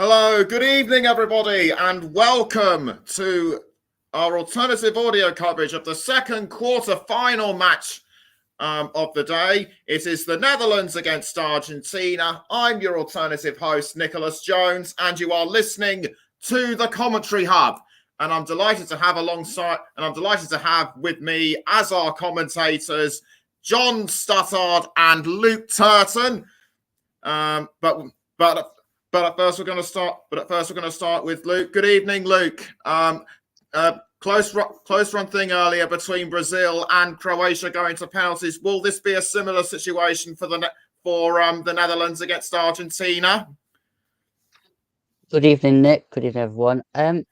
Hello, good evening, everybody, and welcome to our alternative audio coverage of the second quarter-final match of the day. It is the Netherlands against Argentina. I'm your alternative host, Nicholas Jones, and you are listening to the Commentary Hub. And I'm delighted to have with me as our commentators, John Stuttard and Luke Turton. But at first, we're going to start with Luke. Good evening, Luke. Close run thing earlier between Brazil and Croatia going to penalties. Will this be a similar situation for the Netherlands against Argentina? Good evening, Nick. Good evening, everyone. I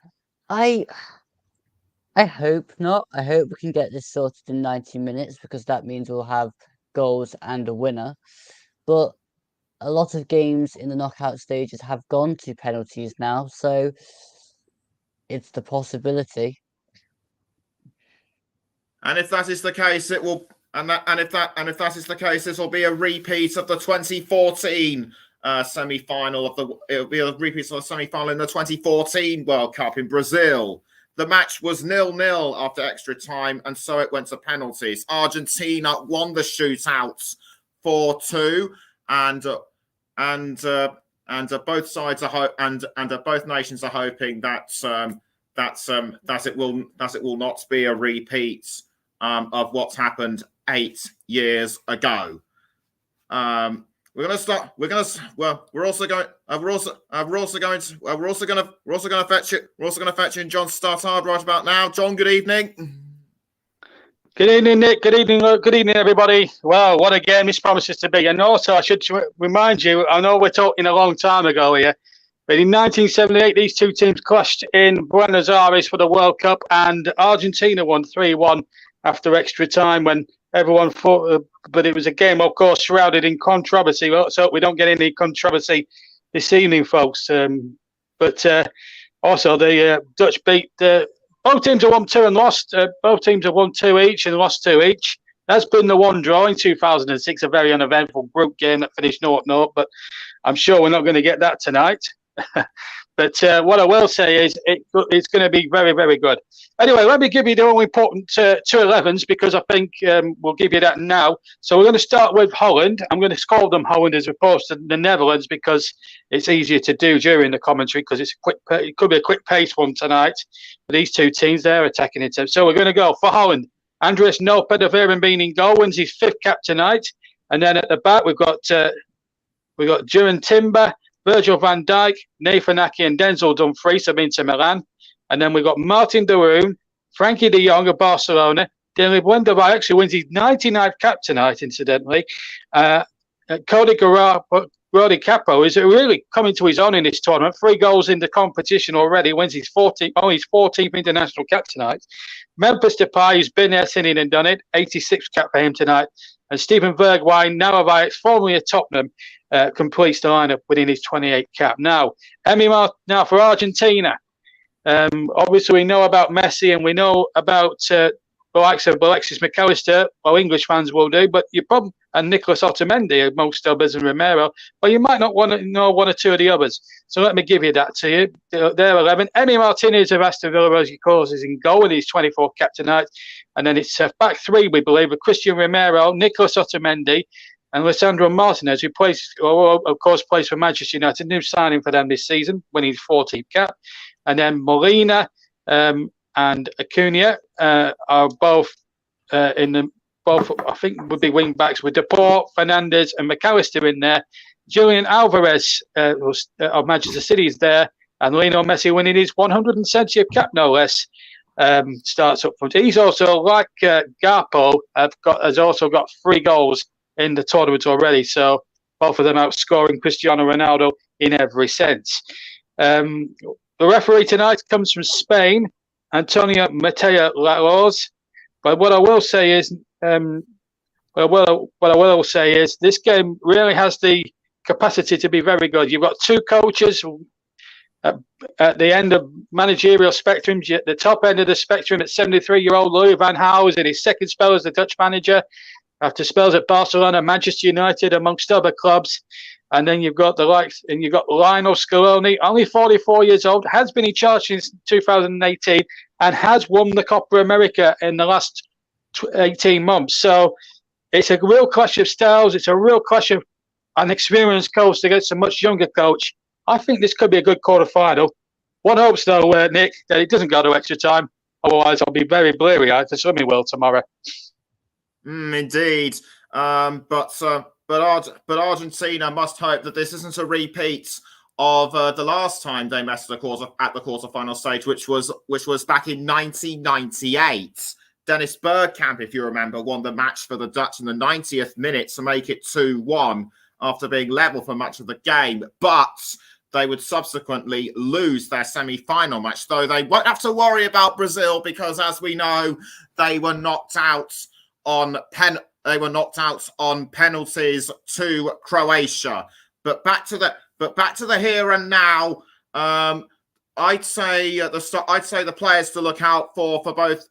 hope not. I hope we can get this sorted in 90 minutes because that means we'll have goals and a winner. But a lot of games in the knockout stages have gone to penalties now, so it's the possibility. And if that is the case, it will. And if that is the case, this will be a repeat of the 2014 semi-final It'll be a repeat of the semi-final in the 2014 World Cup in Brazil. The match was 0-0 after extra time, and so it went to penalties. Argentina won the shootout 4-2, and both sides are both nations are hoping that it will not be a repeat of what's happened 8 years ago. We're also going to fetch in John Stuttard right about now. John, good evening. Good evening, Nick. Good evening, Luke. Good evening, everybody. Well, what a game this promises to be. And also, I should remind you, I know we're talking a long time ago here, but in 1978, these two teams clashed in Buenos Aires for the World Cup, and Argentina won 3-1 after extra time when everyone thought, but it was a game, of course, shrouded in controversy. Let's hope we don't get any controversy this evening, folks. But also, the Dutch beat both teams have won 2 and lost. Both teams have won 2 each and lost 2 each. That's been the one draw in 2006, a very uneventful group game that finished 0-0, but I'm sure we're not going to get that tonight. But what I will say is it's going to be very, very good. Anyway, let me give you the only important 2-11s because I think we'll give you that now. So we're going to start with Holland. I'm going to call them Holland as opposed to the Netherlands because it's easier to do during the commentary because it could be a quick pace one tonight. But these two teams, they're attacking it. So we're going to go for Holland. Andries Noppert of Heerenveen in goal, wins his 5th cap tonight. And then at the back, we've got Juran Timber, Virgil van Dijk, Nathan Ake and Denzel Dumfries of Inter Milan. And then we've got Martin de Roon, Frankie de Jong of Barcelona. Dylan Wenderby actually wins his 99th cap tonight, incidentally. Cody Capo is really coming to his own in this tournament. 3 goals in the competition already. Wins his 14th international cap tonight. Memphis Depay, who's been there, seen it and done it. 86th cap for him tonight. And Steven Bergwijn, now of Ajax, formerly at Tottenham, completes the lineup winning his 28th cap. Now for Argentina. Obviously, we know about Messi and we know about the likes of Alexis McAllister. Well, English fans will do, but you probably and Nicolas Otamendi, most others, and Romero. But you might not want to know 1 or 2 of the others. So let me give you that to you. They're 11. Emi Martinez of Aston Villa, as he calls, is in goal with his 24th cap tonight. And then it's back 3, we believe, with Christian Romero, Nicolas Otamendi, and Lisandro Martinez, who plays for Manchester United, new signing for them this season, winning his 14th cap. And then Molina and Acuna are both I think would be wing backs with Deport, Fernandes and McAllister in there. Julian Alvarez of Manchester City is there, and Lionel Messi winning his 170th cap, no less. Starts up front. He's also, like Garpo, has also got 3 goals in the tournament already. So both of them outscoring Cristiano Ronaldo in every sense. The referee tonight comes from Spain, Antonio Mateo Laos. But what I will say is, this game really has the capacity to be very good. You've got 2 coaches at the end of managerial spectrums. At the top end of the spectrum, at 73-year-old Louis van Gaal is in his 2nd spell as the Dutch manager, after spells at Barcelona, Manchester United, amongst other clubs. And then you've got the likes, and you've got Lionel Scaloni, only 44 years old, has been in charge since 2018, and has won the Copa America in the last 18 months. So it's a real clash of styles. It's a real clash of an experienced coach against a much younger coach. I think this could be a good quarter-final. One hopes, though, Nick, that it doesn't go to extra time. Otherwise, I'll be very bleary-eyed at the swimming world tomorrow. Indeed. But Argentina must hope that this isn't a repeat of the last time they messed at the quarterfinal stage, which was back in 1998. Dennis Bergkamp, if you remember, won the match for the Dutch in the 90th minute to make it 2-1 after being level for much of the game. But they would subsequently lose their semi-final match, though they won't have to worry about Brazil because, as we know, they were knocked out on penalties to Croatia. But back to the here and now. I'd say the players to look out for both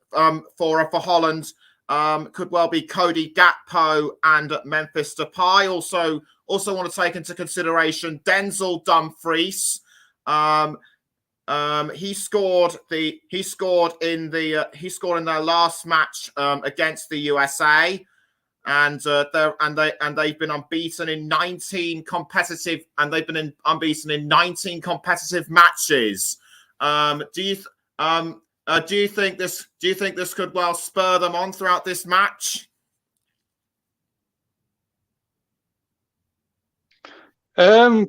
for Holland could well be Cody Gakpo and Memphis Depay. Also want to take into consideration Denzel Dumfries. He scored in their last match against the USA, and they've been unbeaten in 19 competitive matches. Do you think this could well spur them on throughout this match?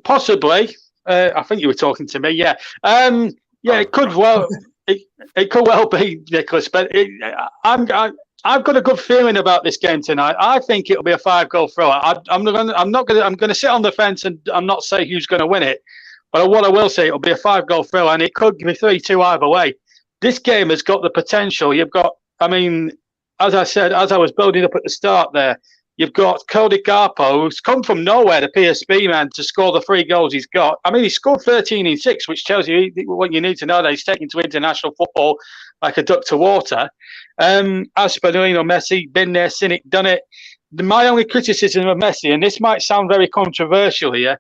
Possibly. I think you were talking to me. Yeah. It could well. It could well be, Nicholas. But I've got a good feeling about this game tonight. I think it'll be a 5-goal thrower. I'm going to sit on the fence and I'm not say who's going to win it. But what I will say, it'll be a 5-goal thrower, and it could be 3-2 either way. This game has got the potential. As I said, as I was building up at the start there, you've got Cody Gakpo, who's come from nowhere, the PSV man, to score the 3 goals he's got. I mean, he scored 13 in 6, which tells you what you need to know, that he's taken to international football like a duck to water. As for Messi, been there, seen it, done it. My only criticism of Messi, and this might sound very controversial here,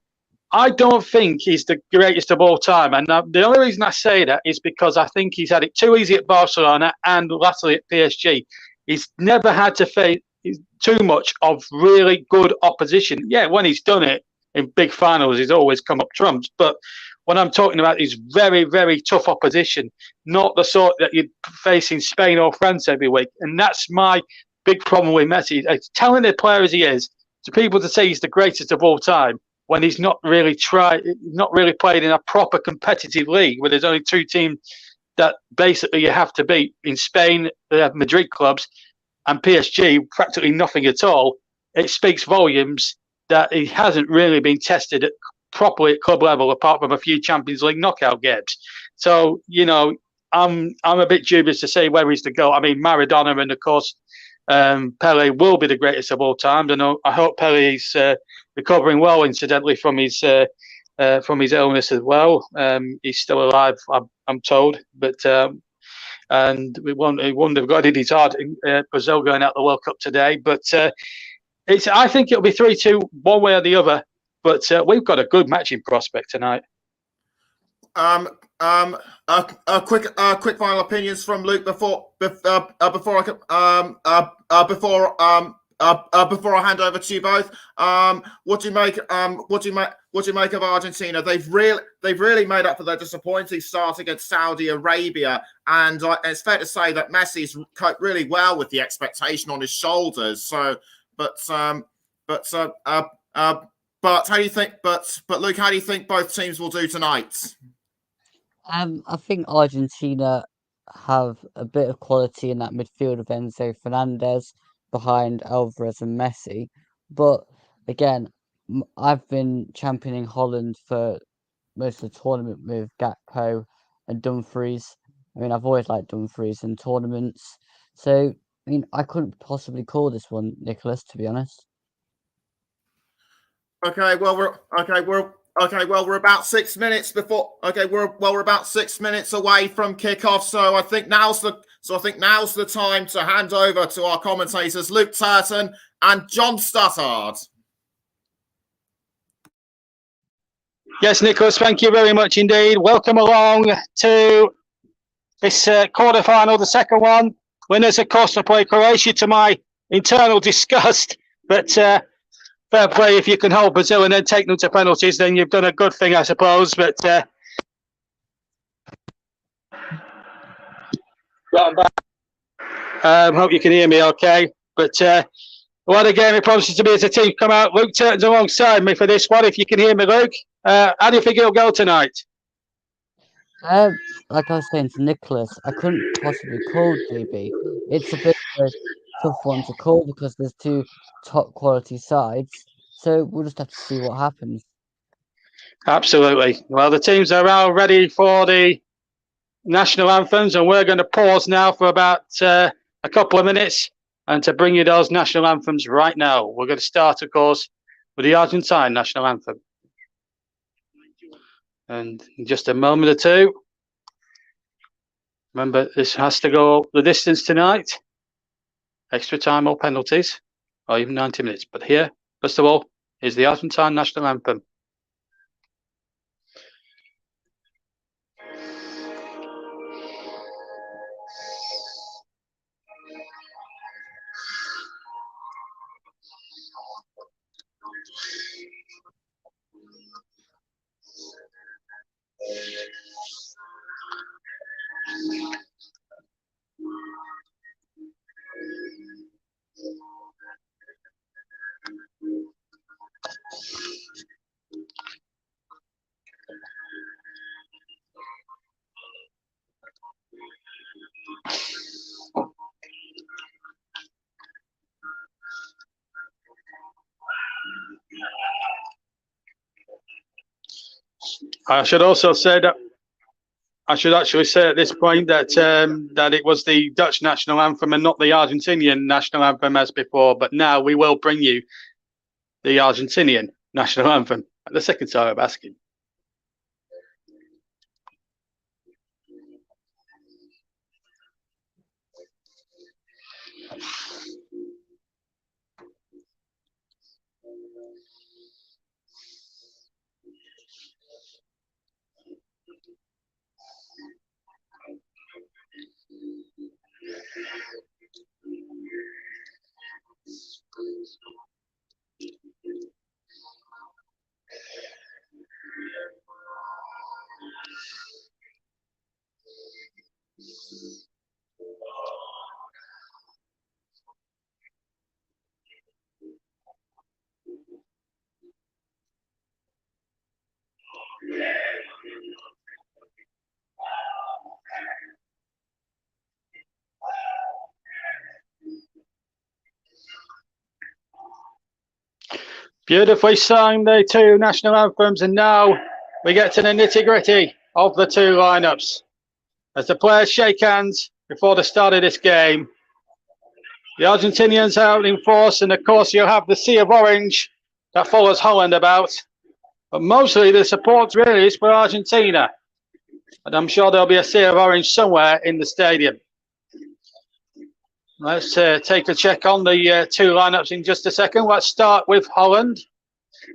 I don't think he's the greatest of all time. And the only reason I say that is because I think he's had it too easy at Barcelona and lastly at PSG. He's never had to face too much of really good opposition. Yeah, when he's done it in big finals, he's always come up trumps. But what I'm talking about is very, very tough opposition, not the sort that you'd face in Spain or France every week. And that's my big problem with Messi. As talented player as he is, to people to say he's the greatest of all time, when he's not really played in a proper competitive league, where there's only 2 teams that basically you have to beat. In Spain, they have Madrid clubs, and PSG, practically nothing at all. It speaks volumes that he hasn't really been tested properly at club level, apart from a few Champions League knockout games. So, I'm a bit dubious to say where he's to go. I mean, Maradona and, of course, Pele will be the greatest of all time. And I hope Pele is recovering well, incidentally, from his illness as well. He's still alive, I'm told. But and he wouldn't have got it. He's hard in Brazil going out the World Cup today. But I think it'll be 3-2, one way or the other. But we've got a good matching prospect tonight. Quick final opinions from Luke before I hand over to you both. What do you make of Argentina? They've really made up for their disappointing start against Saudi Arabia, and it's fair to say that Messi's coped really well with the expectation on his shoulders. But how do you think? But Luke, how do you think both teams will do tonight? I think Argentina have a bit of quality in that midfield of Enzo Fernandez behind Alvarez and Messi. But again, I've been championing Holland for most of the tournament with Gakpo and Dumfries. I mean, I've always liked Dumfries in tournaments. So, I mean, I couldn't possibly call this one, Nicholas, to be honest. We're about 6 minutes before. We're about 6 minutes away from kickoff. So I think now's the time to hand over to our commentators, Luke Turton and John Stuttard. Yes, Nicholas, thank you very much indeed. Welcome along to this quarter-final, the second one. Winners, of course, to play Croatia, to my internal disgust. But fair play, if you can hold Brazil and then take them to penalties, then you've done a good thing, I suppose. But right back. Hope you can hear me okay. But what a game it promises to be as a team come out. Luke Turton's alongside me for this one, if you can hear me, Luke. How do you think it'll go tonight? Like I was saying to Nicholas, I couldn't possibly call GB. It's a bit of a tough one to call because there's two top quality sides. So we'll just have to see what happens. Absolutely. Well, the teams are all ready for the national anthems, and we're going to pause now for about a couple of minutes and to bring you those national anthems right now. We're going to start, of course, with the Argentine national anthem. And in just a moment or two, remember, this has to go the distance tonight. Extra time or penalties, or even 90 minutes. But here, first of all, is the Argentine national anthem. I should also say that I should actually say at this point that that it was the Dutch national anthem and not the Argentinian national anthem as before. But now we will bring you the Argentinian national anthem at the second time of asking. Beautifully sung, the two national anthems, and now we get to the nitty-gritty of the two lineups. As the players shake hands before the start of this game, the Argentinians out in force, and of course you'll have the sea of orange that follows Holland about. But mostly the support really is for Argentina. And I'm sure there'll be a sea of orange somewhere in the stadium. Let's take a check on the two lineups in just a second. Let's start with Holland.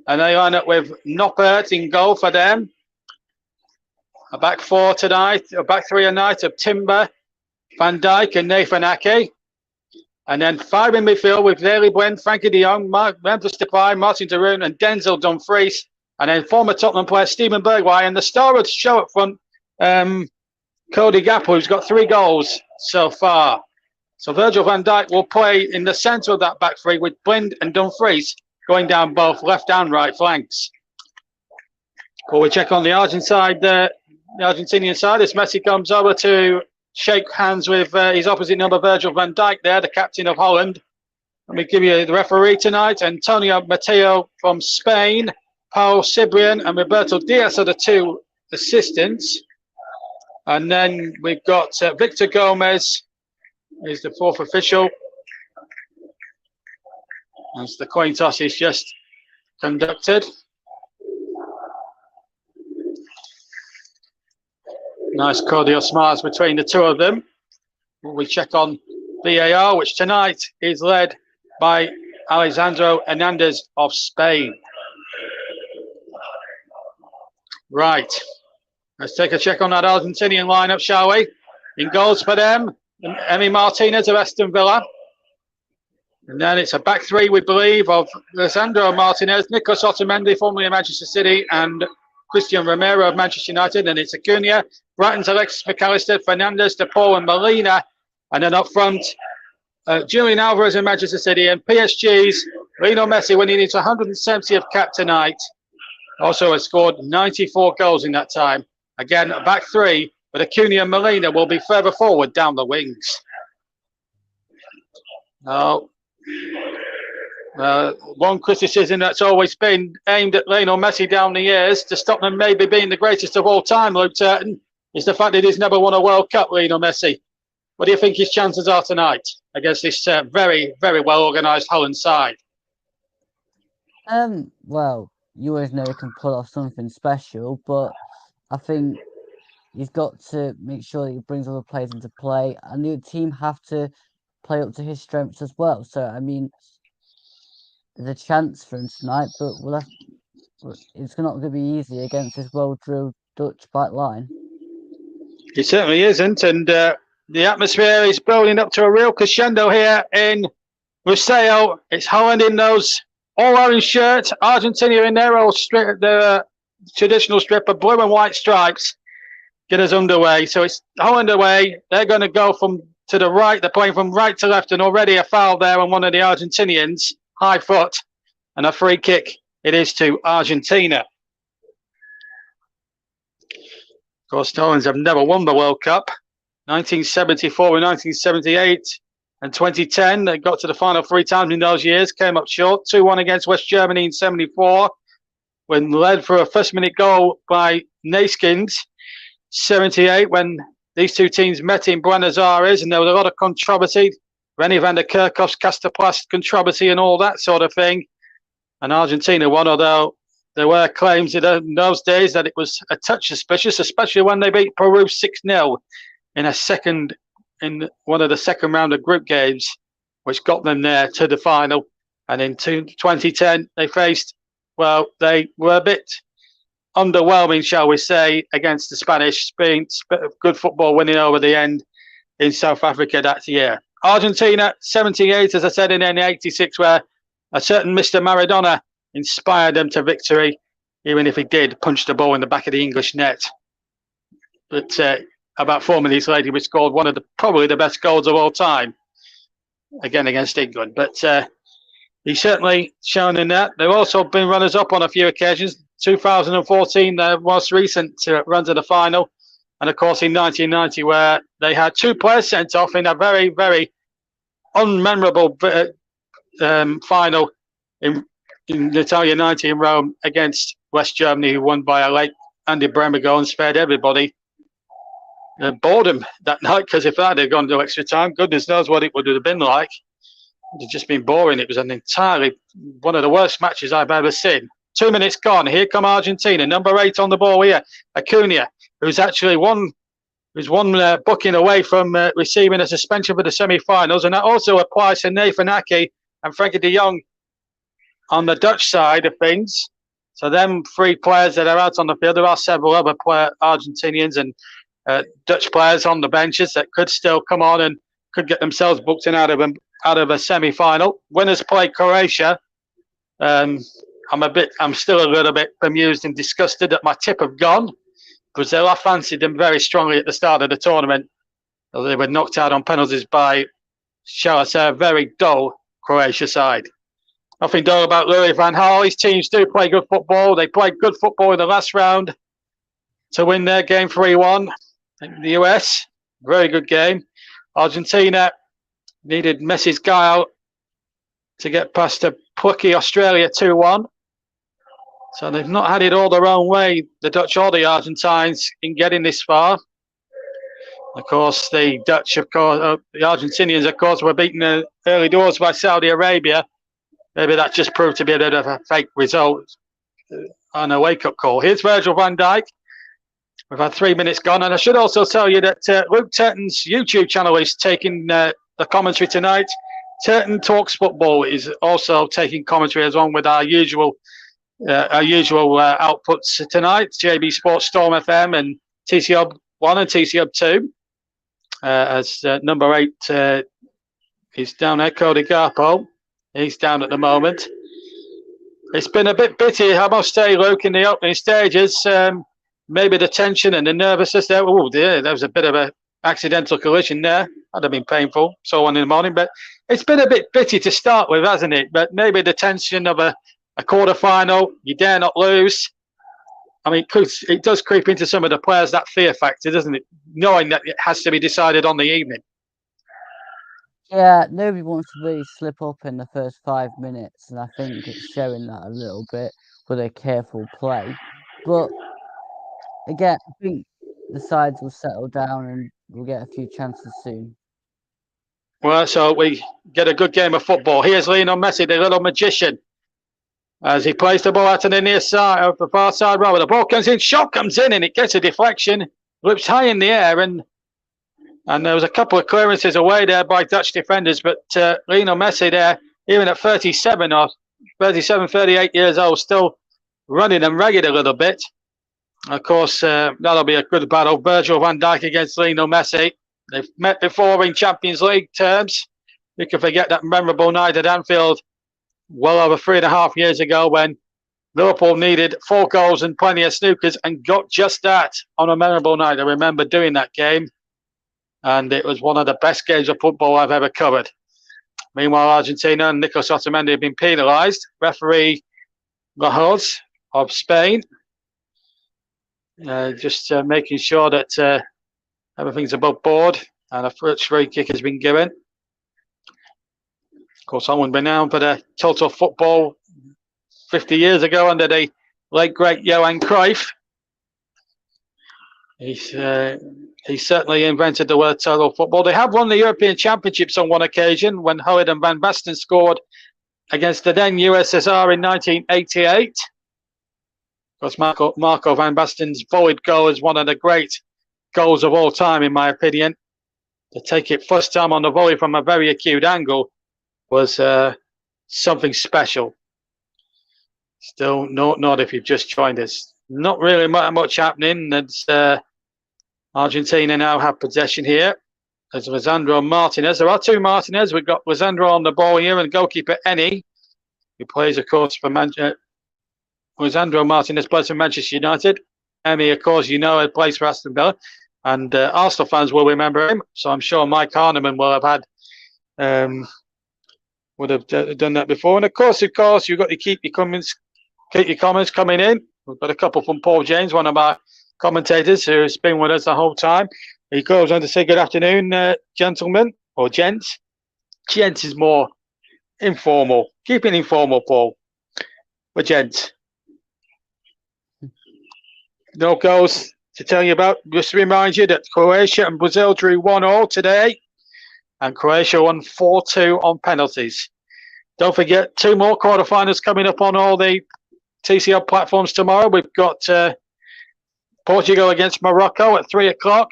And they line up with Noppert in goal for them. A back four tonight, a back three tonight of Timber, Van Dijk and Nathan Ake. And then five in midfield with Daley Blind, Frankie de Jong, Memphis Depay, Martin de Roon and Denzel Dumfries. And then former Tottenham player Steven Bergwijn. And the star of the show up front, Cody Gakpo, who's got 3 goals so far. So Virgil van Dijk will play in the centre of that back three with Blind and Dumfries going down both left and right flanks. Before we check on the Argentinian side, as Messi comes over to shake hands with his opposite number, Virgil van Dijk there, the captain of Holland. Let me give you the referee tonight. Antonio Mateo from Spain, Paul Cibrian and Roberto Diaz are the 2 assistants. And then we've got Victor Gomez is the 4th official. As the coin toss is just conducted. Nice cordial smiles between the 2 of them. We check on VAR, which tonight is led by Alejandro Hernandez of Spain. Right. Let's take a check on that Argentinian lineup, shall we? In goals for them, Emi Martinez of Aston Villa. And then it's a back three, we believe, of Lisandro Martinez, Nicolas Otamendi, formerly of Manchester City, and Christian Romero of Manchester United. And it's Acuna, Brighton's Alexis McAllister, Fernandes, De Paul, and Molina. And then up front, Julian Alvarez in Manchester City, and PSG's Lionel Messi, winning his 170th cap tonight. Also has scored 94 goals in that time. Again, a back three, but Acuna and Molina will be further forward down the wings. Now, one criticism that's always been aimed at Lionel Messi down the years to stop him maybe being the greatest of all time, Luke Turton, is the fact that he's never won a World Cup, Lionel Messi. What do you think his chances are tonight against this very, very well organised Holland side? Well, you always know he can pull off something special, but I think he's got to make sure that he brings other players into play, and the team have to play up to his strengths as well. So, I mean, there's a chance for him tonight, but it's not going to be easy against this well-drilled Dutch back line. It certainly isn't, and the atmosphere is building up to a real crescendo here in Rossell. It's Holland in those all-orange shirts, Argentina in their old strip, their traditional strip of blue and white stripes. Get us underway. So it's Holland away. They're going to go to the right. They're playing from right to left, and already a foul there on one of the Argentinians, high foot, and a free kick. It is to Argentina. Of course, Hollands have never won the World Cup. 1974 and 1978 and 2010. They got to the final 3 times in those years, came up short. 2-1 against West Germany in 74, when led for a first-minute goal by Neeskens. 78, when these two teams met in Buenos Aires, and there was a lot of controversy. Rennie van der Kerkhof's Casterplast controversy and all that sort of thing. And Argentina won, although there were claims in those days that it was a touch suspicious, especially when they beat Peru 6-0 in one of the second round of group games, which got them there to the final. And in 2010, they they were a bit underwhelming, shall we say, against the Spanish. Spain, good football winning over the end in South Africa that year. Argentina, 78, as I said, in 86, where a certain Mr. Maradona inspired them to victory, even if he did punch the ball in the back of the English net. But about 4 minutes later, we scored one of probably the best goals of all time, again against England. But he's certainly shown in that. They've also been runners-up on a few occasions. 2014, their most recent run to the final. And, of course, in 1990, where they had 2 players sent off in a very, very unmemorable final in Italia 90 in Rome against West Germany, who won by a late Andy Bremer goal and spared everybody boredom that night, because if that had gone to extra time, goodness knows what it would have been like. It would have just been boring. It was one of the worst matches I've ever seen. 2 minutes gone. Here come Argentina. Number 8 on the ball here. Acuna, who's actually one booking away from receiving a suspension for the semi-finals. And that also applies to Nathan Ake and Frankie de Jong on the Dutch side of things. So them 3 players that are out on the field. There are several other Argentinians and Dutch players on the benches that could still come on and could get themselves booked in out of a semi-final. Winners play Croatia. I'm still a little bit bemused and disgusted that my tip have gone. Brazil, I fancied them very strongly at the start of the tournament. They were knocked out on penalties by, shall I say, a very dull Croatia side. Nothing dull about Louis van Gaal. His teams do play good football. They played good football in the last round to win their game 3-1. The US, very good game. Argentina needed Messi's guile to get past a plucky Australia 2-1. So they've not had it all their own way, the Dutch or the Argentines, in getting this far. Of course, the Argentinians, of course, were beaten early doors by Saudi Arabia. Maybe that just proved to be a bit of a fake result on a wake-up call. Here's Virgil van Dijk. We've had 3 minutes gone. And I should also tell you that Luke Turton's YouTube channel is taking the commentary tonight. Turton Talks Football is also taking commentary, as well with our usual our usual outputs tonight. JB Sports, Storm FM, and TC Hub 1 and TC Hub 2. As number 8 is down there, Cody Garpo. He's down at the moment. It's been a bit bitty, I must say, Luke, in the opening stages. Maybe the tension and the nervousness there. Oh dear, there was a bit of an accidental collision there. That'd have been painful. Saw one in the morning, but it's been a bit bitty to start with, hasn't it? But maybe the tension of a quarter-final, you dare not lose. I mean, it does creep into some of the players, that fear factor, doesn't it? Knowing that it has to be decided on the evening. Yeah, nobody wants to really slip up in the first 5 minutes, and I think it's showing that a little bit with a careful play. But again, I think the sides will settle down and we'll get a few chances soon. Well, so we get a good game of football. Here's Lionel Messi, the little magician, as he plays the ball out to the near side, of the far side. Rather, the ball comes in, shot comes in, and it gets a deflection, loops high in the air, and there was a couple of clearances away there by Dutch defenders, but Lionel Messi there, even at 37 or 37, 38 years old, still running and ragged a little bit. Of course, that'll be a good battle. Virgil van Dijk against Lionel Messi. They've met before in Champions League terms. We can forget that memorable night at Anfield well over 3.5 years ago when Liverpool needed 4 goals and plenty of snookers and got just that on a memorable night. I remember doing that game, and it was one of the best games of football I've ever covered. Meanwhile, Argentina and Nicolas Otamendi have been penalised. Referee Lahoz of Spain just making sure that everything's above board, and a free kick has been given. Of course, I wouldn't be known for the total football 50 years ago under the late great Johan Cruyff. He certainly invented the word total football. They have won the European Championships on one occasion when Huid and Van Basten scored against the then USSR in 1988. Of course, Marco Van Basten's volleyed goal is one of the great goals of all time, in my opinion. To take it first time on the volley from a very acute angle was something special. Still, not if you've just joined us. Not really much happening. It's Argentina now have possession here. There's Lisandro Martinez. There are 2 Martinez. We've got Lisandro on the ball here and goalkeeper Eni, who plays, of course, for Lisandro Martinez plays for Manchester United. Emi, of course, plays for Aston Villa. And Arsenal fans will remember him. So I'm sure Mike Harneman will have had would have done that before. And of course, you've got to keep your comments coming in. We've got a couple from Paul James, one of our commentators who has been with us the whole time. He goes on to say, good afternoon, gentlemen, or gents. Gents is more informal. Keep it informal, Paul. But gents. No goals to tell you about. Just to remind you that Croatia and Brazil drew 1-1 today, and Croatia won 4-2 on penalties. Don't forget, 2 more quarterfinals coming up on all the TCL platforms tomorrow. We've got Portugal against Morocco at 3 o'clock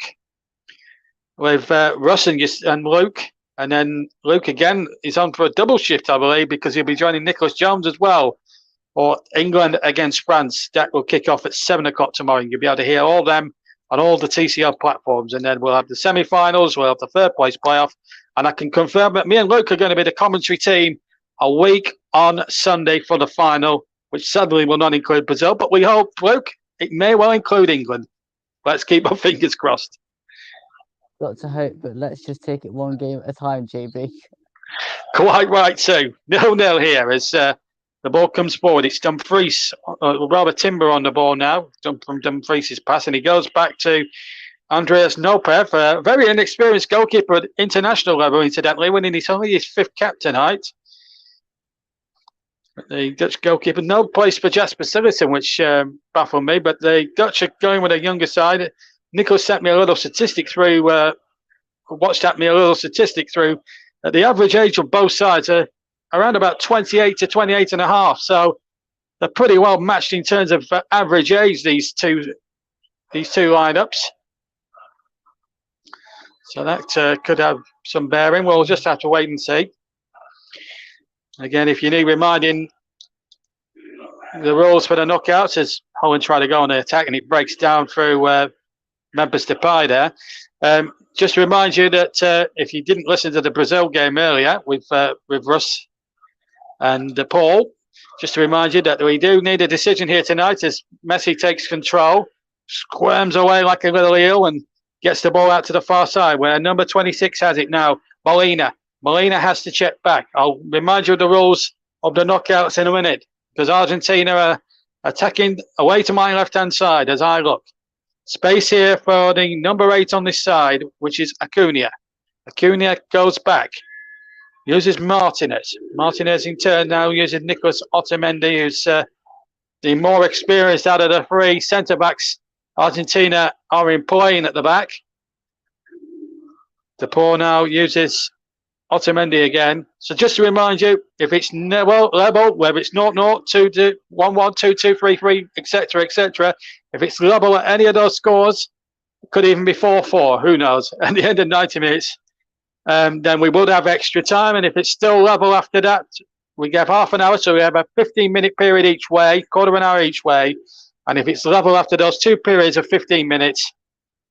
with Russ and Luke. And then Luke again is on for a double shift, I believe, because he'll be joining Nicholas Jones as well. Or England against France. That will kick off at 7 o'clock tomorrow. You'll be able to hear all them on all the TCL platforms. And then we'll have the semi-finals. We'll have the 3rd place playoff. And I can confirm that me and Luke are going to be the commentary team a week on Sunday for the final, which sadly will not include Brazil. But we hope, Luke, it may well include England. Let's keep our fingers crossed. Got to hope, but let's just take it one game at a time, JB. Quite right, too. 0-0 here as the ball comes forward. It's Dumfries, rather Timber on the ball now, from Dumfries' pass, and he goes back to Andreas Nopev, a very inexperienced goalkeeper at international level, incidentally, winning only his 5th cap tonight. The Dutch goalkeeper, no place for Jasper Cillessen, which baffled me, but the Dutch are going with a younger side. Nicholas sent me a little statistic through, WhatsApp me a little statistic through, that the average age of both sides are around about 28 to 28 and a half. So they're pretty well matched in terms of average age, these two lineups. So that could have some bearing. We'll just have to wait and see. Again, if you need reminding, the rules for the knockouts as Holland try to go on the attack and it breaks down through Memphis Depay there. Just to remind you that if you didn't listen to the Brazil game earlier with Russ and Paul, just to remind you that we do need a decision here tonight as Messi takes control, squirms away like a little eel and gets the ball out to the far side where number 26 has it now. Molina has to check back. I'll remind you of the rules of the knockouts in a minute because Argentina are attacking away to my left-hand side as I look. Space here for the number 8 on this side, which is Acuna. Acuna goes back, uses Martinez. Martinez in turn now uses Nicolas Otamendi, who's the more experienced out of the 3 centre-backs. Argentina are in playing at the back. De Paul now uses Otamendi again. So just to remind you, if it's level, whether it's 0-0, 2-2, 1-1, 2-2, 3-3, etc., etc., if it's level at any of those scores, it could even be 4-4, who knows, at the end of 90 minutes, then we would have extra time. And if it's still level after that, we get half an hour, so we have a 15-minute period each way, quarter of an hour each way. And if it's level after those 2 periods of 15 minutes,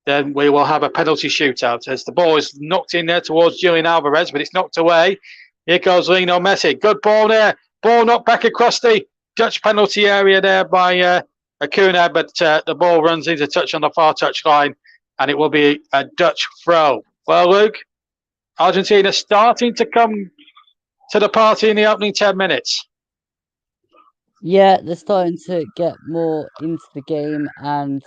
then we will have a penalty shootout as the ball is knocked in there towards Julian Alvarez, but it's knocked away. Here goes Lionel Messi. Good ball there. Ball knocked back across the Dutch penalty area there by Acuna, but the ball runs into touch on the far touch line, and it will be a Dutch throw. Well, Luke, Argentina starting to come to the party in the opening 10 minutes. Yeah, they're starting to get more into the game and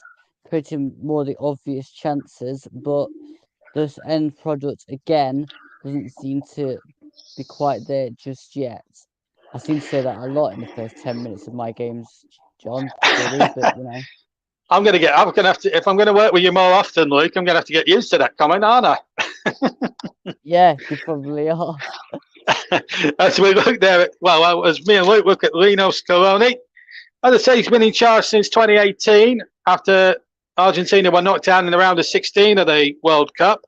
creating more of the obvious chances, but this end product again doesn't seem to be quite there just yet. I seem to say that a lot in the first 10 minutes of my games, John, really, but you know. I'm gonna have to, if I'm gonna work with you more often, Luke, I'm gonna have to get used to that comment, aren't I? Yeah, you probably are. As we look there, as me and Luke look at Lino Scaloni, as I say, he's been in charge since 2018 after Argentina were knocked down in the round of 16 of the World Cup.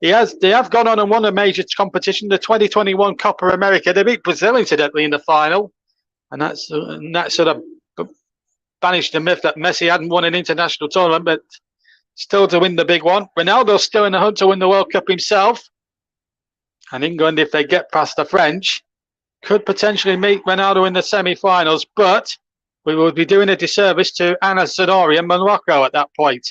They have gone on and won a major competition, the 2021 Copa America. They beat Brazil, incidentally, in the final, and that sort of banished the myth that Messi hadn't won an international tournament, but still to win the big one. Ronaldo's still in the hunt to win the World Cup himself. And England, if they get past the French, could potentially meet Ronaldo in the semi-finals, but we will be doing a disservice to Anas Zaharia and Morocco at that point.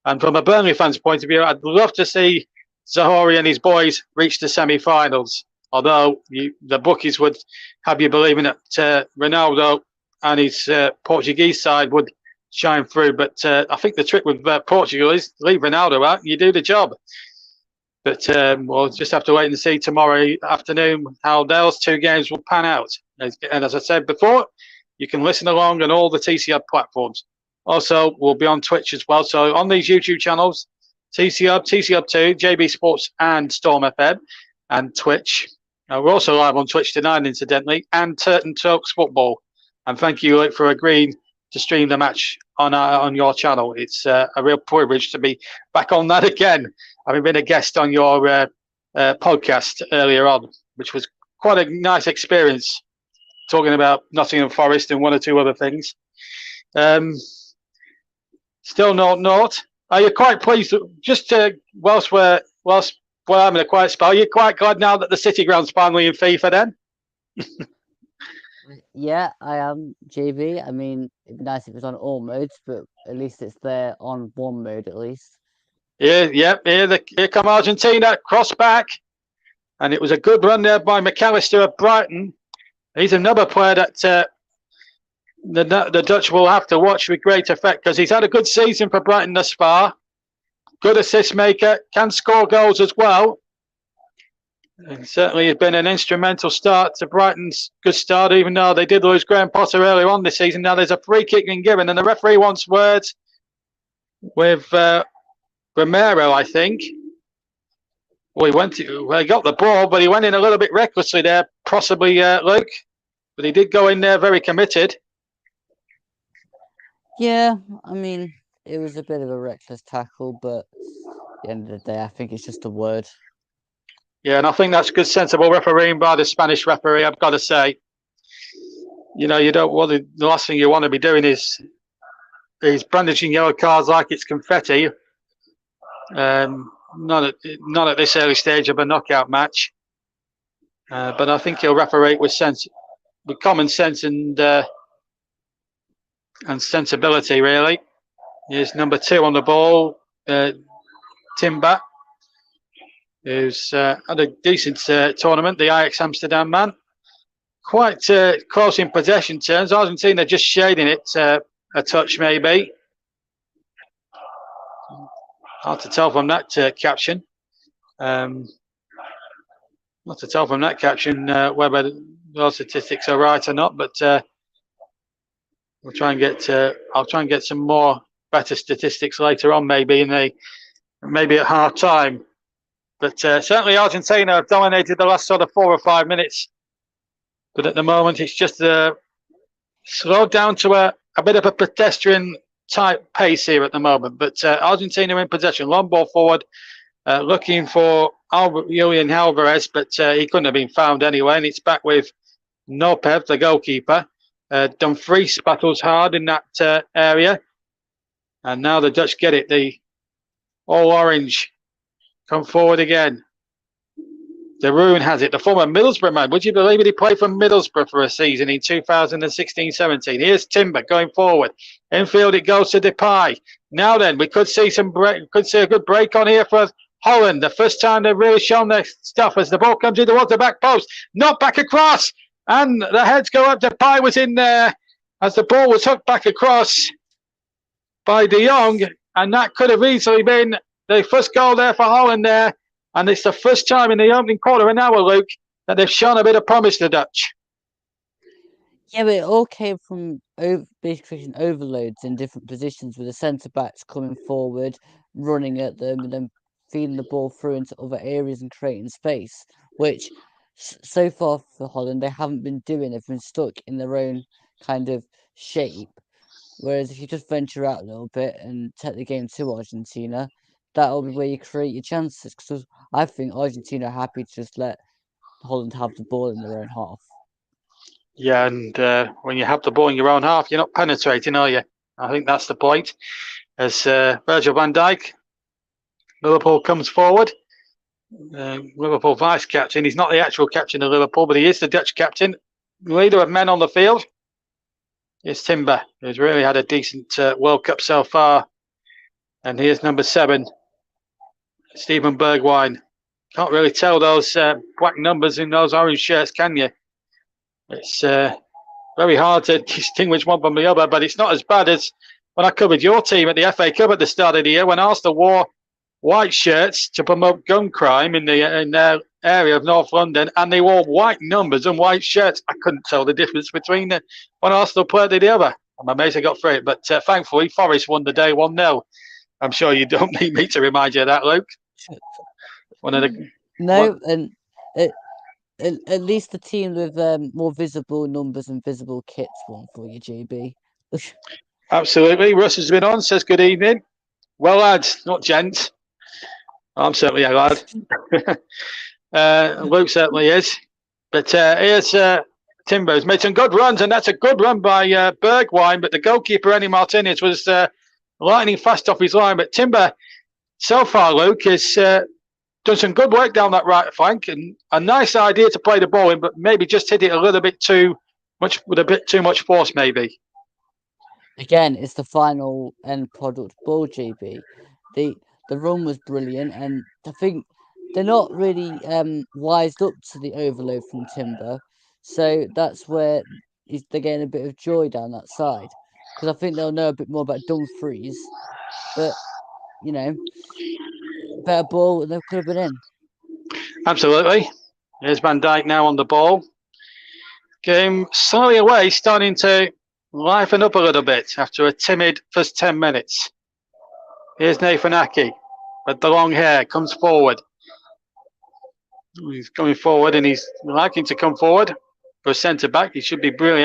And from a Burnley fan's point of view, I'd love to see Zaharia and his boys reach the semi-finals, although the bookies would have you believing that Ronaldo and his Portuguese side would shine through. But I think the trick with Portugal is leave Ronaldo out, you do the job. But we'll just have to wait and see tomorrow afternoon how those 2 games will pan out. And as I said before, you can listen along on all the TCR platforms. Also, we'll be on Twitch as well. So on these YouTube channels, TCR2, JB Sports and Storm FM and Twitch. We're also live on Twitch tonight, incidentally, and Turton Talks Football. And thank you, Luke, for agreeing to stream the match on your channel. It's a real privilege to be back on that again, having been a guest on your podcast earlier on, which was quite a nice experience, talking about Nottingham Forest and 1 or 2 other things. Still 0-0. Are you quite pleased? Just whilst we're having a quiet spell, you're quite glad now that the City Ground's finally in FIFA then? Yeah, I am, JB. I mean, it'd be nice if it was on all modes, but at least it's there on one mode at least. Here come Argentina, cross back. And it was a good run there by McAllister of Brighton. He's another player that the Dutch will have to watch with great effect because he's had a good season for Brighton thus far. Good assist maker, can score goals as well. And certainly has been an instrumental start to Brighton's good start, even though they did lose Graham Potter earlier on this season. Now there's a free kick being given, and the referee wants words with Romero, I think. Well, he got the ball, but he went in a little bit recklessly there, possibly, Luke. But he did go in there very committed. Yeah, I mean, it was a bit of a reckless tackle, but at the end of the day, I think it's just a word. Yeah, and I think that's good, sensible refereeing by the Spanish referee, I've got to say. you don't want the last thing you want to be doing is brandishing yellow cards like it's confetti. Not at this early stage of a knockout match. But I think he'll referee with common sense and sensibility, really. Here's number 2 on the ball, Timber, who's had a decent tournament, the Ajax Amsterdam man. Quite close in possession terms. Argentina just shading it a touch, maybe. Hard to tell from that caption. Not to tell from that caption whether those statistics are right or not, but we'll try and get. I'll try and get some more better statistics later on, maybe maybe at half time. But certainly Argentina have dominated the last sort of 4 or 5 minutes. But at the moment, it's just slowed down to a bit of a pedestrian type pace here at the moment. But Argentina in possession, long ball forward, looking for Julian Alvarez, but he couldn't have been found anyway. And it's back with Nopev, the goalkeeper. Dumfries battles hard in that area. And now the Dutch get it. The all orange come forward again. De Roon has it. The former Middlesbrough man. Would you believe it? He played for Middlesbrough for a season in 2016-17. Here's Timber going forward. Infield it goes to Depay. Now then, we could see a good break on here for Holland. The first time they've really shown their stuff as the ball comes in towards the back post. Not back across. And the heads go up. Depay was in there as the ball was hooked back across by De Jong. And that could have easily been the first goal there for Holland there. And it's the first time in the opening quarter of an hour, Luke, that they've shown a bit of promise, the Dutch. Yeah, but it all came from basically overloads in different positions with the centre-backs coming forward, running at them, and then feeding the ball through into other areas and creating space, which so far for Holland, they haven't been doing. They've been stuck in their own kind of shape. Whereas if you just venture out a little bit and take the game to Argentina, that'll be where you create your chances. Because I think Argentina are happy to just let Holland have the ball in their own half. Yeah, and when you have the ball in your own half, you're not penetrating, are you? I think that's the point. As Virgil van Dijk, Liverpool comes forward. Liverpool vice captain. He's not the actual captain of Liverpool, but he is the Dutch captain, leader of men on the field. It's Timber, who's really had a decent World Cup so far. And here's number 7, Steven Bergwijn. Can't really tell those black numbers in those orange shirts, can you? It's very hard to distinguish one from the other, but it's not as bad as when I covered your team at the FA Cup at the start of the year, when Arsenal wore white shirts to promote gun crime in their area of North London, and they wore white numbers and white shirts. I couldn't tell the difference between one Arsenal player to the other. I'm amazed I got through it, but thankfully Forest won the day 1-0. I'm sure you don't need me to remind you of that, Luke. And at least the team with more visible numbers and visible kits won for you, JB. Absolutely. Russ has been on, says good evening. Well, lads, not gents. I'm certainly a lad. Luke certainly is. But here's Timber, who's made some good runs, and that's a good run by Bergwijn, but the goalkeeper, Eni Martinez, was lightning fast off his line. But Timber, so far, Luke, has done some good work down that right flank, and a nice idea to play the ball in, but maybe just hit it a little bit too much, with a bit too much force, maybe. Again, it's the final end product ball, JB. The run was brilliant, and I think they're not really wised up to the overload from Timber, so that's where they're getting a bit of joy down that side, because I think they'll know a bit more about Dumfries, but better ball than they could have been in. Absolutely. Here's Van Dijk now on the ball. Game slowly away, starting to liven up a little bit after a timid first 10 minutes. Here's Nathan Aki with the long hair, comes forward. He's coming forward, and he's liking to come forward for a centre-back. He should be really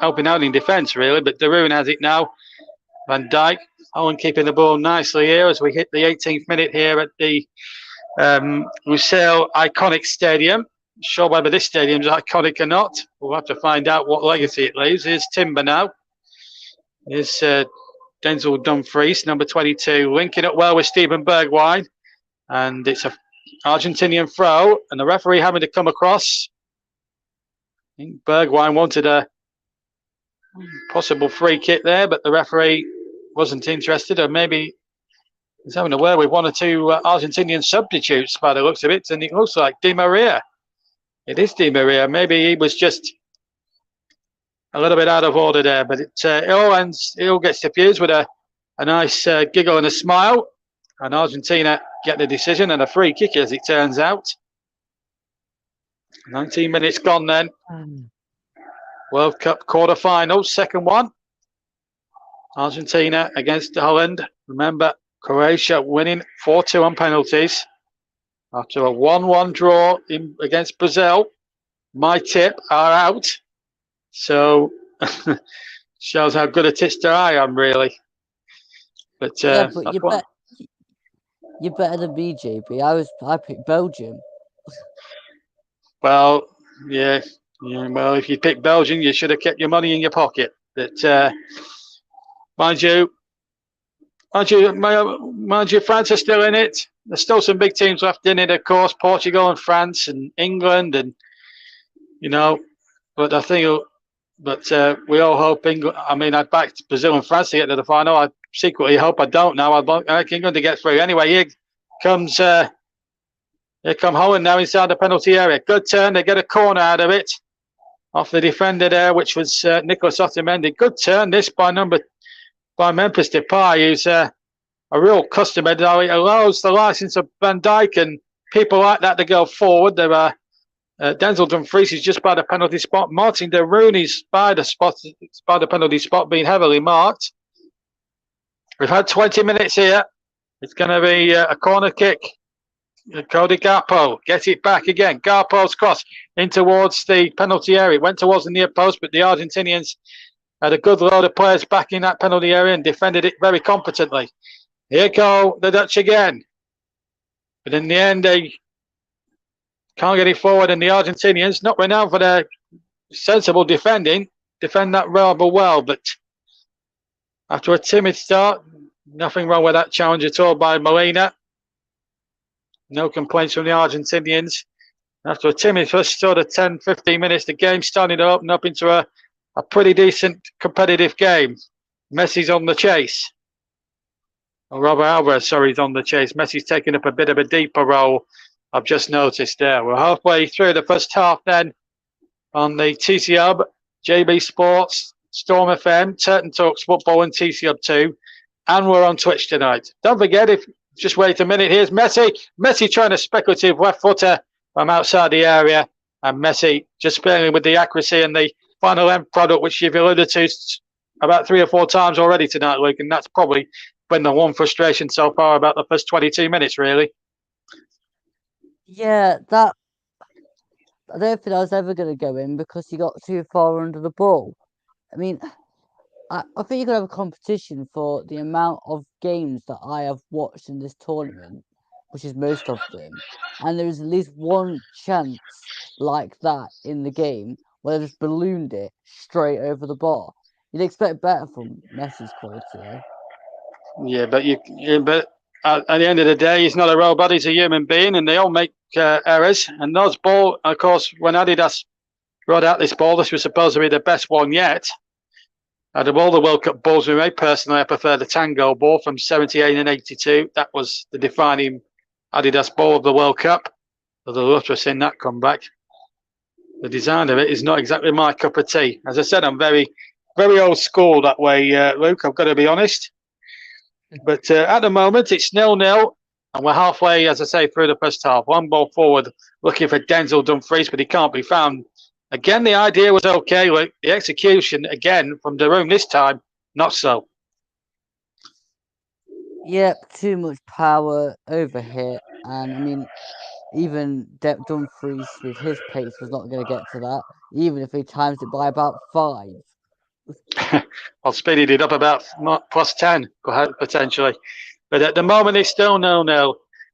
helping out in defence, really, but De Roon has it now. Van Dijk, Holland keeping the ball nicely here as we hit the 18th minute here at the Lusail Iconic Stadium. sure whether this stadium's iconic or not. We'll have to find out what legacy it leaves. Here's Timber now. Here's Denzel Dumfries, number 22, linking up well with Stephen Bergwijn. And it's a Argentinian throw, and the referee having to come across. I think Bergwijn wanted a possible free kick there, but the referee wasn't interested, or maybe he's having a word with one or two Argentinian substitutes by the looks of it, and it looks like Di Maria. It is Di Maria. Maybe he was just a little bit out of order there, but it all ends. It all gets diffused with a nice giggle and a smile, and Argentina get the decision and a free kick, as it turns out. 19 minutes gone then. World Cup quarter-final, second one. Argentina against Holland. Remember, Croatia winning 4-2 on penalties after a 1-1 draw against Brazil. My tip are out. So, shows how good a tipster I am, really. But, yeah, but you're better than me, JB. I picked Belgium. Well, yeah. Well, if you picked Belgium, you should have kept your money in your pocket. But mind you, France are still in it. There's still some big teams left in it, of course, Portugal and France and England, and But I think, we all hope England. I mean, I backed Brazil and France to get to the final. I secretly hope I don't now. I like England to get through. Anyway, here comes Holland now inside the penalty area. Good turn. They get a corner out of it. Off the defender there, which was Nicolas Otamendi. Good turn, this by Memphis Depay, who's a real customer. Now it allows the license of Van Dijk and people like that to go forward. There are Denzel Dumfries is just by the penalty spot. Martin de Rooney's by the penalty spot, being heavily marked. We've had 20 minutes here. It's going to be a corner kick. Cody Gakpo gets it back again. Gakpo's cross in towards the penalty area. It went towards the near post, but the Argentinians had a good load of players back in that penalty area and defended it very competently. Here go the Dutch again. But in the end, they can't get it forward, and the Argentinians, not renowned for their sensible defend that rather well. But after a timid start, nothing wrong with that challenge at all by Molina. No complaints from the Argentinians. After a timid first sort of 10, 15 minutes, the game starting to open up into a pretty decent competitive game. Messi's on the chase. Or Robert Alvarez, sorry, is on the chase. Messi's taking up a bit of a deeper role, I've just noticed there. We're halfway through the first half then on the TC Hub, JB Sports, Storm FM, Turton Talks Football and TC Hub 2. And we're on Twitch tonight. Don't forget, just wait a minute. Here's Messi. Messi trying a speculative left footer from outside the area. And Messi just playing with the accuracy and the final end product, which you've alluded to about 3 or 4 times already tonight, Luke. And that's probably been the one frustration so far about the first 22 minutes, really. Yeah, I don't think I was ever going to go in because he got too far under the ball. I mean, I think you could have a competition for the amount of games that I have watched in this tournament, which is most of them, and there is at least one chance like that in the game where they just ballooned it straight over the bar. You'd expect better from Messi's quality, though. Yeah, but at the end of the day, he's not a robot; he's a human being, and they all make errors. And those ball, of course, when Adidas brought out this ball, this was supposed to be the best one yet. Out of all the World Cup balls we made, personally, I prefer the Tango ball from 78 and 82. That was the defining Adidas ball of the World Cup. I'd love to have seen that come back. The design of it is not exactly my cup of tea. As I said, I'm very, very old school that way, Luke. I've got to be honest. But at the moment, it's 0-0. And we're halfway, as I say, through the first half. One ball forward, looking for Denzel Dumfries, but he can't be found. Again, the idea was okay. Luke. The execution, again, from the room this time, not so. Yep, too much power over here. And, I mean, even Dumfries with his pace was not going to get to that, even if he times it by about 5. I'll speed it up about plus 10, potentially. But at the moment, it's still 0-0.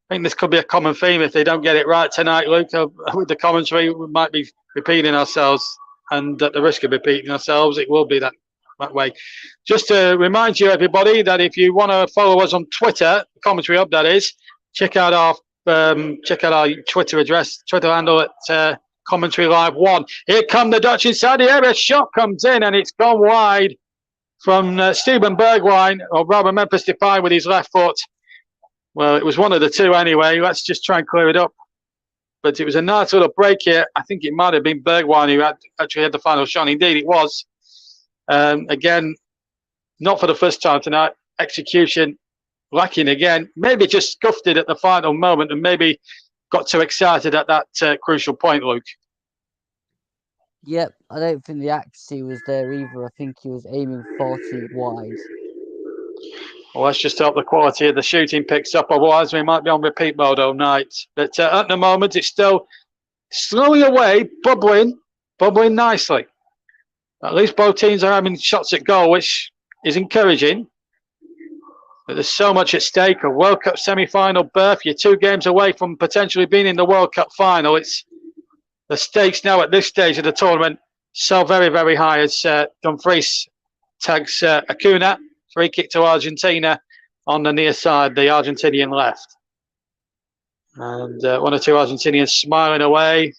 think this could be a common theme if they don't get it right tonight, Luke. With the commentary, we might be repeating ourselves, and at the risk of repeating ourselves, it will be that way. Just to remind you, everybody, that if you want to follow us on Twitter, the Commentary Hub, that is, check out our Twitter address, Twitter handle at Commentary Live 1. Here come the Dutch inside the area. Shot comes in, and it's gone wide from Steven Bergwijn, or rather Memphis Depay with his left foot. Well, it was one of the two anyway. Let's just try and clear it up. But it was a nice little break here. I think it might have been Bergwijn who actually had the final shot. Indeed, it was. Again, not for the first time tonight. Execution lacking again. Maybe just scuffed it at the final moment and maybe got too excited at that crucial point, Luke. Yep, I don't think the accuracy was there either. I think he was aiming far too wide. Well, let's just hope the quality of the shooting picks up. Otherwise, we might be on repeat mode all night. But at the moment, it's still slowly away, bubbling nicely. At least both teams are having shots at goal, which is encouraging. But there's so much at stake. A World Cup semi-final berth. You're 2 games away from potentially being in the World Cup final. It's the stakes now at this stage of the tournament so very, very high as Dumfries tags Acuna. Free kick to Argentina on the near side, the Argentinian left. And 1 or 2 Argentinians smiling away.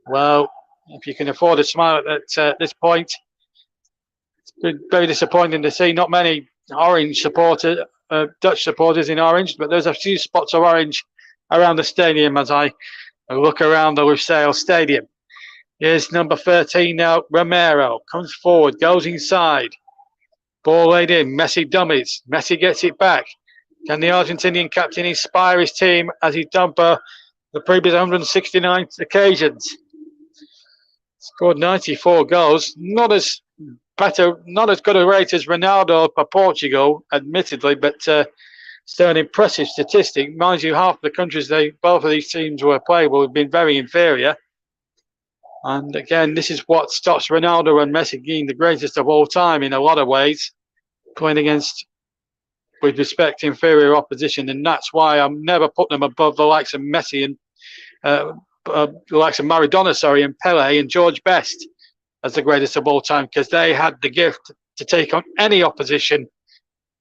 Well, if you can afford a smile at this point, it's been very disappointing to see not many orange supporters, Dutch supporters in orange, but there's a few spots of orange around the stadium as I look around the Lusail Stadium. Here's number 13 now, Romero, comes forward, goes inside. Ball laid in, Messi dummies. Messi gets it back. Can the Argentinian captain inspire his team as he's done for the previous 169 occasions? Scored 94 goals. Not as good a rate as Ronaldo for Portugal, admittedly, but still an impressive statistic. Mind you, half the countries both of these teams were playable have been very inferior. And again, this is what stops Ronaldo and Messi being the greatest of all time in a lot of ways, playing against, with respect, inferior opposition. And that's why I'm never put them above the likes of Messi and the likes of Maradona, and Pele and George Best as the greatest of all time, because they had the gift to take on any opposition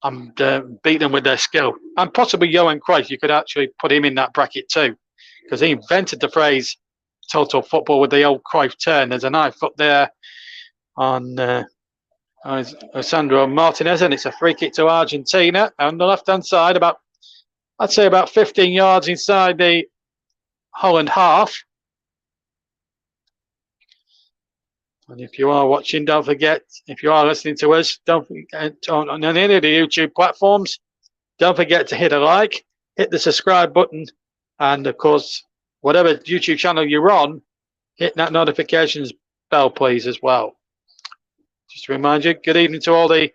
and beat them with their skill. And possibly Johan Cruyff, you could actually put him in that bracket too, because he invented the phrase total football with the old Cruyff turn. There's a knife up there on Sandro Martinez, and it's a free kick to Argentina on the left-hand side, I'd say about 15 yards inside the Holland half. And if you are watching, don't forget, if you are listening to us, don't forget on any of the YouTube platforms, don't forget to hit a like, hit the subscribe button, and of course, whatever YouTube channel you're on, hit that notifications bell, please, as well. Just to remind you, good evening to all the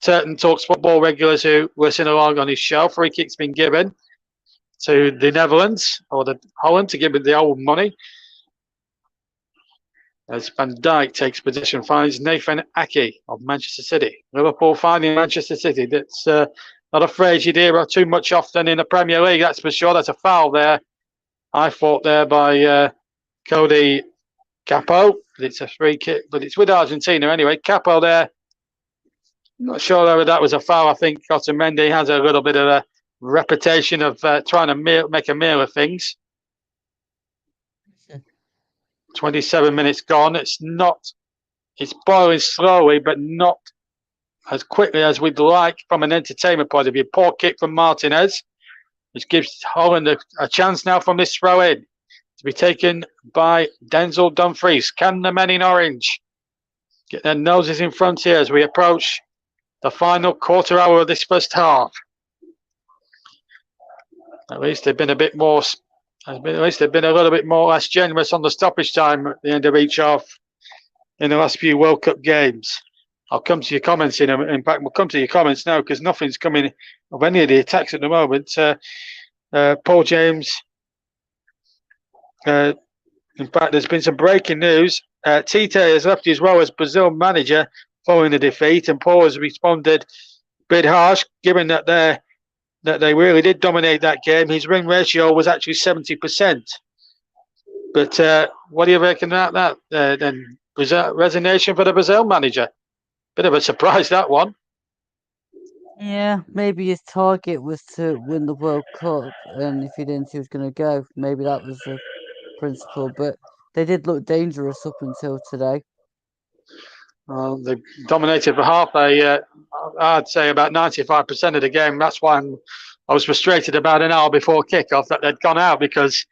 Turton Talks football regulars who listen along on his show. Free kick's been given to the Netherlands, or the Holland, to give it the old money. As Van Dijk takes position, finds Nathan Ake of Manchester City. Liverpool finding Manchester City. That's not a phrase you'd hear too much often in the Premier League, that's for sure. That's a foul there. I thought there by Cody Capo. It's a free kick, but it's with Argentina anyway. Capo there. I'm not sure whether that was a foul. I think Otamendi has a little bit of a reputation of trying to make a meal of things. 27 minutes gone. It's boiling slowly, but not as quickly as we'd like from an entertainment point of view. Poor kick from Martinez, which gives Holland a chance now from this throw in to be taken by Denzel Dumfries. Can the men in orange get their noses in front here as we approach the final quarter hour of this first half? At least they've been a bit more. At least they've been a little bit more less generous on the stoppage time at the end of each half in the last few World Cup games. I'll come to your comments in fact, we'll come to your comments now because nothing's coming of any of the attacks at the moment. Paul James. In fact, there's been some breaking news. Tite has left his role as Brazil manager following the defeat, and Paul has responded a bit harsh, given that they're that they really did dominate that game. His win ratio was actually 70%. But what do you reckon about that? Then resignation for the Brazil manager. Bit of a surprise, that one. Yeah, maybe his target was to win the World Cup, and if he didn't, he was going to go. Maybe that was the principle, but they did look dangerous up until today. They dominated for half. I'd say about 95% of the game. That's why I was frustrated about an hour before kickoff that they'd gone out, because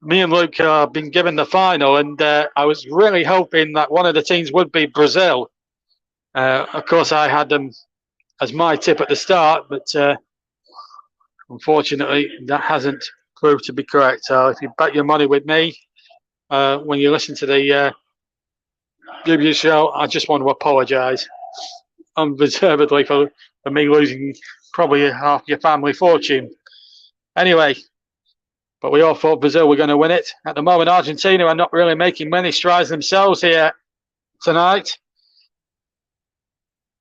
me and Luke have been given the final, and I was really hoping that one of the teams would be Brazil. Of course, I had them as my tip at the start, but unfortunately, that hasn't proved to be correct. So if you bet your money with me, when you listen to the review show, I just want to apologise unreservedly for me losing probably half your family fortune. Anyway, but we all thought Brazil were going to win it. At the moment, Argentina are not really making many strides themselves here tonight.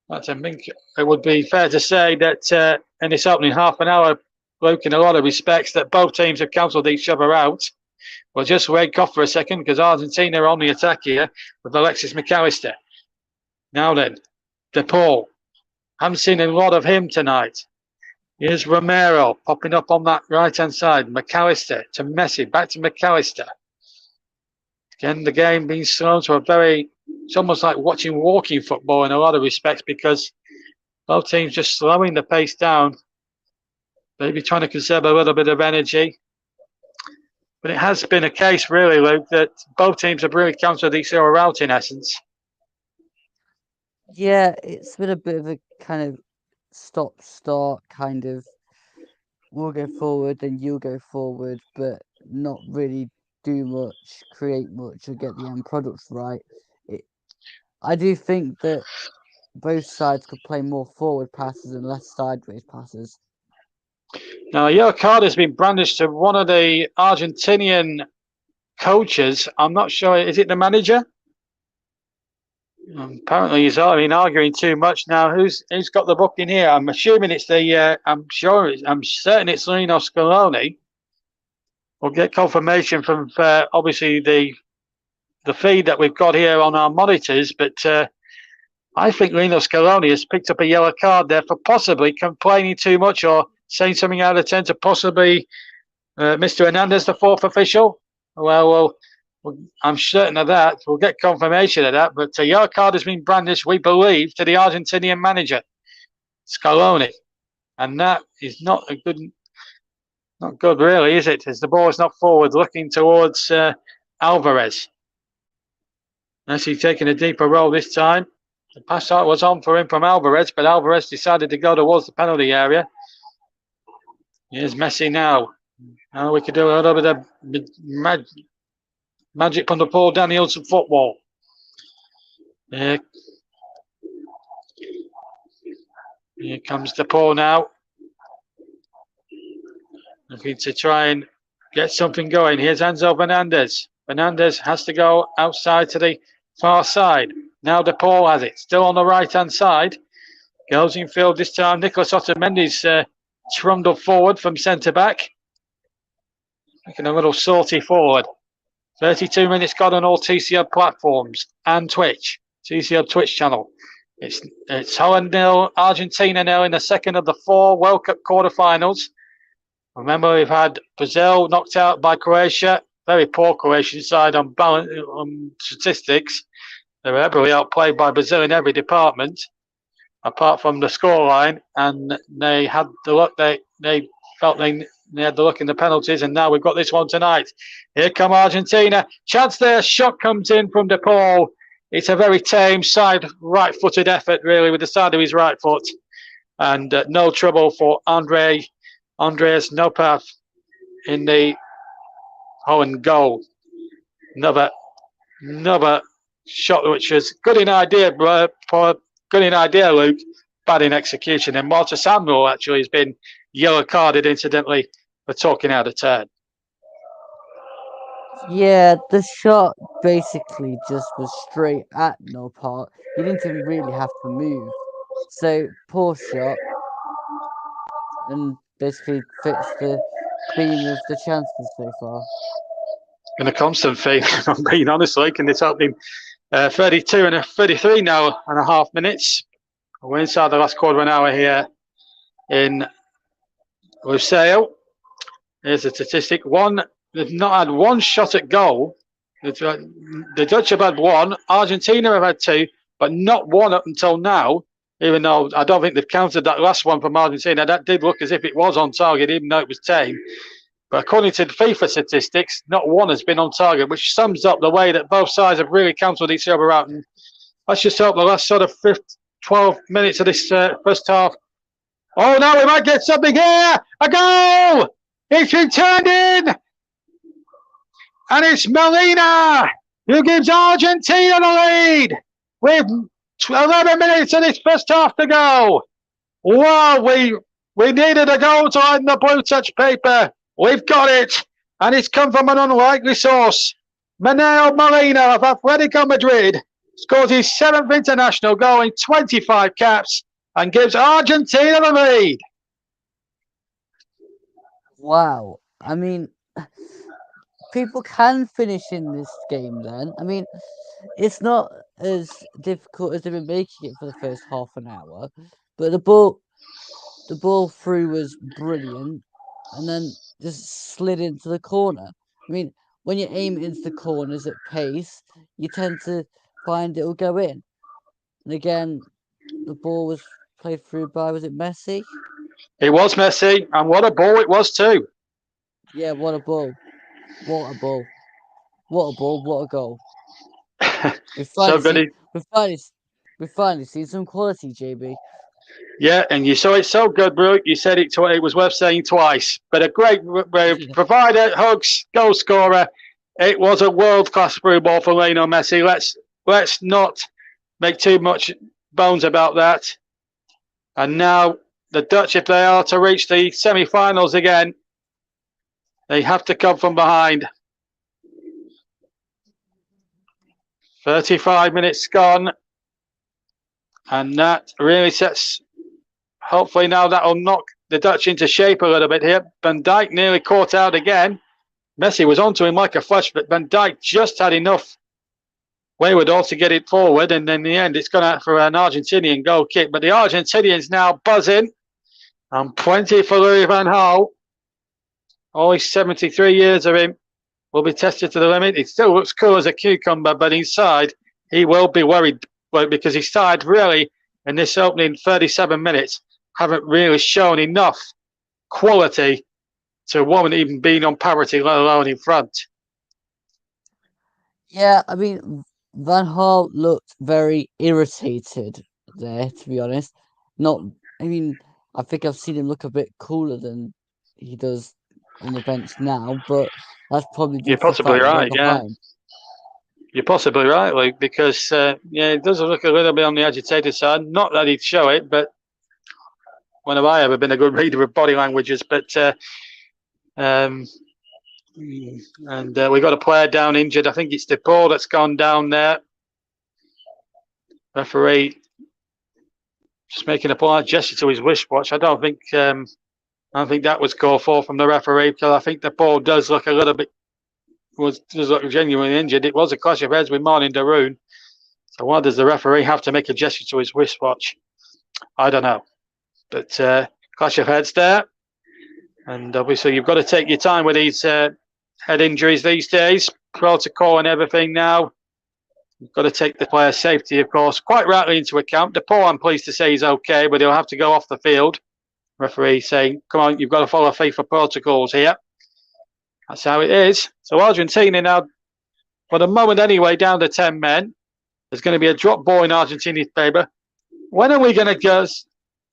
But I think it would be fair to say that in this opening half an hour, Luke, in a lot of respects, that both teams have cancelled each other out. We'll just wake up for a second, because Argentina are on the attack here with Alexis McAllister. Now then, De Paul. Haven't seen a lot of him tonight. Here's Romero popping up on that right-hand side. McAllister to Messi, back to McAllister. Again, the game being slow to it's almost like watching walking football in a lot of respects, because both teams just slowing the pace down, maybe trying to conserve a little bit of energy. But it has been a case, really, Luke, that both teams have really cancelled each other out in essence. Yeah, it's been a bit of a kind of stop-start kind of, we'll go forward, then you'll go forward, but not really do much, create much, or get the end products right. I do think that both sides could play more forward passes and less sideways passes. Now, a yellow card has been brandished to one of the Argentinian coaches. I'm not sure. Is it the manager? Apparently, he's arguing too much now. Who's got the book in here? I'm assuming it's the. I'm certain it's Lino Scaloni. We'll get confirmation from obviously the feed that we've got here on our monitors, but I think Lino Scaloni has picked up a yellow card there for possibly complaining too much or saying something out of turn to possibly Mr. Hernandez, the fourth official. Well, I'm certain of that. We'll get confirmation of that. But a yellow card has been brandished, we believe, to the Argentinian manager, Scaloni. And that is not good really, is it? As the ball is not forward, looking towards Alvarez. Messi taking a deeper roll this time. The pass out was on for him from Alvarez, but Alvarez decided to go towards the penalty area. Here's Messi now. Now we could do a little bit of magic from the Paul Danielson football. Here comes the Paul now. Looking to try and get something going. Here's Enzo Fernandez. Fernandez has to go outside to the far side. Now De Paul has it. Still on the right-hand side. Goes in field this time. Nicolas Otamendi's trundled forward from centre-back. Making a little sortie forward. 32 minutes gone on all TCO platforms and Twitch. TCO Twitch channel. It's Holland 0, Argentina 0 in the second of the 4 World Cup quarterfinals. Remember, we've had Brazil knocked out by Croatia. Very poor Croatian side on balance, on statistics. They were heavily outplayed by Brazil in every department, apart from the scoreline. And they had the luck. They felt they had the luck in the penalties. And now we've got this one tonight. Here come Argentina. Chance there. Shot comes in from De Paul. It's a very tame side right-footed effort, really, with the side of his right foot. And no trouble for Andres Nopath in the Holland goal. Another shot which was good in idea, Luke. Bad in execution. And Walter Samuel actually has been yellow carded, incidentally, for talking out of turn. Yeah, the shot basically just was straight at Nopath. He didn't even really have to move. So, poor shot. And basically fits the theme of the chances so far. And a constant theme, if I'm being honest, like in this opening 32 and 33 now and a half minutes. We're inside the last quarter of an hour here in Lusail. Here's the statistic. They've not had one shot at goal. The Dutch have had one, Argentina have had two, but not one up until now, even though I don't think they've counted that last one from Argentina. That did look as if it was on target, even though it was tame. But according to the FIFA statistics, not one has been on target, which sums up the way that both sides have really cancelled each other out. And let's just hope the last sort of 12 minutes of this first half. Oh, no, we might get something here. A goal! It's been turned in. And it's Molina who gives Argentina the lead with 11 minutes of this first half to go. Wow, we needed a goal to lighten the blue touch paper. We've got it. And it's come from an unlikely source. Manuel Molina of Atletico Madrid scores his 7th international goal in 25 caps and gives Argentina the lead. Wow. I mean, people can finish in this game then. I mean, it's not as difficult as they've been making it for the first half an hour, but the ball through was brilliant and then just slid into the corner. I mean, when you aim into the corners at pace, you tend to find it will go in. And again, the ball was played through by, was it Messi? It was Messi, and what a ball it was too. Yeah, what a ball. What a ball. What a ball, what a goal. We've finally seen some quality, JB. Yeah, and you saw it so good, Brooke. You said it was worth saying twice. But a great provider, hugs, goal scorer. It was a world-class through ball for Lionel Messi. Let's not make too much bones about that. And now the Dutch, if they are to reach the semi-finals again, they have to come from behind. 35 minutes gone. And that really sets... Hopefully now that'll knock the Dutch into shape a little bit here. Van Dijk nearly caught out again. Messi was onto him like a flash, but Van Dijk just had enough wayward to get it forward. And in the end, it's gone out for an Argentinian goal kick. But the Argentinians now buzzing. And plenty for Louis van Gaal. Only 73 years of him will be tested to the limit. He still looks cool as a cucumber, but inside he will be worried because his side really, in this opening 37 minutes, haven't really shown enough quality to warrant even being on parity, let alone in front. Yeah, I mean, Van Gaal looked very irritated there, to be honest. I think I've seen him look a bit cooler than he does on the bench now, but that's probably due You're to the possibly fact right, yeah. You're possibly right, Luke, because it does look a little bit on the agitated side. Not that he'd show it, but when have I ever been a good reader of body languages? But we got a player down injured. I think it's DePaul that's gone down there. Referee just making a polite gesture to his wristwatch. I don't think that was called for from the referee, because I think DePaul does look a little bit does look genuinely injured. It was a clash of heads with Martin Darun. So why does the referee have to make a gesture to his wristwatch? I don't know. But clash of heads there. And obviously you've got to take your time with these head injuries these days. Protocol and everything now. You've got to take the player's safety, of course, quite rightly into account. DePaul, I'm pleased to say, he's okay, but he'll have to go off the field. Referee saying, come on, you've got to follow FIFA protocols here. That's how it is. So Argentina now, for the moment anyway, down to 10 men. There's going to be a drop ball in Argentina's favour. When are we going to go?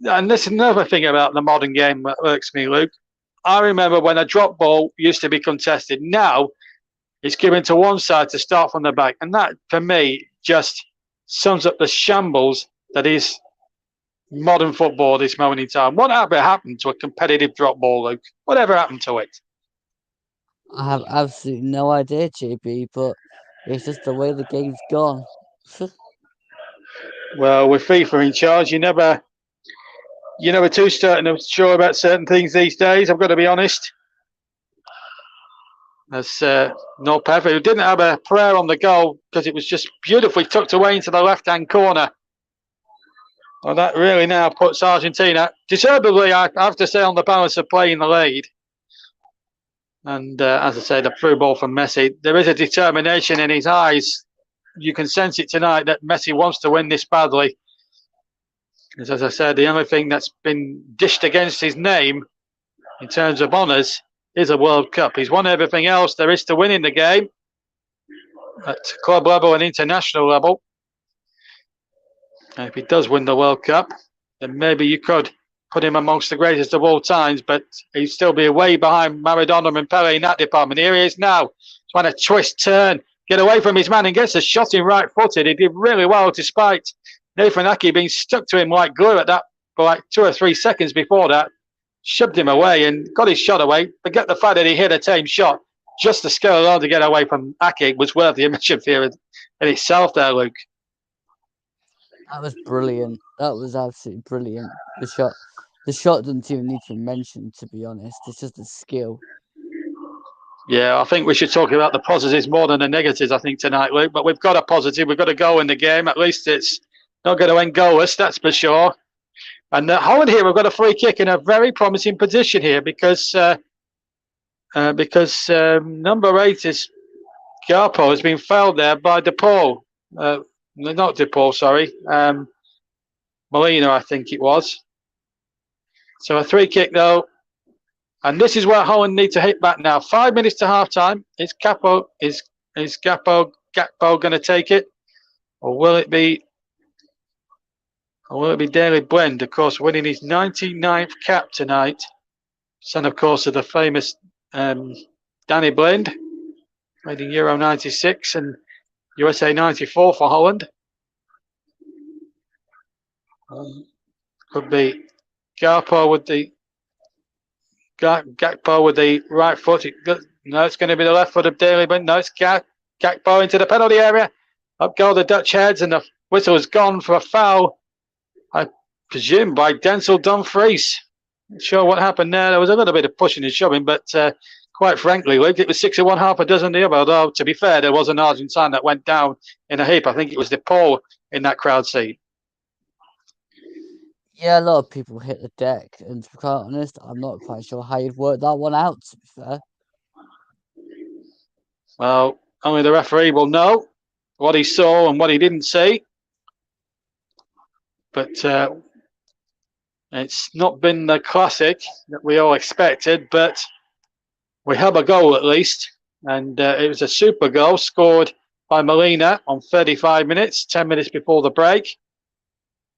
And this is another thing about the modern game that irks me, Luke. I remember when a drop ball used to be contested. Now it's given to one side to start from the back. And that, for me, just sums up the shambles that is modern football this moment in time. What ever happened to a competitive drop ball, Luke? Whatever happened to it? I have absolutely no idea, JB, but it's just the way the game's gone. Well, with FIFA in charge, you never You never too certain of sure about certain things these days. I've got to be honest. That's not perfect. We didn't have a prayer on the goal because it was just beautifully tucked away into the left-hand corner. Well, that really now puts Argentina deservedly, I have to say, on the balance of play in the lead. And as I say, the through ball from Messi, there is a determination in his eyes. You can sense it tonight that Messi wants to win this badly. Because as I said, the only thing that's been dished against his name in terms of honours is a World Cup. He's won everything else there is to win in the game at club level and international level. And if he does win the World Cup, then maybe you could put him amongst the greatest of all times, but he'd still be way behind Maradona and Pele in that department. Here he is now, trying to twist, turn, get away from his man and gets a shot in right-footed. He did really well despite Nathan Ake being stuck to him like glue at that for like 2 or 3 seconds before that. Shoved him away and got his shot away. Forget the fact that he hit a tame shot. Just the skill alone to get away from Ake was worth the admission fee in itself there, Luke. That was brilliant. That was absolutely brilliant. The shot doesn't even need to be mentioned, to be honest. It's just the skill. Yeah, I think we should talk about the positives more than the negatives, I think, tonight, Luke. But we've got a positive. We've got a goal in the game. At least it's not going to end goalless, that's for sure. And Holland here, we've got a free kick in a very promising position here because number 8 is Garpo has been fouled there by DePaul. Not DePaul, sorry. Molina, I think it was. So a free kick though, and this is where Holland need to hit back now. 5 minutes to half time. Is Gakpo going to take it, or will it be Daley Blind, of course, winning his 99th cap tonight? Son, of course, of the famous Danny Blind, played in Euro 96 and USA 94 for Holland. Could be Gakpo with the right foot. No, it's going to be the left foot of Daley Blind. No, it's Gakpo into the penalty area. Up go the Dutch heads, and the whistle has gone for a foul, I presume, by Denzel Dumfries. Not sure what happened there. There was a little bit of pushing and shoving, but quite frankly, Luke, it was 6 of one, half a dozen the other. Although, to be fair, there was an Argentine that went down in a heap. I think it was DePaul in that crowd seat. Yeah, a lot of people hit the deck, and to be quite honest, I'm not quite sure how you'd work that one out, to be fair. Well, only the referee will know what he saw and what he didn't see. But it's not been the classic that we all expected, but we have a goal at least. And it was a super goal scored by Molina on 35 minutes, 10 minutes before the break.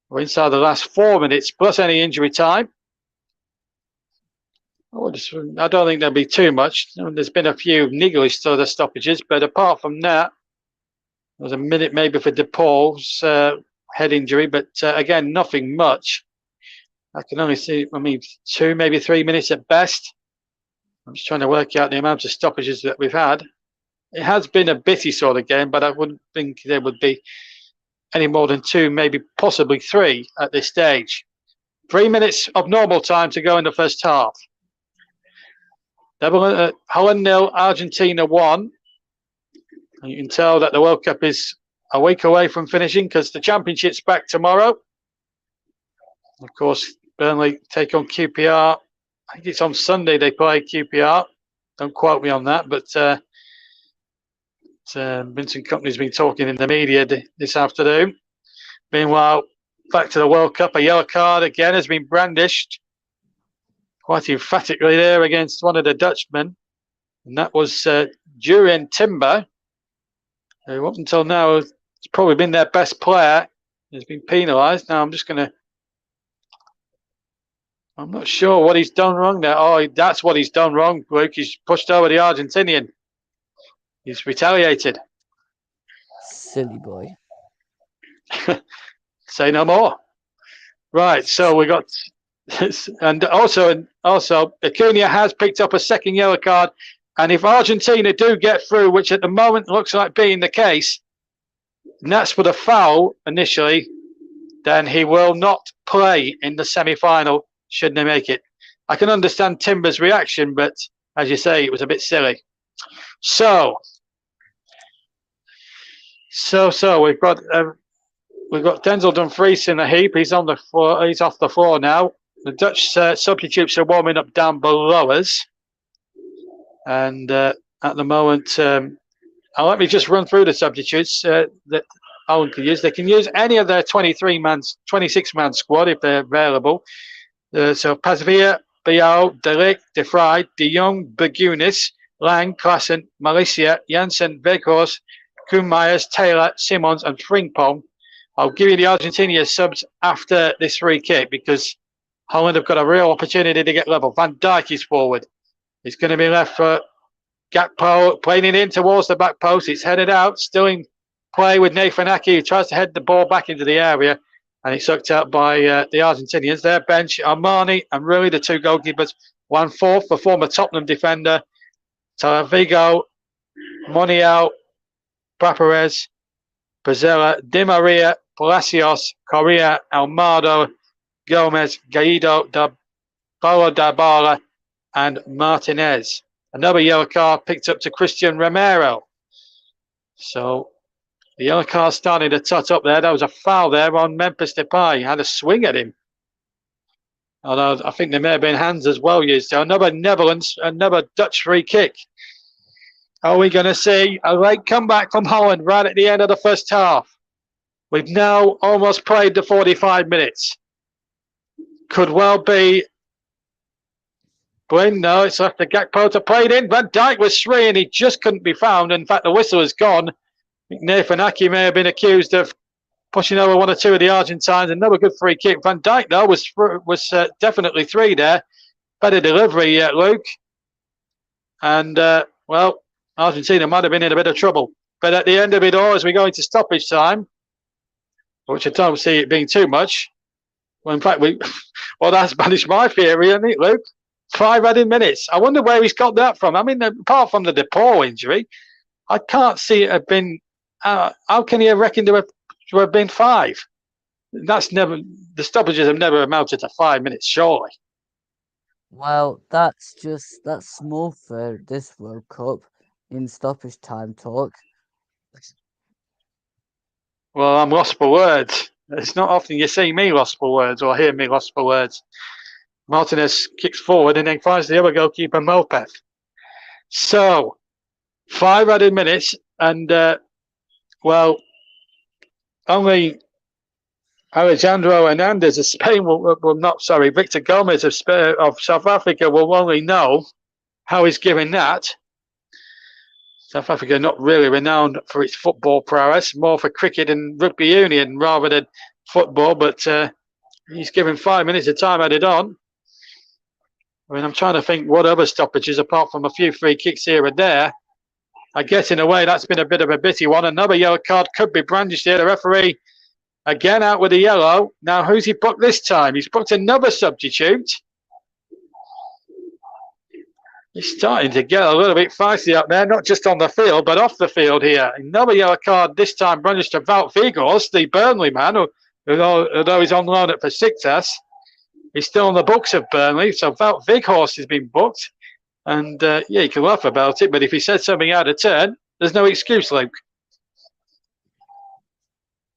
We're inside the last 4 minutes, plus any injury time. I don't think there'll be too much. There's been a few niggly sort of stoppages, but apart from that, there was a minute maybe for DePaul's head injury, but again, nothing much. I can only see, 2, maybe 3 minutes at best. I'm just trying to work out the amount of stoppages that we've had. It has been a bitty sort of game, but I wouldn't think there would be any more than 2, maybe possibly 3 at this stage. 3 minutes of normal time to go in the first half. Holland 0, Argentina 1. And you can tell that the World Cup is a week away from finishing because the Championship's back tomorrow. Of course, Burnley take on QPR. I think it's on Sunday they play QPR. Don't quote me on that, but Vincent Kompany's been talking in the media this afternoon. Meanwhile, back to the World Cup, a yellow card again has been brandished quite emphatically there against one of the Dutchmen, and that was Jurien Timber, who up until now has probably been their best player. He's been penalised. Now I'm not sure what he's done wrong there. Oh, that's what he's done wrong, Luke. He's pushed over the Argentinian. He's retaliated. Silly boy. Say no more. Right, so we got, and also Acuna has picked up a second yellow card, and if Argentina do get through, which at the moment looks like being the case, and that's for the foul initially then he will not play in the semi-final should they make it. I can understand Timber's reaction, but as you say, it was a bit silly. So we've got Denzel Dumfries in the heap. He's on the floor. He's off the floor now. The Dutch substitutes are warming up down below us, and at the moment, let me just run through the substitutes that Owen can use. They can use any of their 26-man squad if they're available. So Pasveer, Biao, De Ligt, De Vrij, De Jong, Begunis, Lang, Klaassen, Malaysia, Janssen, Weghorst, Koen-Meyers, Taylor, Simons, and Frimpong. I'll give you the Argentina subs after this free kick because Holland have got a real opportunity to get level. Van Dijk is forward. He's going to be left for Gakpo, playing it in towards the back post. It's headed out, still in play with Nathan Ake, who tries to head the ball back into the area, and it's sucked out by the Argentinians. Their bench, Armani and really the two goalkeepers. 1/4, the former Tottenham defender, Talavego, Monial, Papares, Pazella, Di Maria, Palacios, Correa, Almado, Gomez, Gaido, Paulo Dybala, and Martinez. Another yellow card picked up to Christian Romero. So the yellow card starting to tot up there. That was a foul there on Memphis Depay. He had a swing at him. Although I think there may have been hands as well used. So another Dutch free kick. Are we going to see a late comeback from Holland right at the end of the first half? We've now almost played the 45 minutes. Could well be. No, it's left to Gakpo to play it in. Van Dijk was free and he just couldn't be found. In fact, the whistle is gone. Nathan Ake may have been accused of pushing over one or two of the Argentines. Another good free kick. Van Dijk, though, was definitely three there. Better delivery, Luke. And, well, Argentina might have been in a bit of trouble. But at the end of it all, as we go into stoppage time, which I don't see it being too much. Well, in fact, that's banished my theory, isn't it, Luke? 5 added minutes. I wonder where he's got that from. I mean, apart from the DePaul injury, I can't see it have been. How can you reckon to have been 5? The stoppages have never amounted to 5 minutes, surely. Well, that's small for this World Cup in stoppage time talk. Well, I'm lost for words. It's not often you see me lost for words or hear me lost for words. Martinez kicks forward and then finds the other goalkeeper, Mopeth. So, 5 added minutes and, only Alejandro Hernandez of Spain Victor Gomez of South Africa will only know how he's given that. South Africa not really renowned for its football prowess, more for cricket and rugby union rather than football, but he's given 5 minutes of time added on. I mean, I'm trying to think what other stoppages, apart from a few free kicks here and there. I guess in a way that's been a bit of a bitty one. Another yellow card could be brandished here. The referee again out with a yellow. Now who's he booked this time? He's booked another substitute. He's starting to get a little bit feisty up there, not just on the field, but off the field here. Another yellow card this time brandished to Wout Weghorst, the Burnley man, although he's on loan at Besiktas. He's still on the books of Burnley, so Wout Weghorst has been booked. And, you can laugh about it, but if he said something out of turn, there's no excuse, Luke.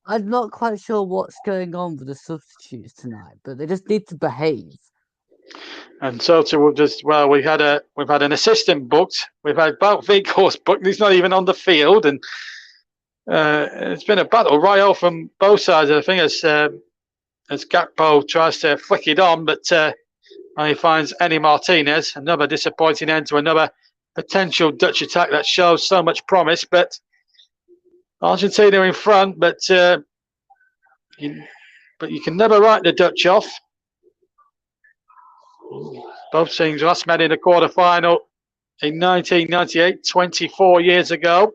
I'm not quite sure what's going on with the substitutes tonight, but they just need to behave. And so we've had an assistant booked. We've had Wout Weghorst booked. He's not even on the field, and it's been a battle royal from both sides. I think as Gakpo tries to flick it on, but and he finds Eni Martinez. Another disappointing end to another potential Dutch attack that shows so much promise. But Argentina in front, but you can never write the Dutch off. Both teams last met in the quarter-final in 1998, 24 years ago.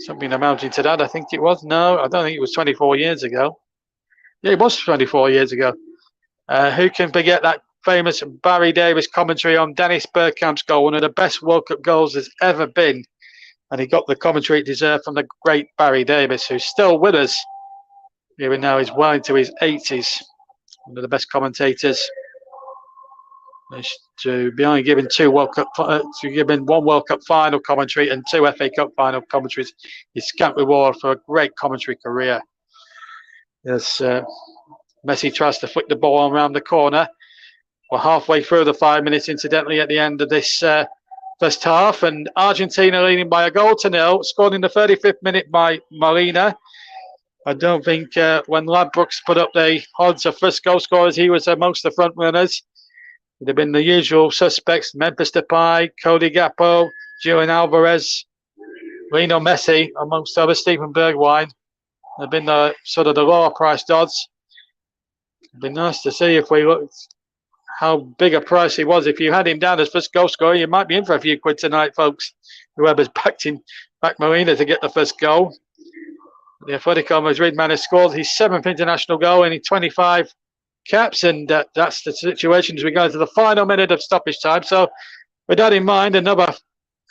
Something amounting to that, I think it was. No, I don't think it was 24 years ago. Yeah, it was 24 years ago. Who can forget that famous Barry Davis commentary on Dennis Bergkamp's goal, one of the best World Cup goals there's ever been. And he got the commentary it deserved from the great Barry Davis, who's still with us. Even now he's well into his 80s. One of the best commentators. To be only given one World Cup final commentary and 2 FA Cup final commentaries is scant reward for a great commentary career. As Messi tries to flick the ball around the corner. We're halfway through the 5 minutes, incidentally, at the end of this first half, and Argentina leading by a goal to nil, scored in the 35th minute by Molina. I don't think when Ladbrokes put up the odds of first goal scorers, he was amongst the front runners. It have been the usual suspects: Memphis Depay, Cody Gakpo, Julian Alvarez, Lionel Messi, amongst others. Stephen Bergwijn have been the sort of the lower priced odds. It'd be nice to see if we look how big a price he was. If you had him down as first goal scorer, you might be in for a few quid tonight, folks. Whoever's backed Molina to get the first goal. The Atletico Madrid man has scored his 7th international goal in 25 caps, and that's the situation as we go into the final minute of stoppage time. So with that in mind, I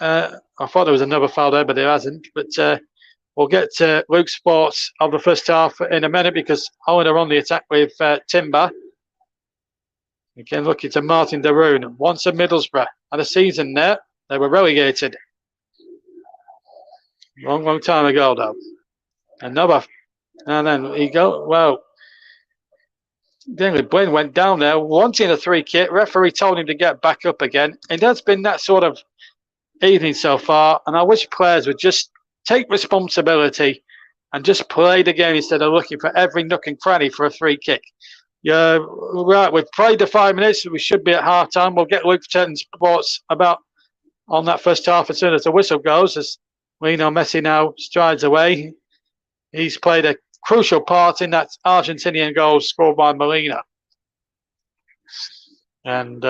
thought there was another foul there, but there hasn't. But we'll get to Luke's thoughts of the first half in a minute, because Holland are on the attack with Timber. Again, looking to Martin de Roon. Once a Middlesbrough had a season there. They were relegated. Long time ago, though. Another. And then he go. Well, Dingley Blaine went down there wanting a free kick. Referee told him to get back up again. And that's been that sort of evening so far. And I wish players would just take responsibility and just play the game instead of looking for every nook and cranny for a free kick. Yeah, right. We've played the 5 minutes. We should be at half time. We'll get Luke Chetton's thoughts about on that first half as soon as the whistle goes. As Lionel Messi now strides away, he's played a crucial part in that Argentinian goal scored by Molina. And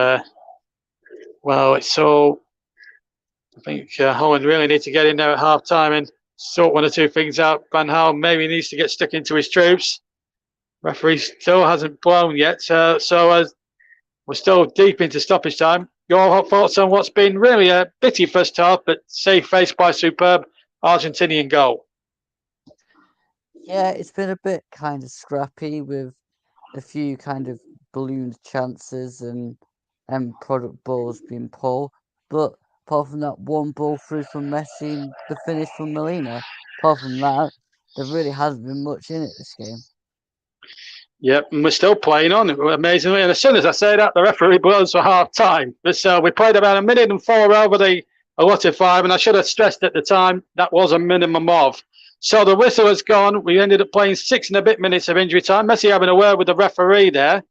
well, it's so. I think Holland really need to get in there at half time and sort one or two things out. Van Gaal maybe needs to get stuck into his troops. Referee still hasn't blown yet, so we're still deep into stoppage time. Your thoughts on what's been really a bitty first half, but saved face by superb Argentinian goal? Yeah, it's been a bit kind of scrappy with a few kind of ballooned chances and product balls being pulled. But apart from that one ball through from Messi and the finish from Molina, apart from that, there really hasn't been much in it this game. Yep, and we're still playing on, amazingly. And as soon as I say that, the referee blows for half time. So we played about 1 minute and 4 over the allotted 5, and I should have stressed at the time that was a minimum of. So the whistle has gone. We ended up playing 6 and a bit minutes of injury time. Messi having a word with the referee there.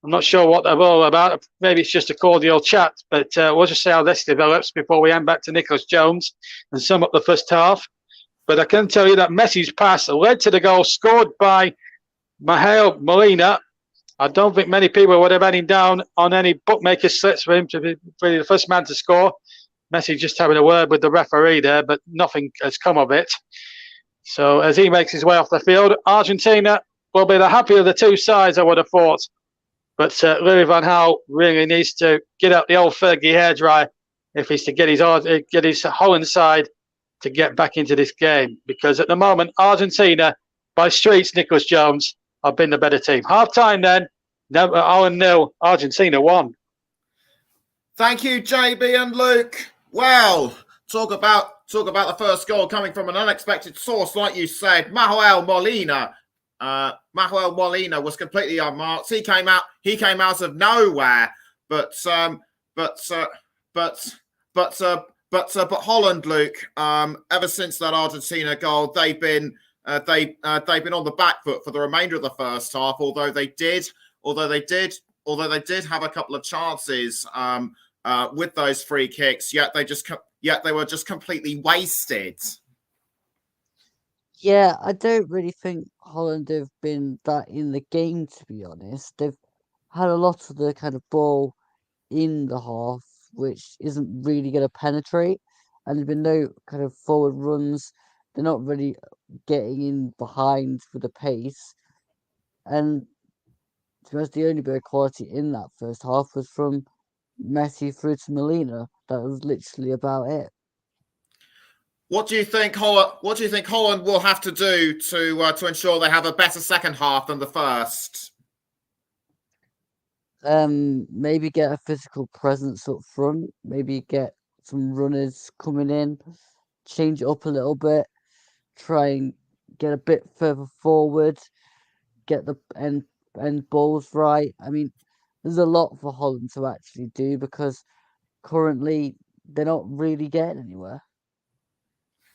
I'm not sure what they're all about. Maybe it's just a cordial chat, but we'll just see how this develops before we hand back to Nicholas Jones and sum up the first half. But I can tell you that Messi's pass led to the goal scored by Mihail Molina. I don't think many people would have had him down on any bookmaker slips for him to be really the first man to score. Messi just having a word with the referee there, but nothing has come of it. So as he makes his way off the field, Argentina will be the happier of the two sides, I would have thought. But Louis van Gaal really needs to get out the old Fergie hairdryer if he's to get his Holland side to get back into this game. Because at the moment, Argentina, by streets, Nicholas Jones, have been the better team. Half time then, Holland 0, Argentina 1. Thank you, JB and Luke. Well, talk about the first goal coming from an unexpected source, like you said. Manuel Molina was completely unmarked. He came out of nowhere. But Holland, Luke, ever since that Argentina goal, they've been on the back foot for the remainder of the first half. Although they did have a couple of chances with those free kicks, yet they were just completely wasted. Yeah, I don't really think Holland have been that in the game, to be honest. They've had a lot of the kind of ball in the half, which isn't really going to penetrate, and there's been no kind of forward runs. They're not really getting in behind with the pace, and to be honest, the only bit of quality in that first half was from Messi through to Molina. That was literally about it. What do you think Holland will have to do to ensure they have a better second half than the first? Maybe get a physical presence up front. Maybe get some runners coming in, change it up a little bit, try and get a bit further forward, get the end balls right. I mean, there's a lot for Holland to actually do because currently they're not really getting anywhere.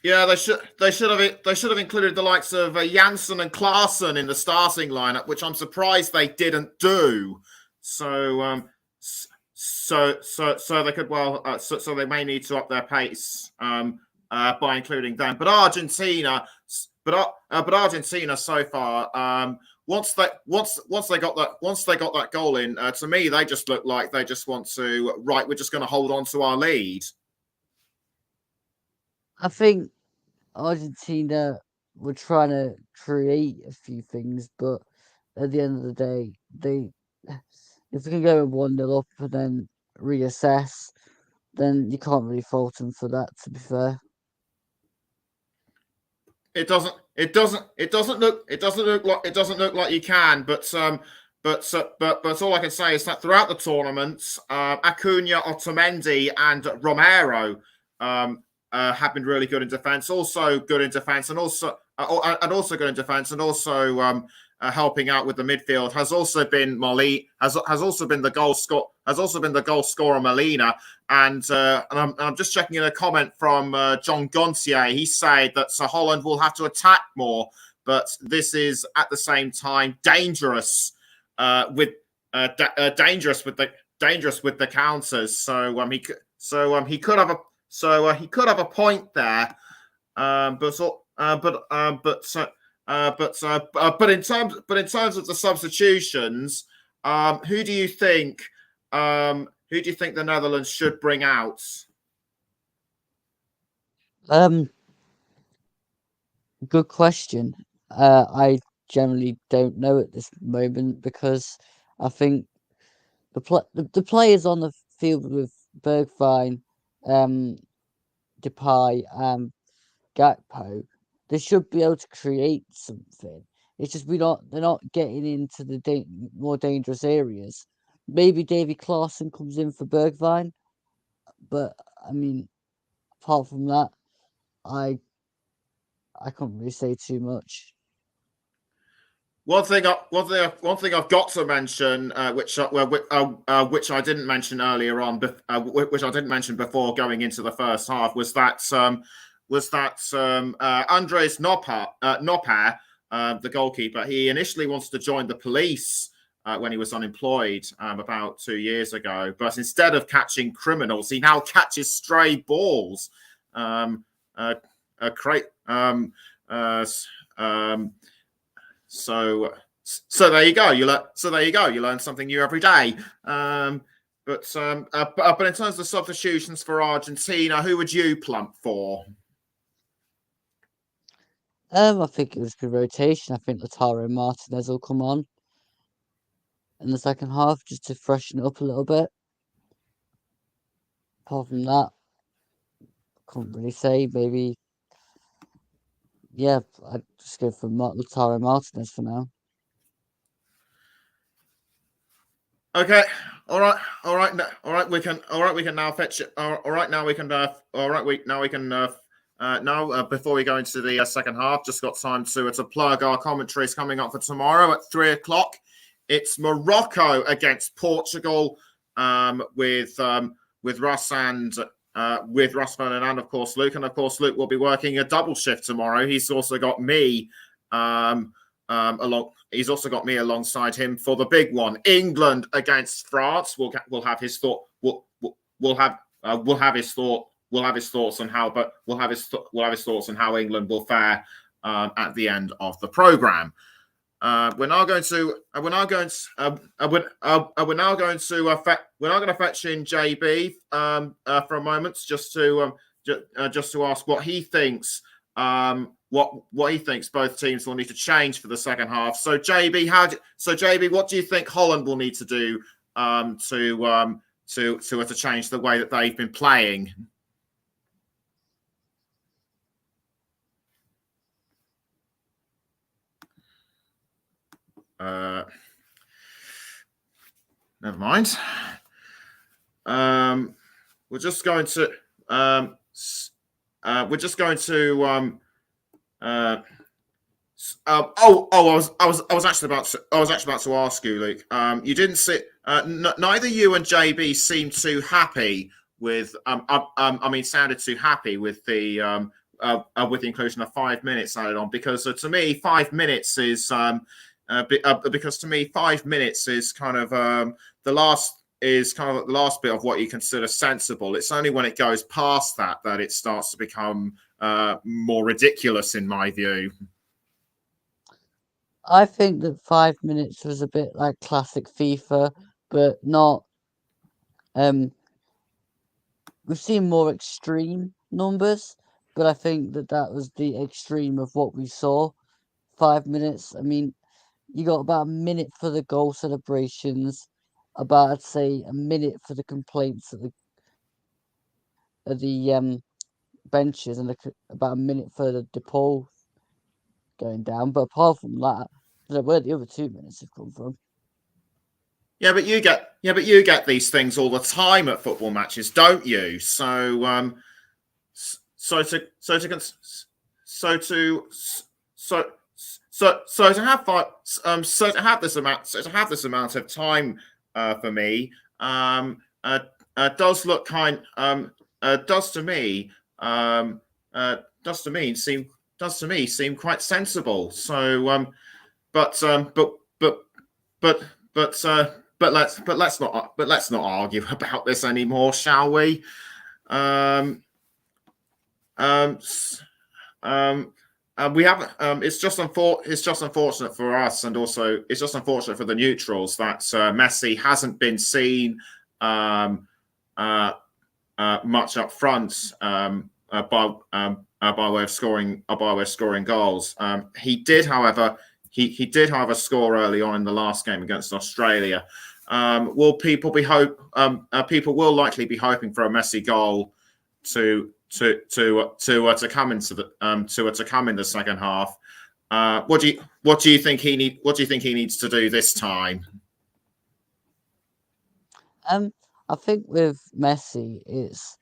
Yeah, they should have included the likes of Janssen and Klaassen in the starting lineup, which I'm surprised they didn't do. So so they could so they may need to up their pace by including them. But Argentina so far, once they got that goal in, to me they just look like they just want to we're just going to hold on to our lead. I think Argentina were trying to create a few things, but at the end of the day, if they can go 1-0 up and then reassess, then you can't really fault them for that. To be fair, it doesn't look like you can, but all I can say is that throughout the tournament, Acuna, Otamendi, and Romero have been really good in defence. Also good in defence, and also good in defence, and also helping out with the midfield has also been has also been the goal scorer Molina, and I'm just checking in a comment from John Gontier. He said that Holland will have to attack more, but this is at the same time dangerous with the counters. He could have a point there, but in terms of the substitutions, who do you think the Netherlands should bring out? Good question. I generally don't know at this moment because I think the players on the field with Bergwijn, Depay, Gakpo, they should be able to create something. It's just they're not getting into the more dangerous areas. Maybe Davy Klaassen comes in for Bergwijn, but I mean, apart from that, I can't really say too much. One thing I've got to mention, which I didn't mention earlier on, which I didn't mention before going into the first half, was that Andres Noppert, the goalkeeper, he initially wanted to join the police when he was unemployed about 2 years ago, but instead of catching criminals, he now catches stray balls. So there you go. You learn something new every day. But in terms of substitutions for Argentina, who would you plump for? I think it was good rotation. I think Lautaro Martinez will come on in the second half just to freshen it up a little bit. Apart from that, I can't really say. Maybe, yeah, I'd just go for Lautaro Martinez for now. Okay. All right. We can now fetch it. Now we can. Now, before we go into the second half, just got time to plug our commentaries coming up for tomorrow at 3:00. It's Morocco against Portugal, with Russ and with Russ Ferdinand, of course, Luke, and of course Luke will be working a double shift tomorrow. He's also got me He's also got me alongside him for the big one, England against France. We'll have his thought. We'll have his thoughts on how, but we'll have his thoughts on how England will fare at the end of the program. We're now going to fetch in JB for a moment just to ask what he thinks. What he thinks both teams will need to change for the second half. So JB, what do you think Holland will need to do to change the way that they've been playing? never mind. We're just going to. We're just going to. I was actually about to ask you, Luke. You didn't see. Neither you and JB seemed too happy with. Sounded too happy with the inclusion of 5 minutes added on, because to me 5 minutes is because to me 5 minutes is kind of the last bit of what you consider sensible. It's only when it goes past that it starts to become more ridiculous, in my view. I think that 5 minutes was a bit like classic FIFA, but not. We've seen more extreme numbers, but I think that was the extreme of what we saw. 5 minutes. I mean, you got about a minute for the goal celebrations, about, I'd say, a minute for the complaints at the benches, and about a minute for the poll going down. But apart from that, I don't know where the other 2 minutes have come from. Yeah, but you get these things all the time at football matches, don't you? So to have this amount of time for me does look does to me seem quite sensible. So but let's not argue about this anymore, shall we? We have. It's just unfortunate for us, and also it's just unfortunate for the neutrals that Messi hasn't been seen much up front by way of scoring goals. He did, however. He did, however, score early on in the last game against Australia. People will likely be hoping for a Messi goal to come in the second half. What do you think he needs to do this time? I think with Messi, it's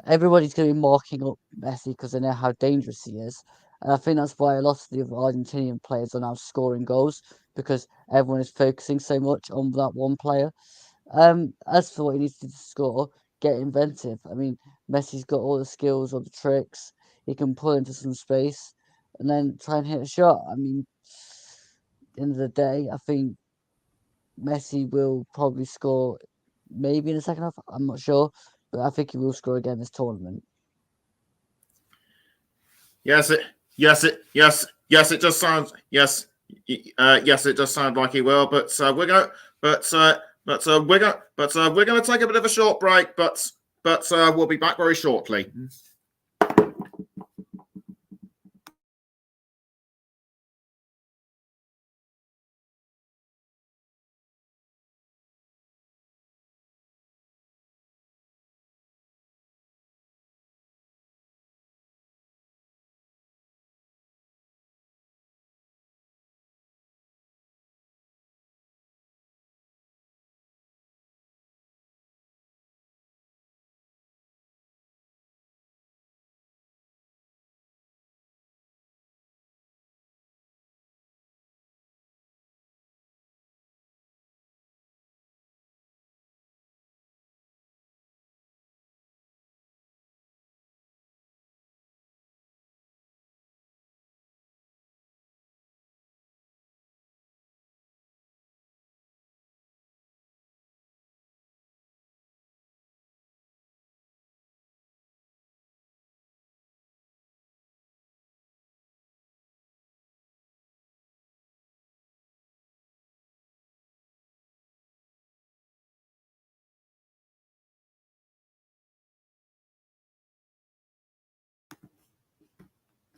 everybody's going to be marking up Messi because they know how dangerous he is. And I think that's why a lot of the Argentinian players are now scoring goals, because everyone is focusing so much on that one player. As for what he needs to score, get inventive. I mean, Messi's got all the skills, all the tricks. He can pull into some space and then try and hit a shot. I mean, at the end of the day, I think Messi will probably score maybe in the second half. I'm not sure, but I think he will score again this tournament. Yes, it does sound it does sound like he will. But we're going to take a bit of a short break. But we'll be back very shortly.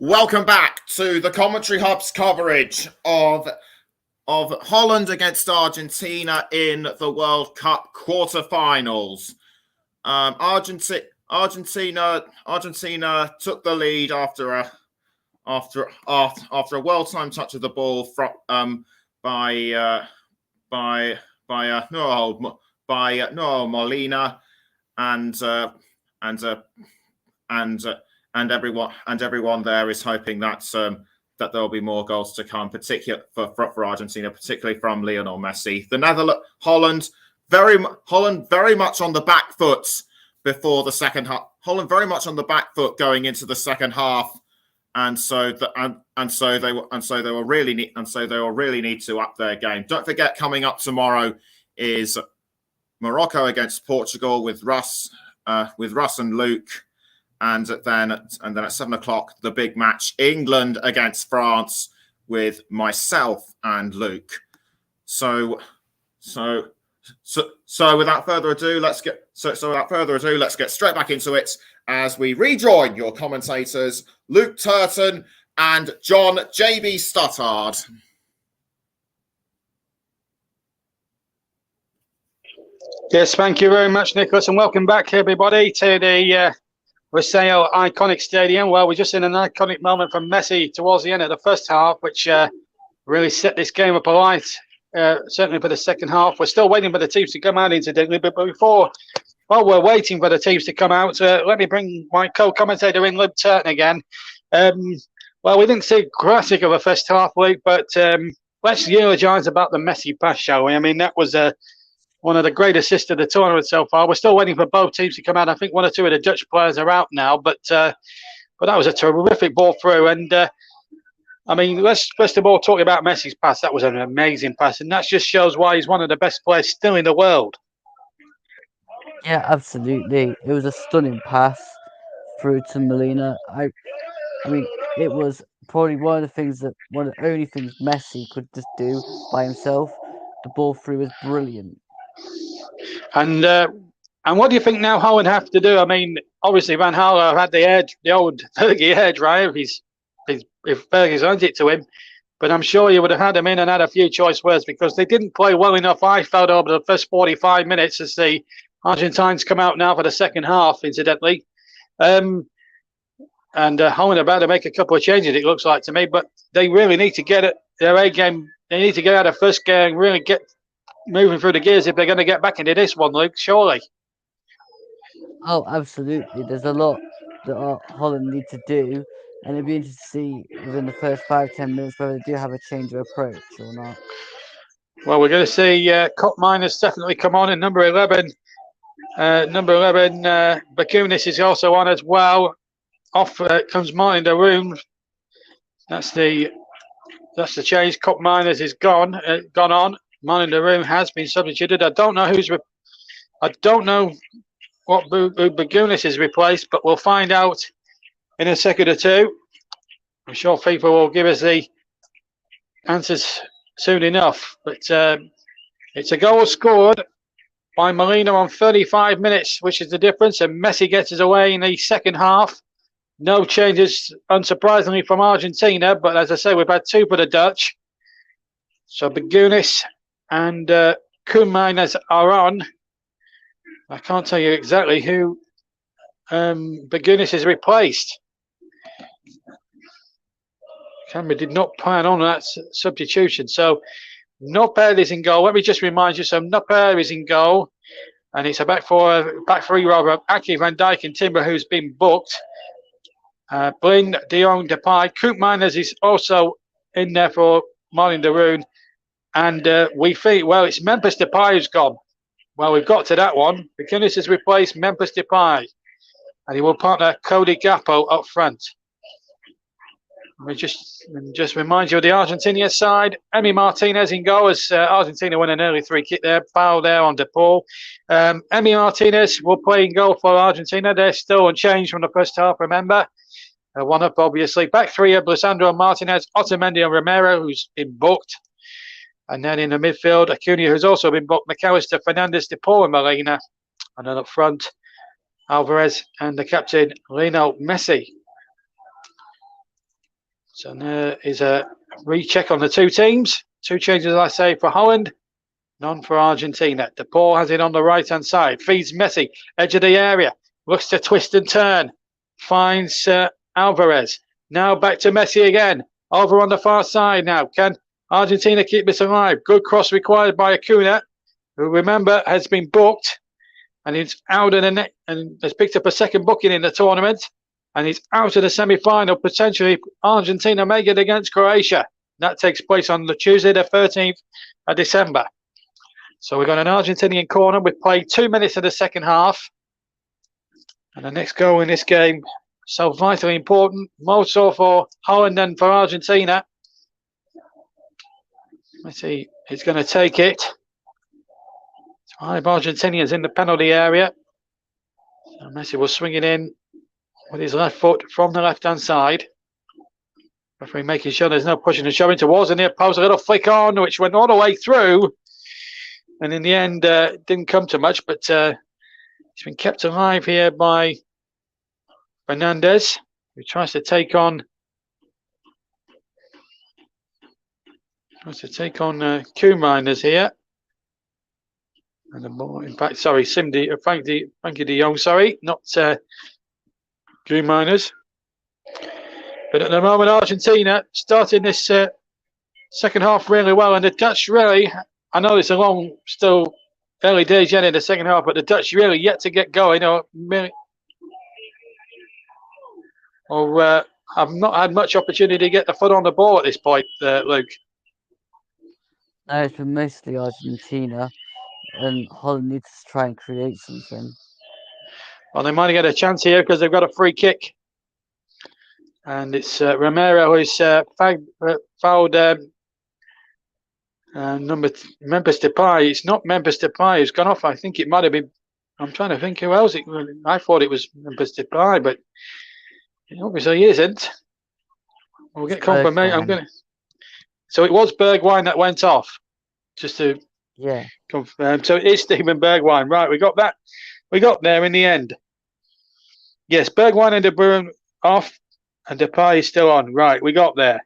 Welcome back to the Commentary Hub's coverage of Holland against Argentina in the World Cup quarterfinals. Argentina took the lead after after a well-timed touch of the ball from by Noel Molina, and everyone there is hoping that that there will be more goals to come, particularly for Argentina, particularly from Lionel Messi. Holland very much on the back foot before the second half. Holland very much on the back foot going into the second half, and so they will really need to up their game. Don't forget, coming up tomorrow is Morocco against Portugal with Russ and Luke. And then at 7:00, the big match, England against France, with myself and Luke. So without further ado, let's get straight back into it as we rejoin your commentators, Luke Turton and John JB Stuttard. Yes, thank you very much, Nicholas, and welcome back, everybody, to the Rosario iconic stadium. Well, we're just in an iconic moment from Messi towards the end of the first half, which really set this game up alight, certainly for the second half. We're still waiting for the teams to come out, incidentally, but while we're waiting for the teams to come out, let me bring my co-commentator in, Luke Turton, again. Well, we didn't see a classic of a first half, Luke, but let's eulogise about the Messi pass, shall we? I mean, that was one of the great assists of the tournament so far. We're still waiting for both teams to come out. I think one or two of the Dutch players are out now, but that was a terrific ball through. And I mean, let's first of all talk about Messi's pass. That was an amazing pass, and that just shows why he's one of the best players still in the world. Yeah, absolutely. It was a stunning pass through to Molina. I mean, it was probably one of the only things Messi could just do by himself. The ball through was brilliant. And what do you think now Holland have to do? I mean, obviously Van Gaal had the old Fergie hair dryer if Fergie's owns it to him, but I'm sure you would have had him in and had a few choice words, because they didn't play well enough, I felt, over the first 45 minutes as the Argentines come out now for the second half, incidentally. And Holland are about to make a couple of changes, it looks like to me, but they really need to get their A game. They need to get out of first gear and really get moving through the gears if they're going to get back into this one, Luke, surely. Oh, absolutely. There's a lot that Holland need to do, and it'd be interesting to see within the first 5-10 minutes whether they do have a change of approach or not. Well, we're going to see Cup Miners definitely come on, and number 11, Bakunis is also on as well. Off comes Martin de Roon. That's the change. Cup Miners is gone on. Martin de Roon has been substituted. I don't know what Bakunis is replaced, but we'll find out in a second or two. I'm sure FIFA will give us the answers soon enough. But it's a goal scored by Molina on 35 minutes, which is the difference. And Messi gets us away in the second half. No changes, unsurprisingly, from Argentina. But as I say, we've had two for the Dutch. So Bakunis and Koeman are on. I can't tell you exactly who Bakunis has replaced. Camera did not plan on that substitution. So Nopper is in goal. Let me just remind you, so Nopper is in goal. And it's a back three rather of Aki, Van Dijk and Timber, who's been booked. Blind, De Jong, Depay. Koeman is also in there for Martin de Roon. And we think, well, it's Memphis Depay who's gone. Well, we've got to that one. Bakunis has replaced Memphis Depay. And he will partner Cody Gakpo up front. Let me just remind you of the Argentina side. Emi Martinez in goal as Argentina win an early free kick there. Foul there on De Paul. Emi Martinez will play in goal for Argentina. They're still unchanged from the first half, remember. One up, obviously. Back three of Lisandro Martinez, Otamendi and Romero, who's been booked. And then in the midfield, Acuna, who's also been booked. McAllister, Fernandes, De Paul and Molina. And then up front, Alvarez and the captain, Lionel Messi. So there is a recheck on the two teams. Two changes, I say, for Holland, none for Argentina. De Paul has it on the right-hand side. Feeds Messi, edge of the area. Looks to twist and turn. Finds Alvarez. Now back to Messi again. Over on the far side now. Can Argentina keep this alive? Good cross required by Acuna, who, remember, has been booked. And he's out of the net and has picked up a second booking in the tournament. And he's out of the semi-final. Potentially, Argentina may get against Croatia. That takes place on the Tuesday, the 13th of December. So we've got an Argentinian corner. We've played 2 minutes of the second half. And the next goal in this game, so vitally important, more so for Holland than for Argentina. Let's see, he's going to take it. 5 Argentinians in the penalty area. So Messi will swing it in with his left foot from the left-hand side. Referee making sure there's no pushing and shoving towards the near post. A little flick on, which went all the way through. And in the end, didn't come to much, but it's been kept alive here by Fernandez, who tries to take on Koeman here. And the ball, in fact, sorry, Frankie de Jong, sorry, not Koeman. But at the moment, Argentina starting this second half really well, and the Dutch really, I know it's a long, still early days yet in the second half, but the Dutch really yet to get going, or have not had much opportunity to get the foot on the ball at this point, Luke. No, it's been mostly Argentina, and Holland needs to try and create something. Well, they might get a chance here because they've got a free kick. And it's Romero who's fouled Memphis Depay. It's not Memphis Depay who's gone off. I think it might have been. I'm trying to think who else. I thought it was Memphis Depay, but it obviously isn't. We'll get confirmation. So it was Bergwijn that went off. Just to confirm. So it is Steven Bergwijn. Right, we got that. We got there in the end. Yes, Bergwijn and De Bruyne off. And Depay is still on. Right, we got there.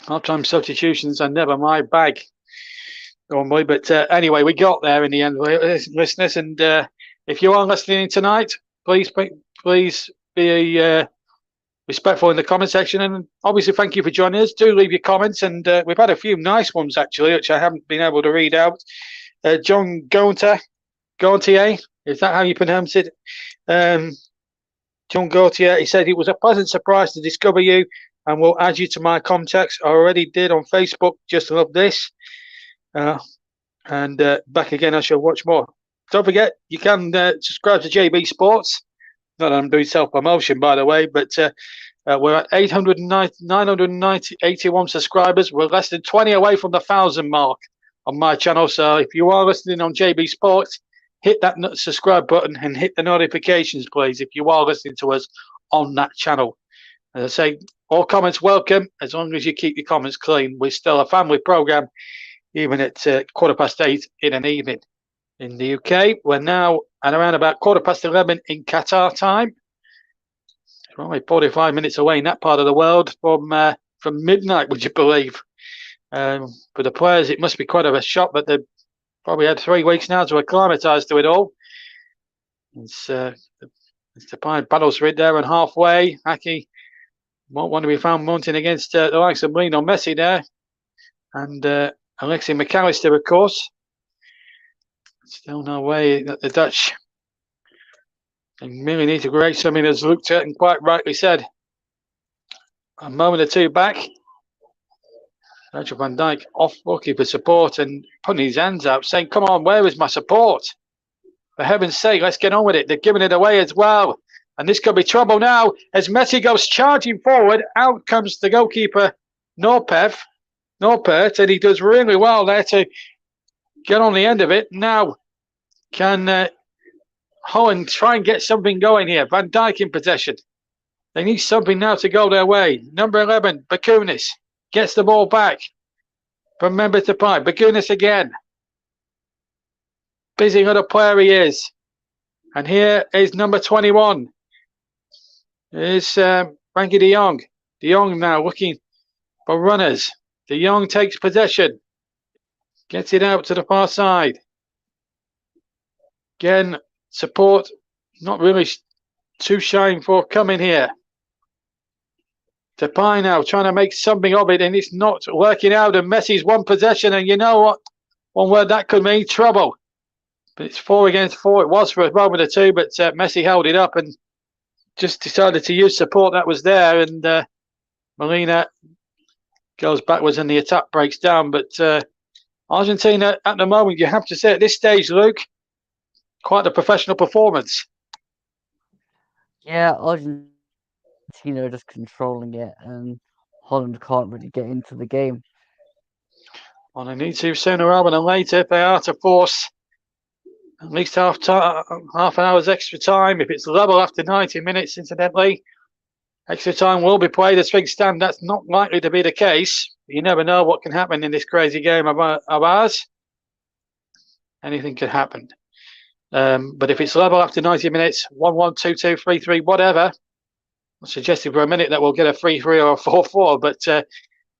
Half-time substitutions are never my bag, normally. But anyway, we got there in the end, listeners. And if you are listening tonight, please be respectful in the comment section. And obviously, thank you for joining us. Do leave your comments. And we've had a few nice ones, actually, which I haven't been able to read out. John Gauntier, is that how you pronounce it? John Gaultier, he said, it was a pleasant surprise to discover you and will add you to my contacts. I already did on Facebook. Just love this. And back again, I shall watch more. Don't forget, you can subscribe to JB Sports. Not that I'm doing self-promotion, by the way, but we're at 981 subscribers. We're less than 20 away from the 1,000 mark on my channel. So if you are listening on JB Sports, hit that subscribe button and hit the notifications, please, if you are listening to us on that channel. As I say, all comments welcome, as long as you keep your comments clean. We're still a family programme, even at 8:15 in an evening. In the UK, we're now at around about 11:15 in Qatar time. We're only 45 minutes away in that part of the world from midnight, would you believe? For the players, it must be quite a shock, but they've probably had 3 weeks now to acclimatise to it all. It's Depay battles for it there and halfway. Aki won't want to be found mounting against the likes of Lionel Messi there. And Alexis McAllister, of course. Still no way that the Dutch really need to create something, as Luke Turton quite rightly said a moment or two back. Virgil van Dijk off looking for support and putting his hands out, saying, come on, where is my support? For heaven's sake, let's get on with it. They're giving it away as well. And this could be trouble now as Messi goes charging forward. Out comes the goalkeeper, Noppert, and he does really well there to get on the end of it. Now, can Holland try and get something going here? Van Dijk in possession. They need something now to go their way. Number 11, Bakunis. Gets the ball back from Memphis Depay. Bakunis again. Busy little player he is. And here is number 21. Here's Frankie de Jong. De Jong now looking for runners. De Jong takes possession. Gets it out to the far side. Again, support not really too shy for coming here. Depay now trying to make something of it, and it's not working out. And Messi's one possession, and you know what? One word that could mean trouble. But it's 4 against 4. It was for a moment or two, but Messi held it up and just decided to use support that was there. And Molina goes backwards, and the attack breaks down. But Argentina, at the moment, you have to say at this stage, Luke, quite a professional performance. Yeah, Argentina just controlling it, and Holland can't really get into the game. Well, they need to sooner rather than later if they are to force at least half an hour's extra time. If it's level after 90 minutes, incidentally, extra time will be played as things stand. That's not likely to be the case. You never know what can happen in this crazy game of ours. Anything could happen. But if it's level after 90 minutes, 1-1, 2-2, 3-3, whatever, I suggested for a minute that we'll get a 3-3 or a 4-4. But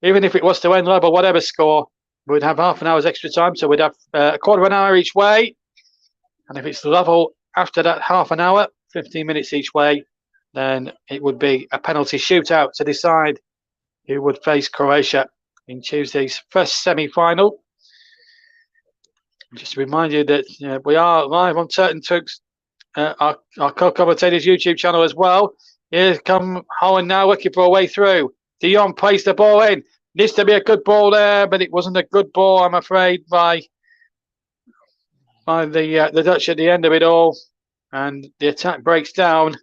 even if it was to end level, whatever score, we'd have half an hour's extra time. So we'd have a quarter of an hour each way. And if it's level after that half an hour, 15 minutes each way, then it would be a penalty shootout to decide who would face Croatia in Tuesday's first semi-final. Just to remind you that we are live on Turton Tug's, our co-commentator's YouTube channel as well. Here come Holland now looking for a way through. De Jong plays the ball in. Needs to be a good ball there, but it wasn't a good ball, I'm afraid, by the Dutch at the end of it all. And the attack breaks down.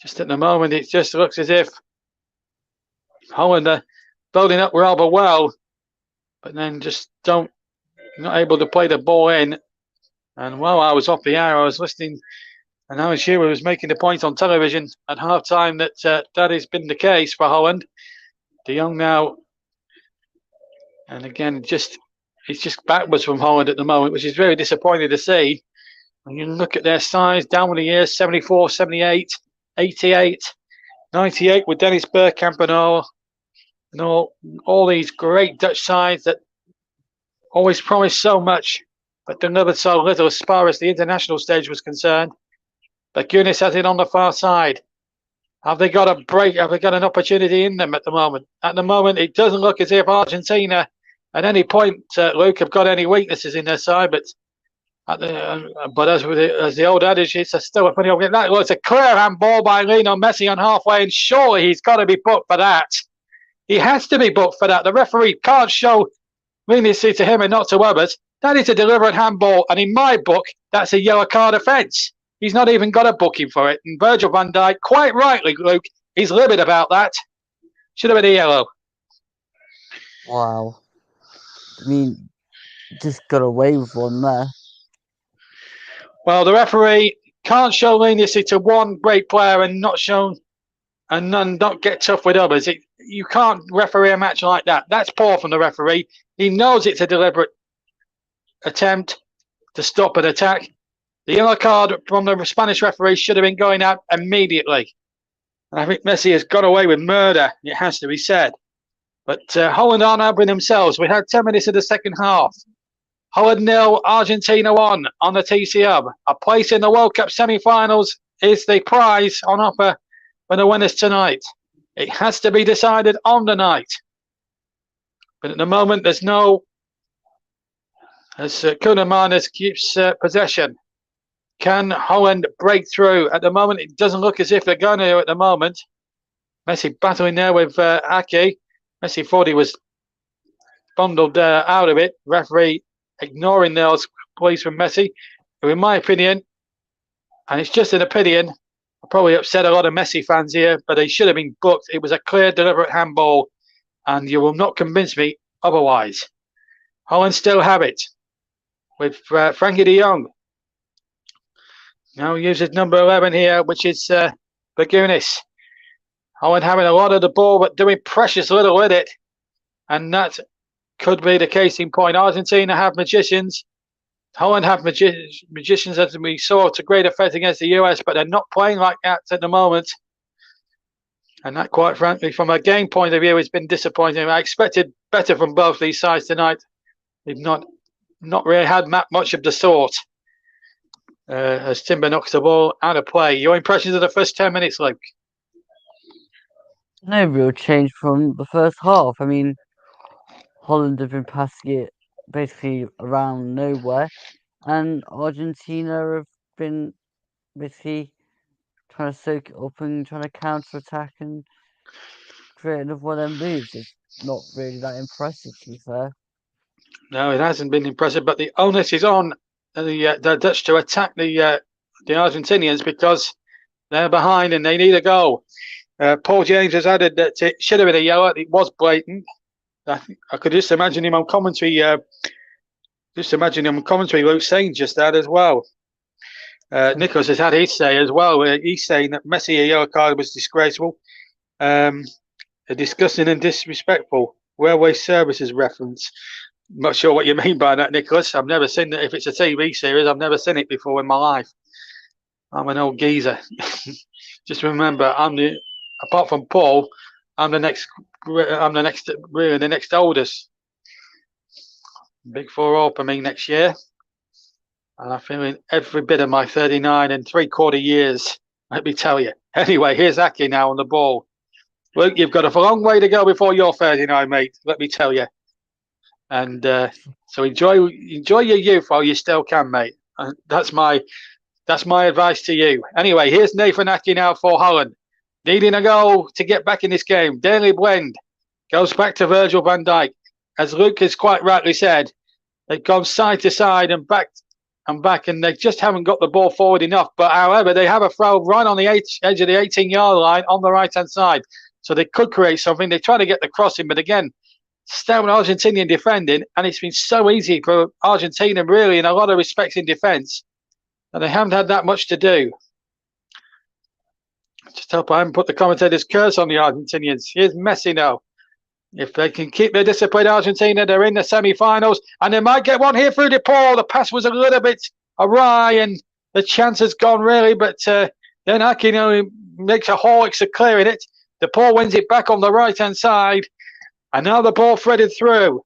Just at the moment, it just looks as if Holland are building up rather well, but then just not able to play the ball in. And while I was off the air, I was listening, and Alan Shearer was making the point on television at half time that that has been the case for Holland. De Jong now, and again, it's just backwards from Holland at the moment, which is very disappointing to see. When you look at their size down with the years, 74, 78, 88, 98 with Dennis Bergkamp and all these great Dutch sides that always promised so much but delivered so little as far as the international stage was concerned. But Guinness has it on the far side. Have they got a break? Have they got an opportunity in them at the moment? At the moment, it doesn't look as if Argentina at any point, Luke, have got any weaknesses in their side. But as the old adage, it's still a funny old game. That was a clear handball by Lionel Messi on halfway, and surely he's got to be booked for that. He has to be booked for that. The referee can't show leniency to him and not to others. That is a deliberate handball, and in my book, that's a yellow card offence. He's not even got a booking for it. And Virgil van Dijk, quite rightly, Luke, he's livid about that. Should have been a yellow. Wow. I mean, just got away with one there. Well, the referee can't show leniency to one great player and not get tough with others. You can't referee a match like that. That's poor from the referee. He knows it's a deliberate attempt to stop an attack. The yellow card from the Spanish referee should have been going out immediately. And I think Messi has got away with murder, it has to be said. But Holland aren't helping themselves. We had 10 minutes of the second half. Holland 0, Argentina 1 on the TC Hub. A place in the World Cup semi-finals is the prize on offer for the winners tonight. It has to be decided on the night. But at the moment, there's no... As Koeman keeps possession. Can Holland break through? At the moment, it doesn't look as if they're going to at the moment. Messi battling there with Ake. Messi thought he was bundled out of it. Referee ignoring those pleas from Messi, who, in my opinion, and it's just an opinion, I'll probably upset a lot of Messi fans here, but they should have been booked. It was a clear, deliberate handball, and you will not convince me otherwise. Holland still have it with Frankie de Jong. Now uses number 11 here, which is Bagunis. Holland having a lot of the ball, but doing precious little with it. And that could be the case in point. Argentina have magicians. Holland have magicians, as we saw, to great effect against the US, but they're not playing like that at the moment. And that, quite frankly, from a game point of view, has been disappointing. I expected better from both these sides tonight. They've not really had much of the sort. as Timber knocks the ball out of play. Your impressions of the first 10 minutes, Luke? No real change from the first half. I mean, Holland have been passing it basically around nowhere, and Argentina have been basically trying to soak it up and trying to counter attack and create another one of them moves. It's not really that impressive, to be fair. No, it hasn't been impressive, but the onus is on the Dutch to attack the Argentinians because they're behind and they need a goal. Paul James has added that it should have been a yellow. It was blatant. I could just imagine him on commentary. Luke saying just that as well. Nicholas has had his say as well. He's saying that Messi a yellow card was disgraceful, disgusting and disrespectful. Railway services reference. I'm not sure what you mean by that, Nicholas. I've never seen that. If it's a TV series, I've never seen it before in my life. I'm an old geezer. Just remember, apart from Paul, I'm the next oldest. Big 4-0 for me next year. And I'm feeling every bit of my 39 and 3/4 years, let me tell you. Anyway, here's Aki now on the ball. Luke, you've got a long way to go before you're 39, mate, let me tell you. And so enjoy your youth while you still can, mate. That's my advice to you. Anyway, here's Nathan Aki now for Holland. Needing a goal to get back in this game. Daily Blend goes back to Virgil van Dijk. As Luke has quite rightly said, they've gone side to side and back, and they just haven't got the ball forward enough. But however, they have a throw right on the edge of the 18-yard line on the right-hand side. So they could create something. They try to get the crossing, but again, stout Argentinian defending, and it's been so easy for Argentina, really, in a lot of respects in defence, that they haven't had that much to do. Just hope I haven't put the commentator's curse on the Argentinians. Here's Messi now. If they can keep their discipline, Argentina, they're in the semi-finals, and they might get one here through DePaul. The pass was a little bit awry, and the chance has gone, really, but then Aquino makes a Horlicks of clearing it. DePaul wins it back on the right-hand side, and now the ball threaded through.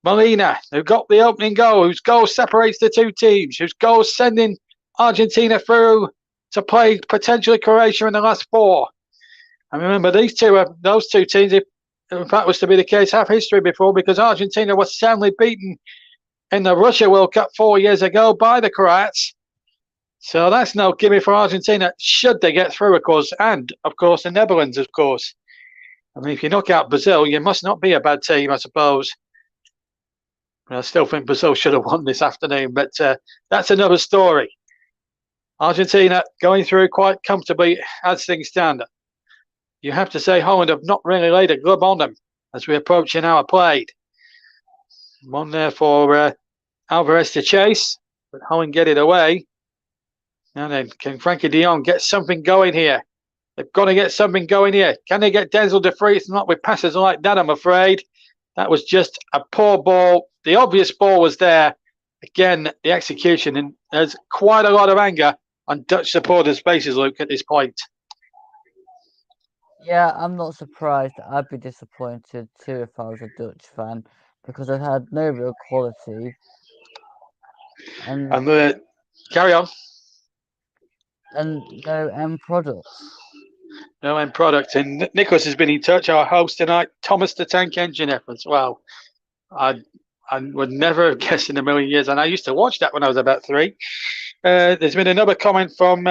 Molina, who got the opening goal, whose goal separates the two teams, whose goal sending Argentina through to play potentially Croatia in the last 4. And remember, those two teams, if in fact was to be the case, have history before, because Argentina was soundly beaten in the Russia World Cup 4 years ago by the Croats. So that's no gimme for Argentina, should they get through, of course, and, of course, the Netherlands, of course. I mean, if you knock out Brazil, you must not be a bad team, I suppose. I still think Brazil should have won this afternoon, but that's another story. Argentina going through quite comfortably as things stand. You have to say Holland have not really laid a glove on them as we approach an hour played. One there for Alvarez to chase, but Holland get it away. And then can Frankie de Jong get something going here? They've got to get something going here. Can they get Denzel de Vries? Not with passes like that, I'm afraid. That was just a poor ball. The obvious ball was there. Again, the execution, and there's quite a lot of anger on Dutch supporters' faces, Luke, at this point. Yeah, I'm not surprised. I'd be disappointed too if I was a Dutch fan, because they've had no real quality. And carry on. And no end product. No end product. And Nicholas has been in touch, our host tonight. Thomas the Tank Engine efforts. Wow. I would never have guessed in a million years. And I used to watch that when I was about 3. There's been another comment from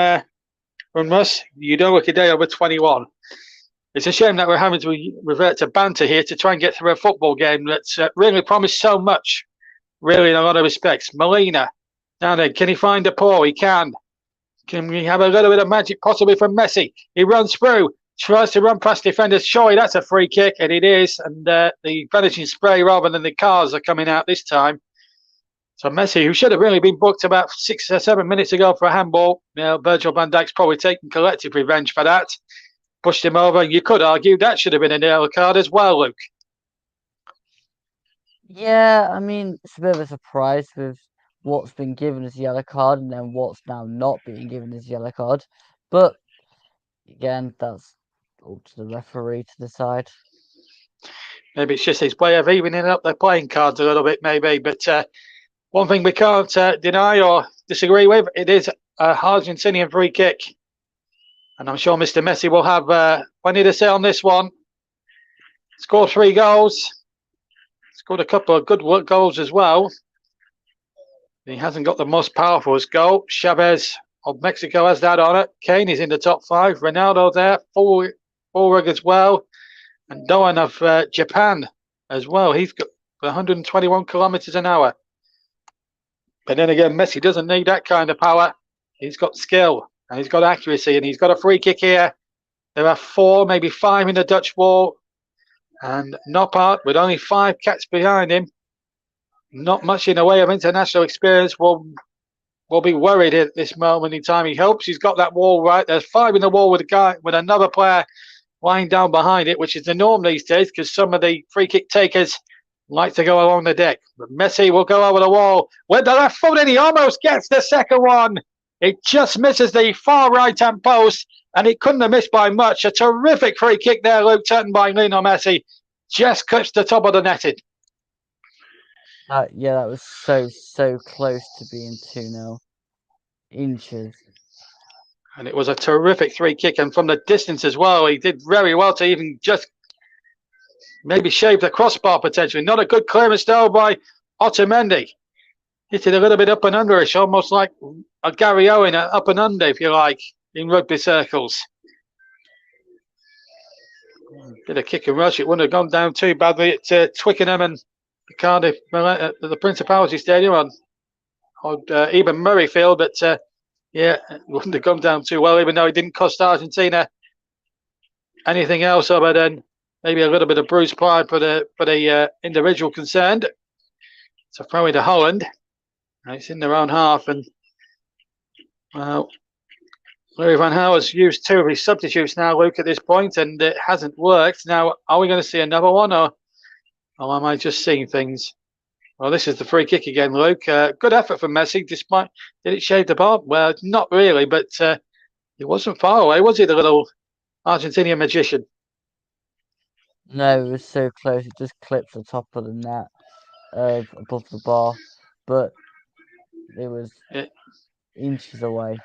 Russ. You don't look a day over 21. It's a shame that we're having to revert to banter here to try and get through a football game that's really promised so much, really, in a lot of respects. Molina, now then, can he find a paw? He can. Can we have a little bit of magic possibly from Messi? He runs through, tries to run past defenders. Surely that's a free kick, and it is. And the finishing spray rather than the cars are coming out this time. So Messi, who should have really been booked about 6 or 7 minutes ago for a handball, Virgil van Dijk's probably taken collective revenge for that. Pushed him over. You could argue that should have been a yellow card as well, Luke. Yeah, I mean, it's a bit of a surprise with what's been given as a yellow card and then what's now not being given as a yellow card. But again, that's up to the referee to decide. Maybe it's just his way of evening up their playing cards a little bit, maybe. But One thing we can't deny or disagree with, it is a Argentinian free kick. And I'm sure Mr. Messi will have plenty to say on this one. Scored 3 goals. Scored a couple of good goals as well. He hasn't got the most powerful goal. Chavez of Mexico has that on it. Kane is in the top 5. Ronaldo there, forward as well. And Doan of Japan as well. He's got 121 kilometers an hour. But then again, Messi doesn't need that kind of power. He's got skill and he's got accuracy and he's got a free kick here. There are 4, maybe 5 in the Dutch wall. And Noppert, with only 5 cats behind him, not much in the way of international experience, will be worried at this moment in time. He hopes he's got that wall right. There's 5 in the wall with another player lying down behind it, which is the norm these days because some of the free kick takers like to go along the deck. But Messi will go over the wall with the left foot and he almost gets the second one. It just misses the far right-hand post and it couldn't have missed by much. A terrific free kick there, Luke, taken by Lionel Messi. Just clips the top of the netting. Yeah, that was so close to being 2-0. Inches. And it was a terrific free kick. And from the distance as well, he did very well to even just maybe shave the crossbar potentially. Not a good clearance though by Otamendi. Hit it a little bit up and underish, almost like a Gary Owen up and under, if you like, in rugby circles. Did a kick and rush. It wouldn't have gone down too badly at Twickenham and Cardiff, at the Principality Stadium or even Murrayfield, but yeah, it wouldn't have gone down too well, even though it didn't cost Argentina anything else other than maybe a little bit of bruised pride for the individual concerned. It's a throw into Holland. It's in their own half, and well, Louis van Gaal has used 2 of his substitutes now, Luke, at this point, and it hasn't worked. Now, are we going to see another one, or am I just seeing things? Well, this is the free kick again, Luke. Good effort from Messi, did it shave the bar? Well, not really, but it wasn't far away, was it, the little Argentinian magician? No, it was so close. It just clipped the top of the net above the bar, but it was inches away.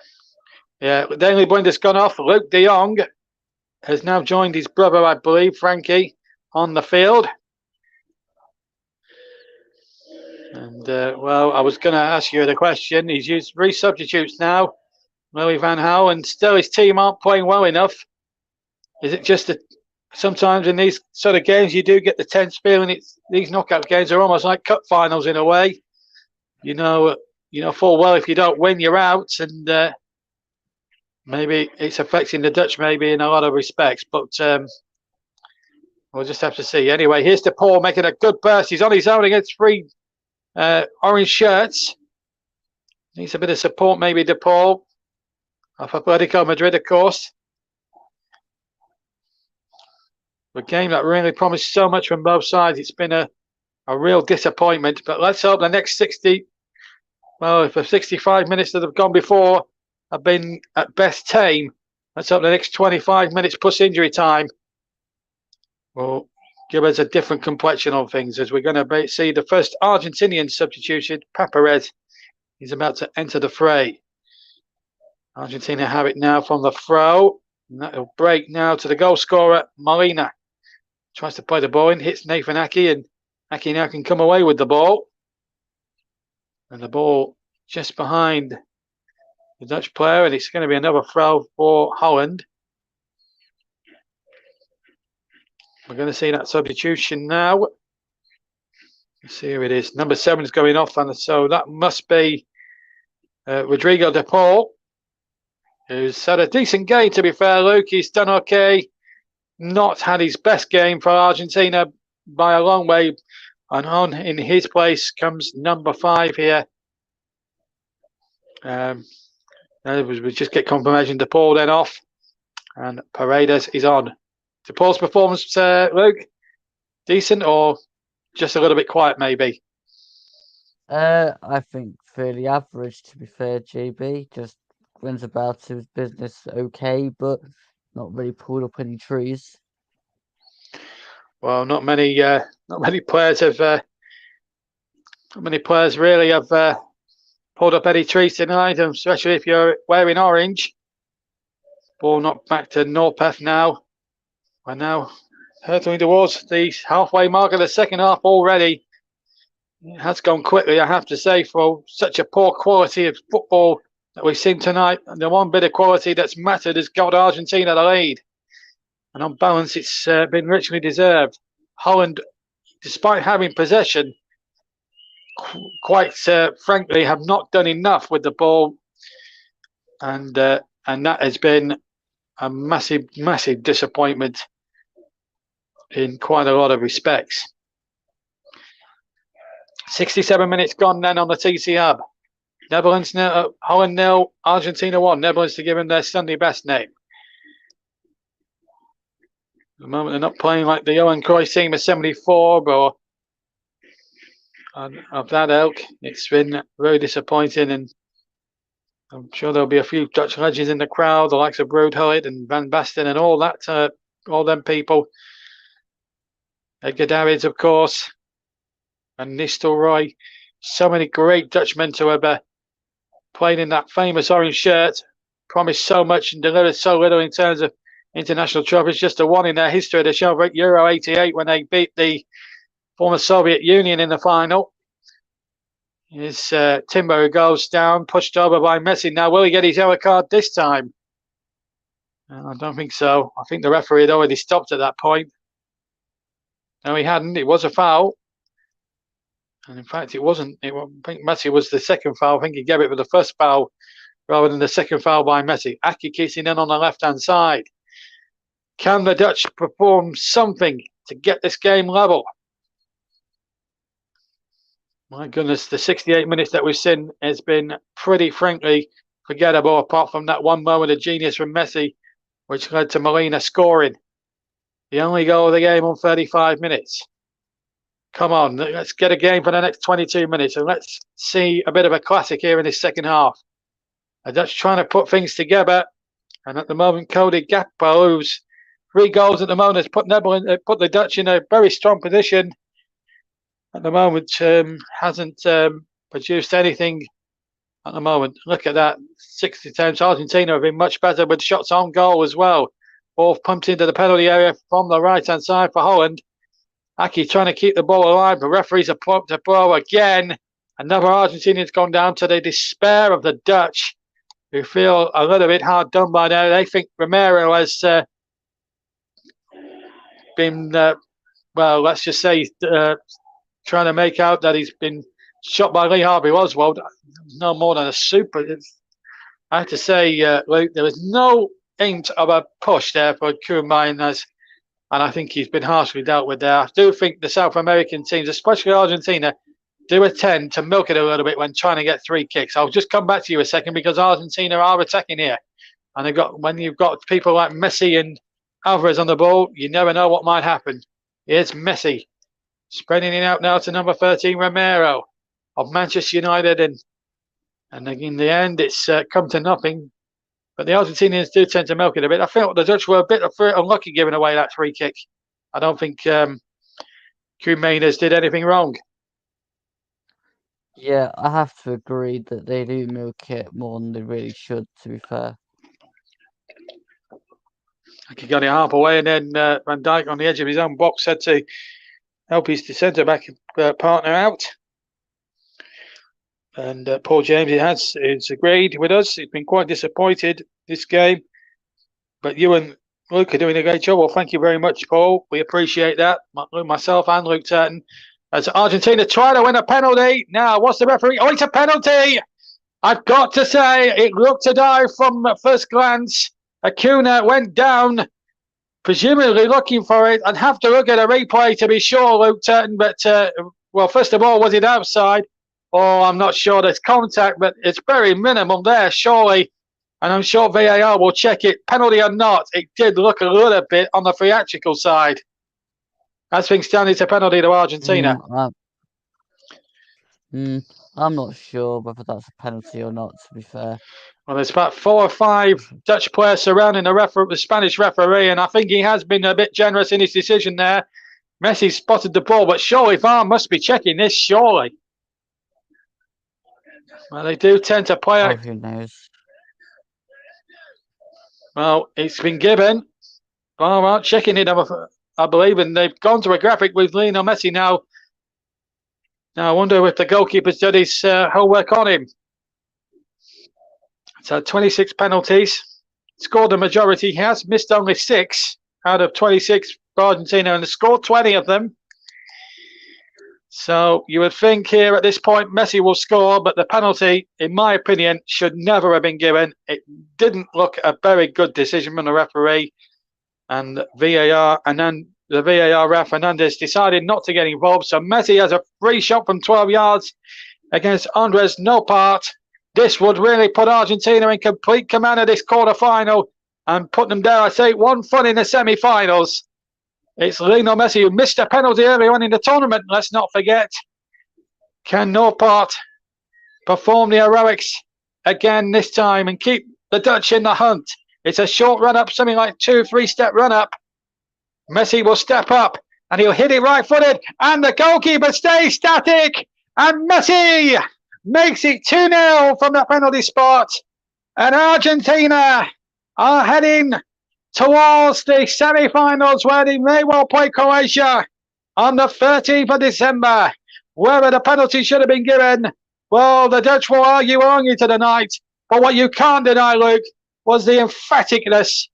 Yeah, Daily Blind has gone off. Luke de Jong has now joined his brother, I believe, Frankie, on the field. And, well, I was going to ask you the question. He's used 3 substitutes now, Louis van Gaal, and still his team aren't playing well enough. Is it just that sometimes in these sort of games you do get the tense feeling? These knockout games are almost like cup finals in a way. You know full well if you don't win, you're out, and maybe it's affecting the Dutch maybe in a lot of respects, but we'll just have to see. Anyway, here's De Paul making a good burst. He's on his own against 3 orange shirts. Needs a bit of support, maybe, De Paul of Atletico Madrid, of course. A game that really promised so much from both sides. It's been a real disappointment, but let's hope the next 60, well, if the 65 minutes that have gone before have been at best tame, let's hope the next 25 minutes plus injury time will give us a different complexion on things, as we're going to see the first Argentinian substitution. Papares is about to enter the fray. Argentina have it now from the throw, and that'll break now to the goal scorer, Molina. Tries to play the ball in, hits Nathan Aki, and Aki now can come away with the ball. And the ball just behind the Dutch player, and it's going to be another throw for Holland. We're going to see that substitution now. Let's see who it is. Number 7 is going off, and so that must be Rodrigo De Paul, who's had a decent game, to be fair, Luke. He's done okay. Not had his best game for Argentina by a long way. And on in his place comes number 5 here. We just get confirmation. De Paul then off, and Paredes is on. De Paul's performance, Luke, decent or just a little bit quiet, maybe? I think fairly average, to be fair. JB just went about his business okay, but not really pulled up any trees. Well, not many players have Not many players really have pulled up any trees tonight, especially if you're wearing orange. Ball knocked back to Norpeth now. We're now hurtling towards the halfway mark of the second half already. It has gone quickly, I have to say, for such a poor quality of football that we've seen tonight. And the one bit of quality that's mattered has got Argentina the lead. And on balance, it's been richly deserved. Holland, despite having possession, quite frankly, have not done enough with the ball. And that has been a massive, massive disappointment in quite a lot of respects. 67 minutes gone then on the TC Hub. Netherlands nil, Holland 0, Argentina 1. Netherlands to give them their Sunday best name. At the moment, they're not playing like the Johan Cruyff team of 74, but of that ilk. It's been very disappointing, and I'm sure there'll be a few Dutch legends in the crowd, the likes of Broodhullet and Van Basten and all that, all them people. Edgar Davids, of course, and Nistelrooy. So many great Dutchmen to have played in that famous orange shirt, promised so much and delivered so little in terms of international trophies. Just the one in their history to show at Euro 88 when they beat the former Soviet Union in the final. Is Timber, who goes down, pushed over by Messi. Now, will he get his yellow card this time? I don't think so. I think the referee had already stopped at that point. No, he hadn't. It was a foul. And in fact, it wasn't. I think Messi was the second foul. I think he gave it for the first foul rather than the second foul by Messi. Aki kissing in on the left-hand side. Can the Dutch perform something to get this game level? My goodness, the 68 minutes that we've seen has been pretty frankly forgettable, apart from that one moment of genius from Messi, which led to Molina scoring. The only goal of the game on 35 minutes. Come on, let's get a game for the next 22 minutes and let's see a bit of a classic here in this second half. The Dutch trying to put things together, and at the moment, Cody Gakpo, who's 3 goals at the moment, has put the Dutch in a very strong position. At the moment, hasn't produced anything at the moment. Look at that, 60 times. Argentina have been much better with shots on goal as well. Ball pumped into the penalty area from the right-hand side for Holland. Aki trying to keep the ball alive. The referees are prompt to blow again. Another Argentinian's gone down, to the despair of the Dutch, who feel a little bit hard done by now. They think Romero has been, well, let's just say, trying to make out that he's been shot by Lee Harvey Oswald. No more than a super. I have to say, Luke, there was no hint of a push there for Kuhlmeiners, and I think he's been harshly dealt with there. I do think the South American teams, especially Argentina, do tend to milk it a little bit when trying to get 3 kicks. I'll just come back to you a second, because Argentina are attacking here, and when you've got people like Messi and Alvarez on the ball, you never know what might happen. Here's Messi spreading it out now to number 13, Romero of Manchester United, and in the end, it's come to nothing. But the Argentinians do tend to milk it a bit. I felt the Dutch were a bit unlucky giving away that 3 kick. I don't think Kuhlmeiners did anything wrong. Yeah, I have to agree that they do milk it more than they really should, to be fair. He got it half away, and then Van Dijk on the edge of his own box had to help his centre-back partner out. And Paul James has agreed with us. He's been quite disappointed this game. But you and Luke are doing a great job. Well, thank you very much, Paul. We appreciate that. Myself and Luke Turton. As Argentina try to win a penalty. Now, what's the referee? Oh, it's a penalty! I've got to say, it looked to dive from first glance. Acuna went down, presumably looking for it. I'd have to look at a replay to be sure, Luke Turton. But, well, first of all, was it outside? Oh, I'm not sure there's contact, but it's very minimal there, surely. And I'm sure VAR will check it. Penalty or not, it did look a little bit on the theatrical side. As things stand, it's a penalty to Argentina. I'm not sure whether that's a penalty or not, to be fair. Well, there's about 4 or 5 Dutch players surrounding the Spanish referee, and I think he has been a bit generous in his decision there. Messi spotted the ball, but surely VAR must be checking this, surely. Well, they do tend to play Oh, out. who knows? Well, it's been given. Well, checking it, I believe, and they've gone to a graphic with Lionel Messi now. Now, I wonder if the goalkeeper's done his homework on him. So 26 penalties. Scored the majority. He has missed only 6 out of 26 for Argentina and scored 20 of them. So you would think here at this point Messi will score, but the penalty, in my opinion, should never have been given. It didn't look a very good decision from the referee, and VAR, and then the VAR ref Fernandez decided not to get involved. So Messi has a free shot from 12 yards against Andres Nopart. This would really put Argentina in complete command of this quarter-final and put them, dare I say, 1 foot in the semi-finals. It's Lionel Messi who missed a penalty earlier on in the tournament, let's not forget. Can Nopart perform the heroics again this time and keep the Dutch in the hunt? It's a short run-up, something like 2-3-step run-up. Messi will step up and he'll hit it right-footed, and the goalkeeper stays static, and Messi makes it 2-0 from the penalty spot, and Argentina are heading towards the semi-finals, where they may well play Croatia on the 13th of December. Whether the penalty should have been given, well, the Dutch will argue on into the night, but what you can't deny, Luke, was the emphaticness,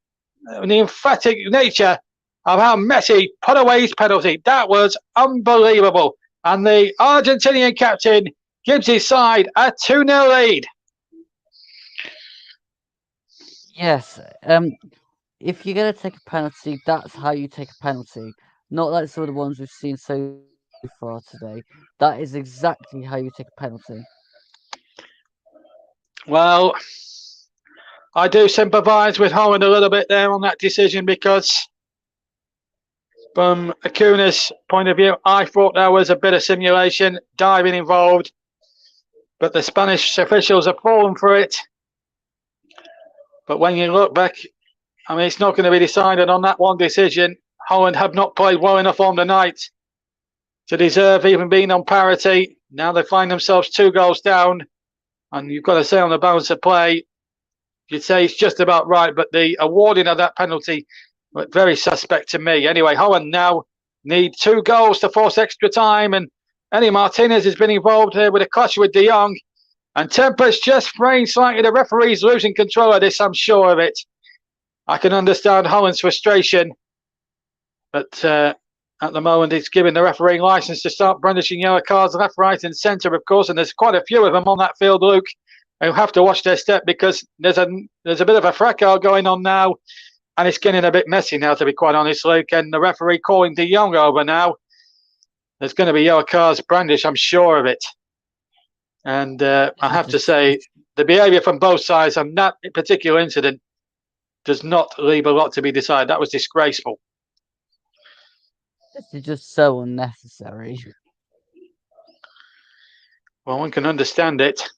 the emphatic nature of how Messi put away his penalty. That was unbelievable, and the Argentinian captain gives his side a 2-0 lead. Yes. If you're gonna take a penalty, that's how you take a penalty. Not like some of the ones we've seen so far today. That is exactly how you take a penalty. Well, I do sympathise with Holland a little bit there on that decision, because from Acuna's point of view, I thought there was a bit of simulation, diving involved, but the Spanish officials have fallen for it. But when you look back, I mean, it's not going to be decided on that one decision. Holland have not played well enough on the night to deserve even being on parity. Now they find themselves 2 goals down, and you've got to say on the balance of play, you'd say it's just about right, but the awarding of that penalty was very suspect to me. Anyway, Holland now need 2 goals to force extra time, and Eddie Martinez has been involved here with a clash with De Jong, and tempers just fraying slightly. The referee's losing control of this, I'm sure of it. I can understand Holland's frustration, but at the moment it's giving the refereeing license to start brandishing yellow cards left, right and centre, of course, and there's quite a few of them on that field, Luke, who have to watch their step, because there's a bit of a fracas going on now, and it's getting a bit messy now, to be quite honest, Luke, and the referee calling De Jong over now. There's going to be yellow cards brandished, I'm sure of it. And I have to say, the behaviour from both sides on that particular incident does not leave a lot to be decided. That was disgraceful. This is just so unnecessary. Well, one can understand it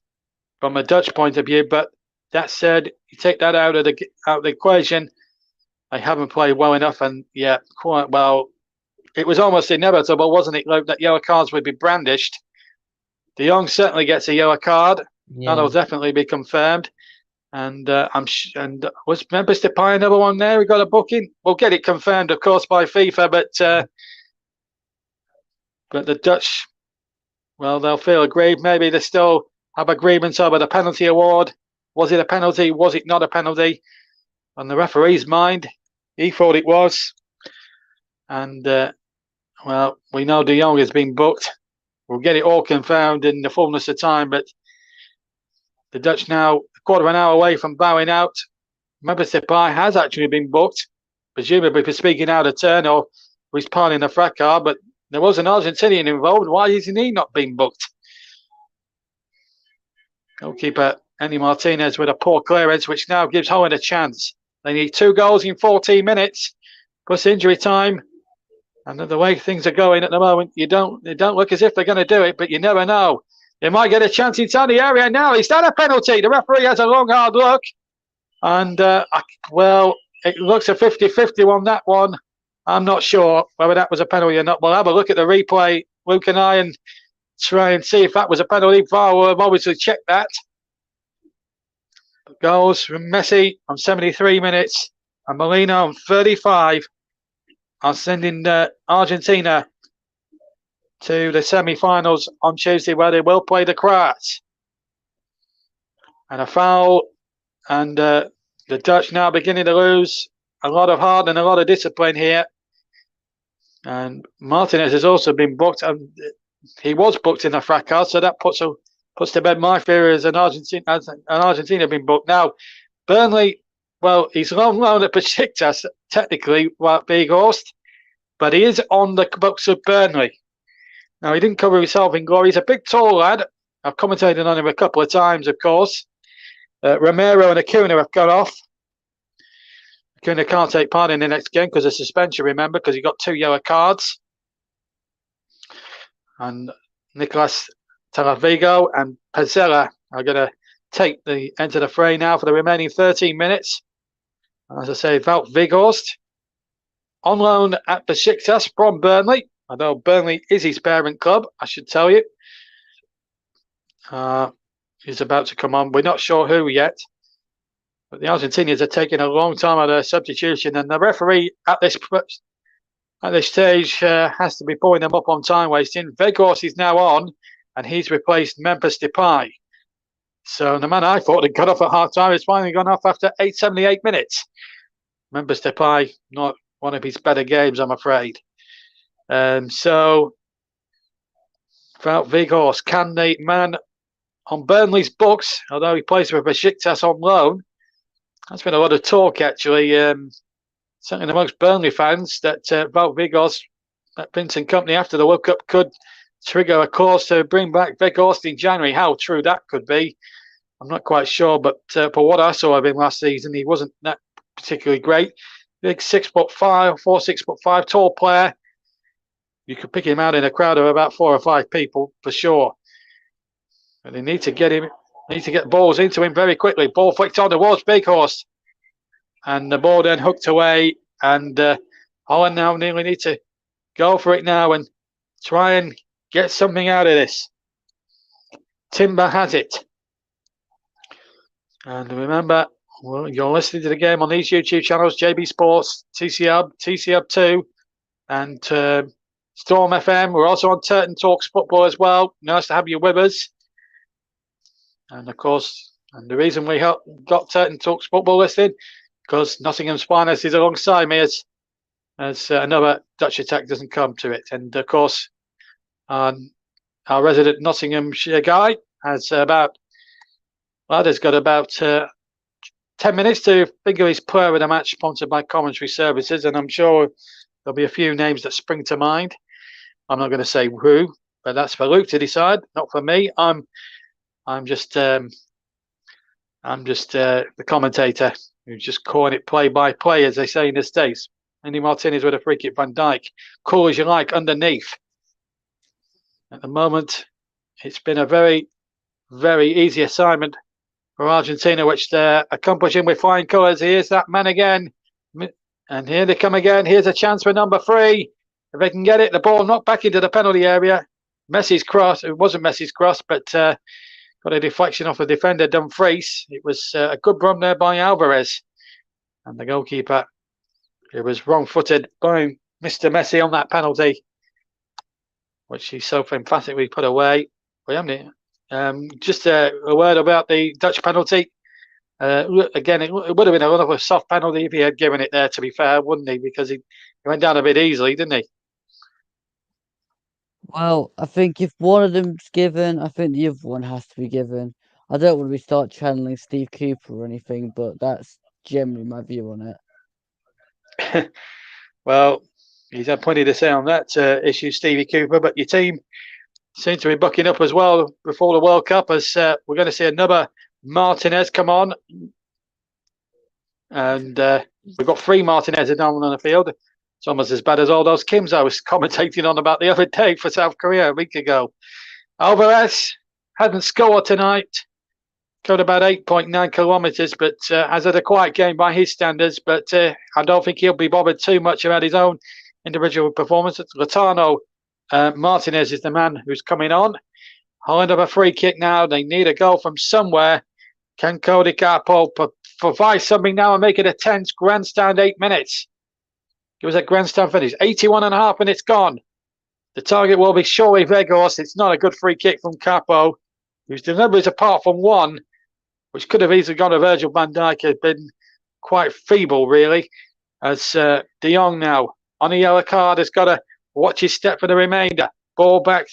from a Dutch point of view, but that said, you take that out of the equation. They haven't played well enough, and yeah, quite well. It was almost inevitable, wasn't it, Luke, that yellow cards would be brandished. De Jong certainly gets a yellow card. Yeah. That'll definitely be confirmed. And and was Memphis Depay another one there? We got a booking. We'll get it confirmed, of course, by FIFA. But the Dutch, well, they'll feel aggrieved. Maybe they still have agreements over the penalty award. Was it a penalty? Was it not a penalty? On the referee's mind, he thought it was. And well, we know De Jong has been booked. We'll get it all confirmed in the fullness of time. But the Dutch now, a quarter of an hour away from bowing out. Memphis Depay has actually been booked, presumably for speaking out of turn or was part in the fracas, but there was an Argentinian involved. Why isn't he not being booked? Goalkeeper Andy Martinez with a poor clearance, which now gives Holland a chance. They need 2 goals in 14 minutes, plus injury time. And the way things are going at the moment, they don't look as if they're going to do it, but you never know. They might get a chance inside the area now. Is that a penalty? The referee has a long, hard look. And, well, it looks a 50-50 on that one. I'm not sure whether that was a penalty or not. We'll have a look at the replay, Luke and I, and try and see if that was a penalty. VAR will obviously check that. Goals from Messi on 73 minutes and Molina on 35 are sending Argentina to the semi-finals on Tuesday, where they will play the Croats. And a foul, and the Dutch now beginning to lose a lot of heart and a lot of discipline here. And Martinez has also been booked, and he was booked in the fracas, so that puts to bed my theory as an Argentina have been booked. Now, Burnley, well, he's on loan at Besiktas, technically, like Weghorst, but he is on the books of Burnley. Now, he didn't cover himself in glory. He's a big, tall lad. I've commentated on him a couple of times, of course. Romero and Acuna have gone off. Acuna can't take part in the next game because of suspension, remember, because he got 2 yellow cards. And Nicolas Talavego and Pezzella are going to enter the fray now for the remaining 13 minutes. As I say, Wout Weghorst on loan at Besiktas from Burnley. Although Burnley is his parent club, I should tell you. He's about to come on. We're not sure who yet. But the Argentinians are taking a long time on their substitution. And the referee at this stage has to be pulling them up on time wasting. Weghorst is now on, and he's replaced Memphis Depay. So the man I thought had got off at half time has finally gone off after 78 minutes. Memphis Depay, not one of his better games, I'm afraid. So, Wout Weghorst, can the man on Burnley's books, although he plays for Besiktas on loan, there's been a lot of talk actually, certainly amongst Burnley fans, that Wout Weghorst at Vincent Company after the World Cup could trigger a course to bring back Weghorst in January. How true that could be, I'm not quite sure, but for what I saw of him last season, he wasn't that particularly great. Big 6'5", tall player. You could pick him out in a crowd of about 4 or 5 people for sure. But they need to get balls into him very quickly. Ball flicked on towards Weghorst. And the ball then hooked away. And Holland now nearly need to go for it now and try and get something out of this. Timber has it. And remember, well, you're listening to the game on these YouTube channels, JB Sports, TCUB2, and Storm FM. We're also on Turton Talks Football as well. Nice to have you with us. And of course, and the reason we got Turton Talks Football listed, because Nottingham's finest is alongside me as another Dutch attack doesn't come to it. And of course, our resident Nottinghamshire guy has got about 10 minutes to figure his player of the match, sponsored by Commentary Services, and I'm sure there'll be a few names that spring to mind. I'm not going to say who, but that's for Luke to decide, not for me. I'm just the commentator who's just calling it play by play, as they say in the States. Andy Martinez with a free kick, Van Dijk, cool as you like underneath. At the moment, it's been a very, very easy assignment for Argentina, which they're accomplishing with flying colours. Here's that man again. And here they come again. Here's a chance for number 3. If they can get it, the ball knocked back into the penalty area. Messi's cross. It wasn't Messi's cross, but got a deflection off the defender, Dumfries. It was a good run there by Alvarez. And the goalkeeper, it was wrong-footed by Mr. Messi on that penalty, which he so emphatically put away. We haven't. Just a word about the Dutch penalty. Again, it would have been another soft penalty if he had given it there, to be fair, wouldn't he? Because he went down a bit easily, didn't he? Well, I think if one of them's given, I think the other one has to be given. I don't want to start channeling Steve Cooper or anything, but that's generally my view on it. Well, he's had plenty to say on that issue, Stevie Cooper, but your team seem to be bucking up as well before the World Cup, as we're going to see another Martinez come on. And we've got 3 Martinezes down on the field. It's almost as bad as all those Kims I was commentating on about the other day for South Korea a week ago. Alvarez hadn't scored tonight. Got about 8.9 kilometres, but has had a quiet game by his standards. But I don't think he'll be bothered too much about his own individual performance. Latano Martinez is the man who's coming on. Holland have a free kick now. They need a goal from somewhere. Can Cody Gakpo provide something now and make it a tense grandstand 8 minutes? It was a grandstand finish. 81.5 minutes gone. The target will be surely Vegas. It's not a good free kick from Capo, whose deliveries, apart from one, which could have easily gone to Virgil van Dijk, had been quite feeble, really. As De Jong now, on a yellow card, has got to watch his step for the remainder. Ball back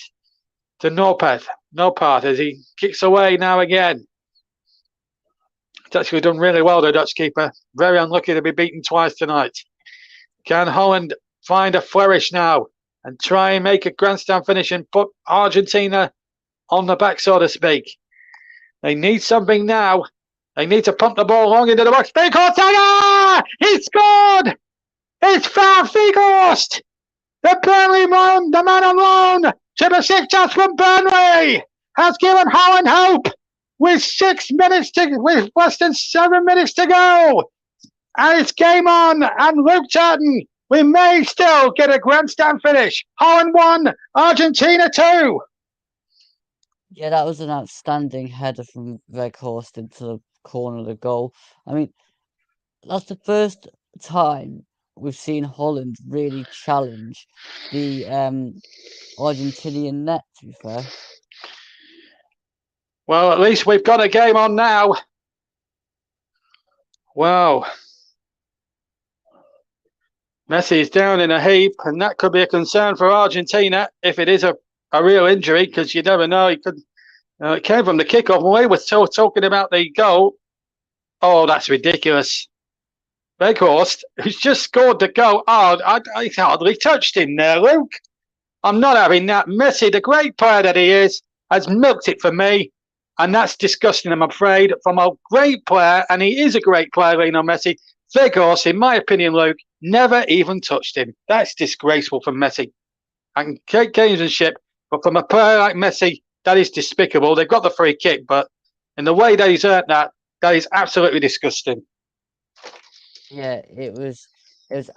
to Noppert as he kicks away now again. It's actually done really well, the Dutch keeper. Very unlucky to be beaten twice tonight. Can Holland find a flourish now and try and make a grandstand finish and put Argentina on the back, so to speak? They need something now. They need to pump the ball long into the box. Vegas! He scored! It's Vegas! The Burnley man, the man on loan to the 6 shots from Burnley, has given Holland hope with less than 7 minutes to go. And it's game on. And Luke Turton, we may still get a grandstand finish. Holland 1, Argentina 2. Yeah, that was an outstanding header from Weghorst into the corner of the goal. I mean, that's the first time we've seen Holland really challenge the Argentinian net, to be fair. Well, at least we've got a game on now. Wow. Messi is down in a heap, and that could be a concern for Argentina if it is a real injury, because you never know. He could. It came from the kickoff, and we were still talking about the goal. Oh, that's ridiculous. Weghorst, who's just scored the goal. Oh, I hardly touched him there, Luke. I'm not having that. Messi, the great player that he is, has milked it for me. And that's disgusting, I'm afraid, from a great player, and he is a great player, Lionel Messi. Weghorst, in my opinion, Luke, never even touched him. That's disgraceful from Messi. I can take gamesmanship, but from a player like Messi, that is despicable. They've got the free kick, but in the way that he's earned that is absolutely disgusting. Yeah, it was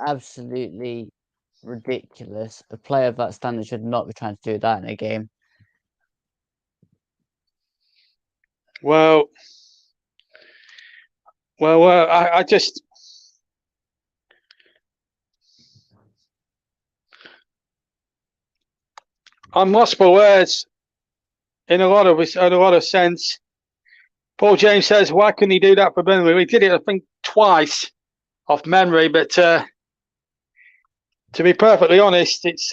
absolutely ridiculous. A player of that standard should not be trying to do that in a game. Well, I just. I'm lost for words in a lot of sense. Paul James says, why couldn't he do that for Burnley? We did it, I think, twice off memory, but to be perfectly honest, it's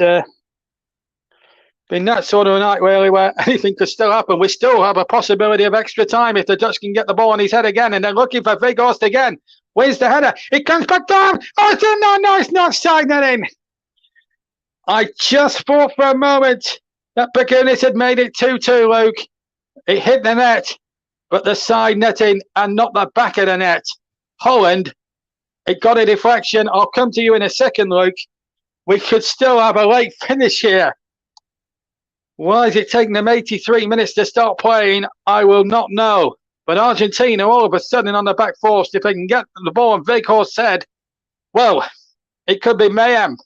been that sort of a night really where anything could still happen. We still have a possibility of extra time if the Dutch can get the ball on his head again, and they're looking for Weghorst again. Where's the header? It comes back down. Oh, it's not side netting. I just thought for a moment that Bakunis had made it 2-2, Luke. It hit the net, but the side netting and not the back of the net. Holland, it got a deflection. I'll come to you in a second, Luke. We could still have a late finish here. Why is it taking them 83 minutes to start playing? I will not know. But Argentina, all of a sudden on the back foot, if they can get the ball on Weghorst's head, well, it could be mayhem.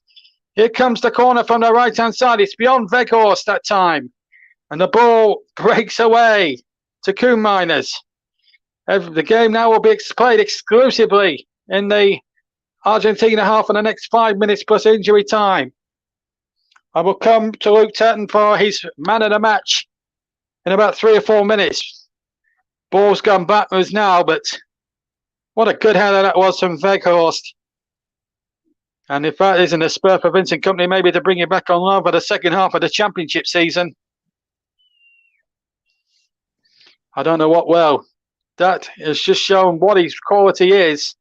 Here comes the corner from the right-hand side. It's beyond Weghorst that time. And the ball breaks away to Koeman. The game now will be played exclusively in the Argentina half in the next 5 minutes plus injury time. I will come to Luke Turton for his man of the match in about 3 or 4 minutes. Ball's gone backwards now, but what a good header that was from Weghorst. And if that isn't a spur for Vincent Kompany, maybe to bring him back on loan for the second half of the championship season, I don't know what will. That has just shown what his quality is.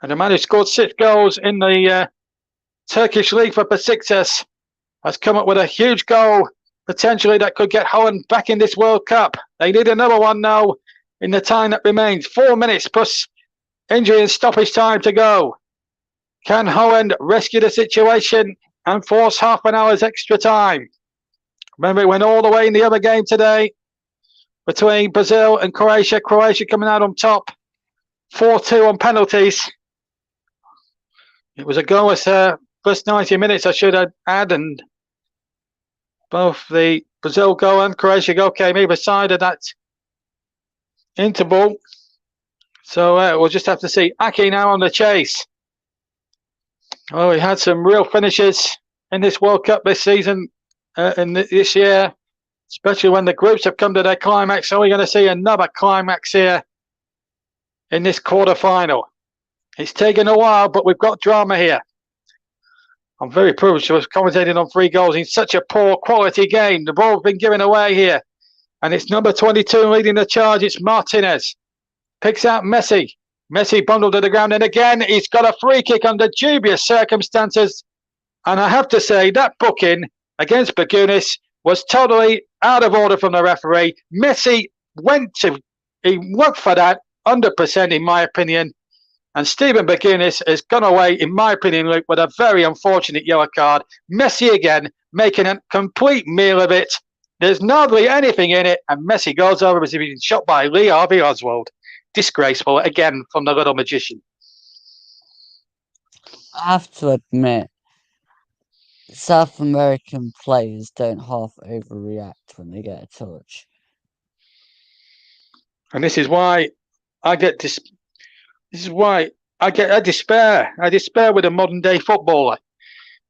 And the man who scored 6 goals in the Turkish league for Besiktas has come up with a huge goal, potentially that could get Holland back in this World Cup. They need another one now in the time that remains. 4 minutes plus injury and stoppage time to go. Can Holland rescue the situation and force half an hour's extra time? Remember, it went all the way in the other game today between Brazil and Croatia. Croatia coming out on top, 4-2 on penalties. It was a goalless first 90 minutes I should have had, and both the Brazil goal and Croatia goal came either side of that interval. So we'll just have to see. Aki now on the chase. Oh, we had some real finishes in this World Cup this season, this year, especially when the groups have come to their climax. So we're going to see another climax here in this quarter-final. It's taken a while, but we've got drama here. I'm very privileged to have commentated on 3 goals in such a poor quality game. The ball's been given away here. And it's number 22 leading the charge. It's Martinez. Picks out Messi. Messi bundled to the ground. And again, he's got a free kick under dubious circumstances. And I have to say, that booking against Bagunis was totally out of order from the referee. Messi he worked for that 100% in my opinion. And Stephen Bagunis has gone away, in my opinion, Luke, with a very unfortunate yellow card. Messi again, making a complete meal of it. There's hardly anything in it, and Messi goes over as if he's been shot by Lee Harvey Oswald. Disgraceful, again, from the little magician. I have to admit, South American players don't half overreact when they get a touch. And this is why I get I despair. I despair with a modern day footballer.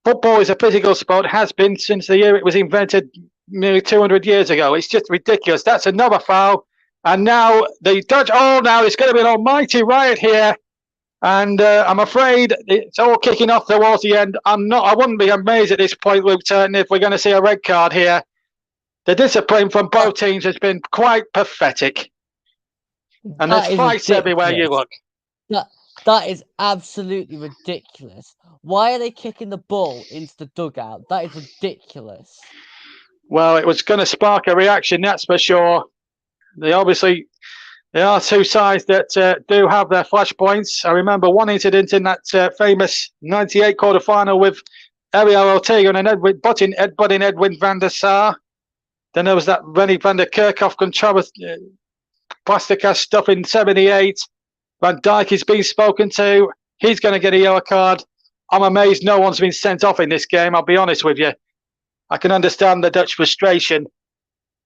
Football is a physical sport, has been since the year it was invented nearly 200 years ago. It's just ridiculous. That's another foul. And now the Dutch, now it's going to be an almighty riot here. And I'm afraid it's all kicking off towards the end. I wouldn't be amazed at this point, Luke Turton, if we're going to see a red card here. The discipline from both teams has been quite pathetic. And there's fights everywhere you look. That is absolutely ridiculous. Why are they kicking the ball into the dugout? That is ridiculous. Well, it was going to spark a reaction, that's for sure. There are 2 sides that do have their flashpoints. I remember one incident in that famous 98 quarter-final with Ariel Ortega and headbutting Edwin van der Sar. Then there was that Rennie van der Kerkhoff controversy, Plasticas stuff in 78. Van Dijk is being spoken to. He's going to get a yellow card. I'm amazed no one's been sent off in this game, I'll be honest with you. I can understand the Dutch frustration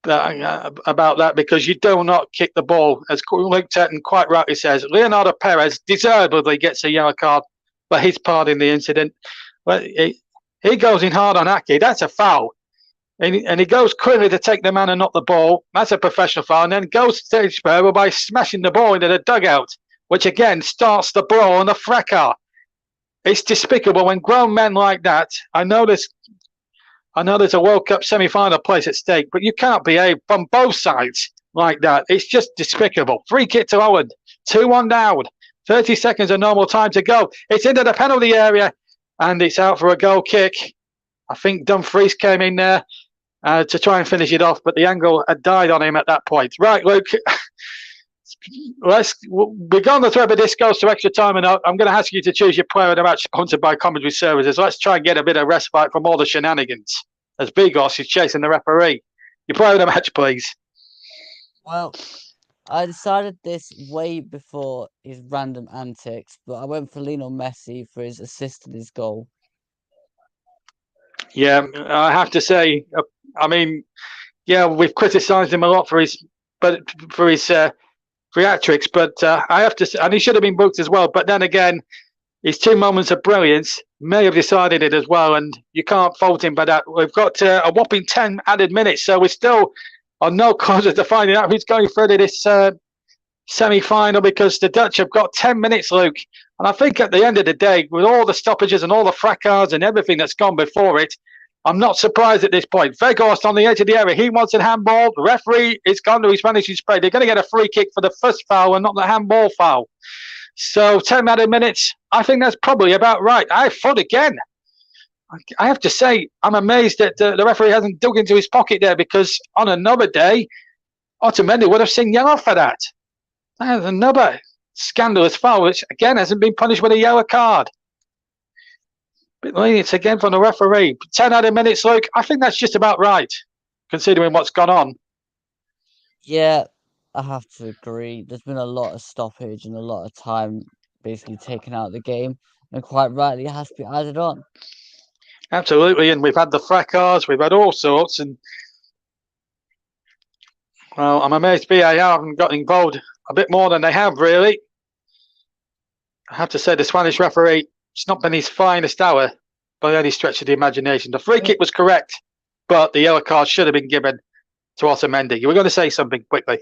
about that, because you do not kick the ball. As Luke Turton quite rightly says, Leonardo Perez deservedly gets a yellow card for his part in the incident. But he goes in hard on Aki. That's a foul. And he goes quickly to take the man and not the ball. That's a professional foul. And then goes to Spur by smashing the ball into the dugout, which again starts the brawl and the fracas. It's despicable when grown men like that. I know there's a World Cup semi-final place at stake, but you can't behave from both sides like that. It's just despicable. Free kick to Holland. 2-1 down. 30 seconds of normal time to go. It's into the penalty area, and it's out for a goal kick. I think Dumfries came in there to try and finish it off, but the angle had died on him at that point. Right, Luke. We're going to throw the discos to extra time, and I'm going to ask you to choose your player of the match sponsored by Commentary Services. Let's try and get a bit of respite from all the shenanigans as Bigos is chasing the referee. Your player of the match, please. Well, I decided this way before his random antics, but I went for Lionel Messi for his assist and his goal. Yeah, I have to say, we've criticised him a lot for his theatrics, but I have to say, and he should have been booked as well. But then again, his 2 moments of brilliance may have decided it as well, and you can't fault him by that. We've got a whopping 10 added minutes, so we're still on no closer to finding out who's going through to this semi-final, because the Dutch have got 10 minutes, Luke. And I think at the end of the day, with all the stoppages and all the fracas and everything that's gone before it, I'm not surprised at this point. Weghorst on the edge of the area. He wants a handball. The referee is gone to his vanishing spray. They're going to get a free kick for the first foul and not the handball foul. So 10 added minutes, I think that's probably about right. I thought again. I have to say, I'm amazed that the referee hasn't dug into his pocket there, because on another day, Otamendi would have seen yellow for that. That is another scandalous foul, which again hasn't been punished with a yellow card. Bit lenient again from the referee. 10 added minutes, Luke. I think that's just about right, considering what's gone on. Yeah, I have to agree. There's been a lot of stoppage and a lot of time basically taken out of the game, and quite rightly it has to be added on. Absolutely, and we've had the fracas, we've had all sorts, and well, I'm amazed VAR haven't got involved a bit more than they have, really. I have to say, the Spanish referee, it's not been his finest hour by any stretch of the imagination. The free kick was correct, but the yellow card should have been given to Otamendi. You were going to say something quickly.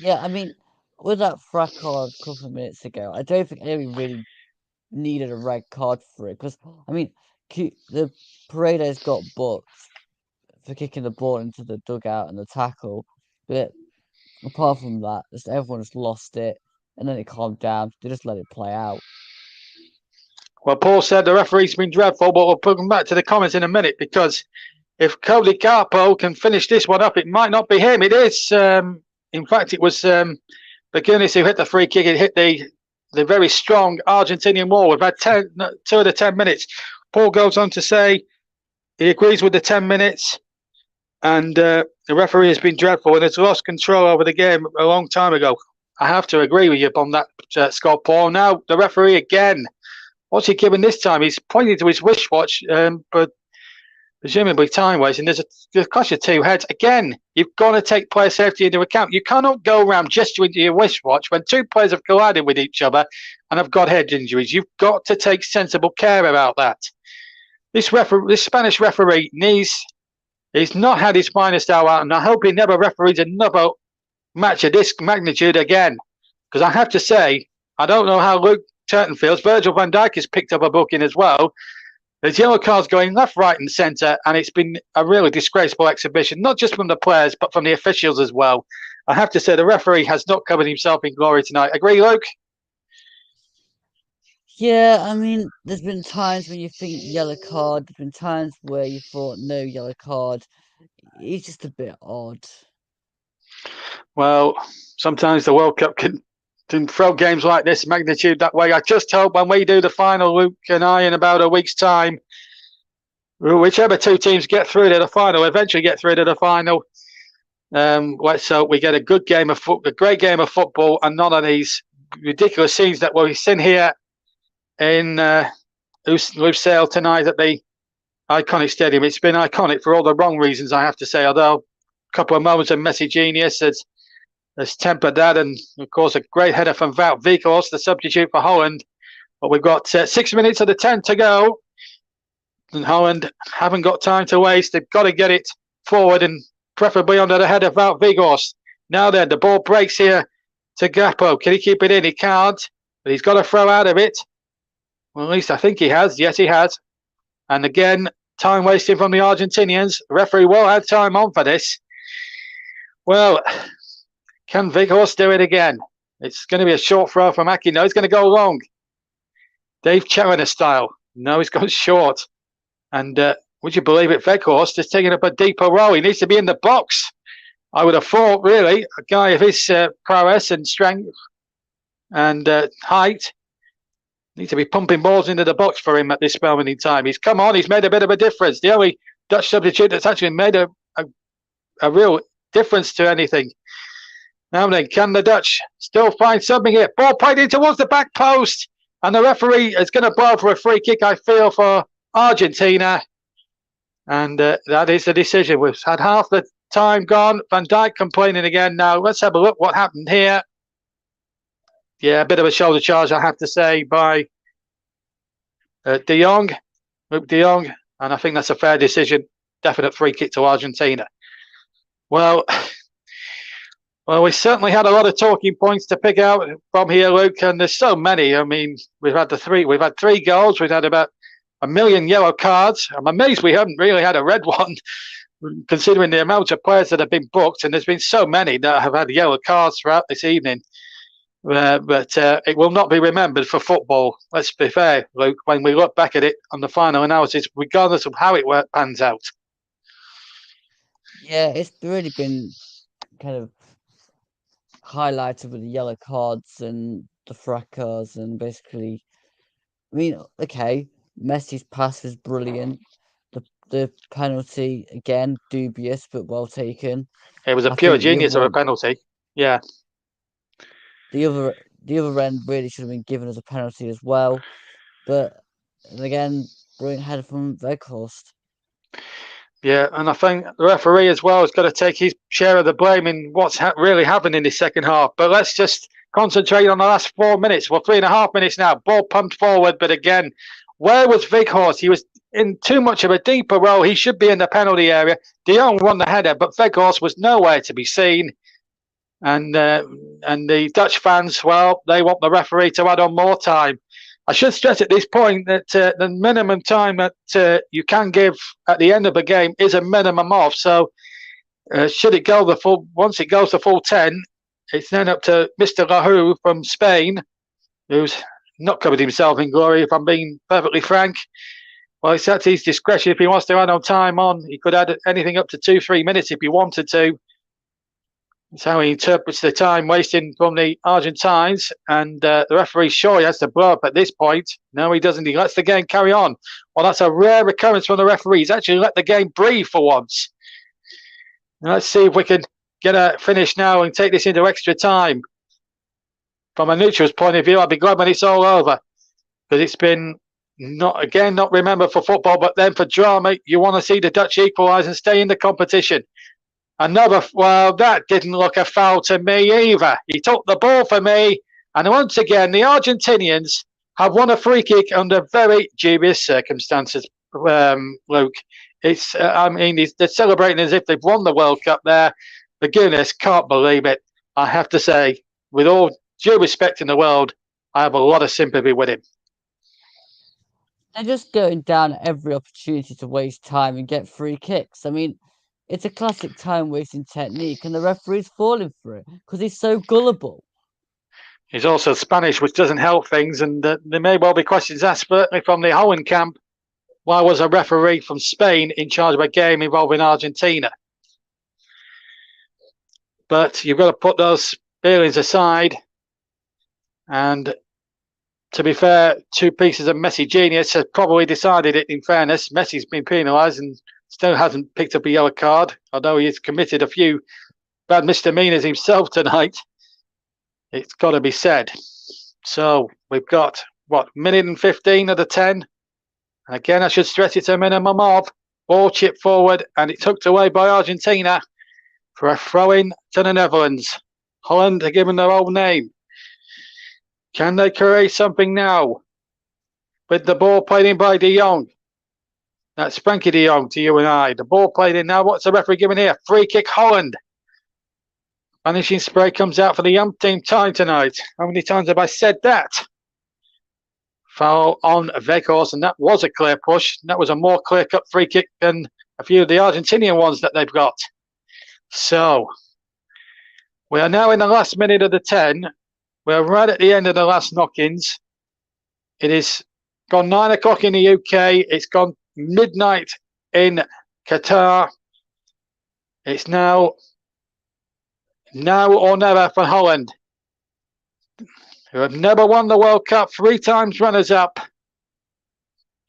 Yeah, I mean, with that fracas a couple of minutes ago, I don't think anyone really needed a red card for it because I mean, the Paredes got booked for kicking the ball into the dugout and the tackle, but apart from that, just everyone just lost it, and then it calmed down. They just let it play out. Well, Paul said the referee's been dreadful, but we'll put him back to the comments in a minute because if Cody Carpo can finish this one up, it might not be him. It is. In fact, it was Begunis who hit the free kick. It hit the very strong Argentinian wall. We've had 2 of the 10 minutes. Paul goes on to say he agrees with the 10 minutes, and the referee has been dreadful and has lost control over the game a long time ago. I have to agree with you on that, Scott Paul. Now, the referee again. What's he given this time? He's pointing to his wristwatch, but presumably time wasting. There's a clash of two heads. Again, you've got to take player safety into account. You cannot go around gesturing to your wristwatch when 2 players have collided with each other and have got head injuries. You've got to take sensible care about that. This Spanish referee he's not had his finest hour, and I hope he never referees another match of this magnitude again. Because I have to say, I don't know how Luke Turton feels. Virgil van Dijk has picked up a booking as well. There's yellow cards going left, right, and centre, and it's been a really disgraceful exhibition, not just from the players, but from the officials as well. I have to say, the referee has not covered himself in glory tonight. Agree, Luke? Yeah, I mean, there's been times when you think yellow card. There's been times where you thought no yellow card. It's just a bit odd. Well, sometimes the World Cup can throw games like this magnitude that way. I just hope when we do the final, Luke and I, in about a week's time, whichever 2 teams get through to the final, eventually get through to the final. Let's hope we get a good game of a great game of football, and none of these ridiculous scenes that we've seen here in Lusail tonight at the iconic stadium. It's been iconic for all the wrong reasons, I have to say. Although a couple of moments of Messi genius has tempered that, and of course a great header from Wout Weghorst, the substitute for Holland. But we've got 6 minutes of the 10 to go, and Holland haven't got time to waste. They've got to get it forward, and preferably under the head of Wout Weghorst. Now then, the ball breaks here to Gakpo. Can he keep it in? He can't, but he's got to throw out of it. Well, at least I think he has. Yes, he has. And again, time wasting from the Argentinians. The referee will have time on for this. Well, can Weghorst do it again? It's going to be a short throw from Aki. No, he's going to go long. Dave Challoner style. No, he's gone short. And would you believe it, Weghorst is taking up a deeper role. He needs to be in the box. I would have thought, really, a guy of his prowess and strength and height needs to be pumping balls into the box for him at this moment in time. He's come on. He's made a bit of a difference. The only Dutch substitute that's actually made a real difference to anything. Now then, can the Dutch still find something here? Ball played in towards the back post, and the referee is going to blow for a free kick, I feel, for Argentina. And that is the decision. We've had half the time gone. Van Dijk complaining again now. Let's have a look what happened here. Yeah, a bit of a shoulder charge, I have to say, by Luke de Jong. And I think that's a fair decision. Definite free kick to Argentina. Well, we certainly had a lot of talking points to pick out from here, Luke, and there's so many. I mean, we've had 3 goals. We've had about 1 million yellow cards. I'm amazed we haven't really had a red one, considering the amount of players that have been booked, and there's been so many that have had yellow cards throughout this evening. But it will not be remembered for football. Let's be fair, Luke, when we look back at it on the final analysis, regardless of how it pans out. Yeah, it's really been kind of highlighted with the yellow cards and the fracas, and basically, I mean, okay, Messi's pass was brilliant. The penalty, again, dubious but well taken. It was a pure genius of a penalty. Yeah. The other end really should have been given as a penalty as well. But again, brilliant header from Weghorst. Yeah, and I think the referee as well has got to take his share of the blame in what's really happened in the second half. But let's just concentrate on the last 4 minutes. Well, 3.5 minutes now. Ball pumped forward, but again, where was Weghorst? He was in too much of a deeper role. He should be in the penalty area. De Jong won the header, but Weghorst was nowhere to be seen. And the Dutch fans, well, they want the referee to add on more time. I should stress at this point that the minimum time that you can give at the end of the game is a minimum of. So, should it go once it goes the full 10, it's then up to Mr. Lahu from Spain, who's not covered himself in glory, if I'm being perfectly frank. Well, it's at his discretion if he wants to add on time on. He could add anything up to 2-3 minutes if he wanted to. That's how he interprets the time wasting from the Argentines. And the referee sure he has to blow up at this point. No, he doesn't. He lets the game carry on. Well, that's a rare occurrence from the referee. He's actually let the game breathe for once. Now, let's see if we can get a finish now and take this into extra time. From a neutral's point of view, I'll be glad when it's all over. Because it's been, not remembered for football, but then for drama, you want to see the Dutch equalise and stay in the competition. Well, that didn't look a foul to me either. He took the ball for me. And once again, the Argentinians have won a free kick under very dubious circumstances, Luke. It's, they're celebrating as if they've won the World Cup there. The goodness, can't believe it. I have to say, with all due respect in the world, I have a lot of sympathy with him. They're just going down at every opportunity to waste time and get free kicks. I mean, it's a classic time-wasting technique, and the referee's falling for it because he's so gullible. He's also Spanish, which doesn't help things, and there may well be questions asked, certainly from the Holland camp. Why was a referee from Spain in charge of a game involving Argentina? But you've got to put those feelings aside. And to be fair, two pieces of Messi genius have probably decided it, in fairness. Messi's been penalised and still hasn't picked up a yellow card, although he has committed a few bad misdemeanors himself tonight. It's got to be said. So we've got, minute and 15 of the 10. And again, I should stress it's a minimum of. Ball chipped forward and it's hooked away by Argentina for a throw-in to the Netherlands. Holland are given their old name. Can they create something now? With the ball played in by De Jong. That's Frankie De Jong to you and I. The ball played in now. What's the referee giving here? Free kick Holland. Vanishing spray comes out for the umpteenth time tonight. How many times have I said that? Foul on Weghorst, and that was a clear push. That was a more clear-cut free kick than a few of the Argentinian ones that they've got. So, we are now in the last minute of the 10. We're right at the end of the last knock-ins. It is gone 9 o'clock in the UK. It's gone midnight in Qatar. It's now or never for Holland, who have never won the World Cup, 3 times runners-up.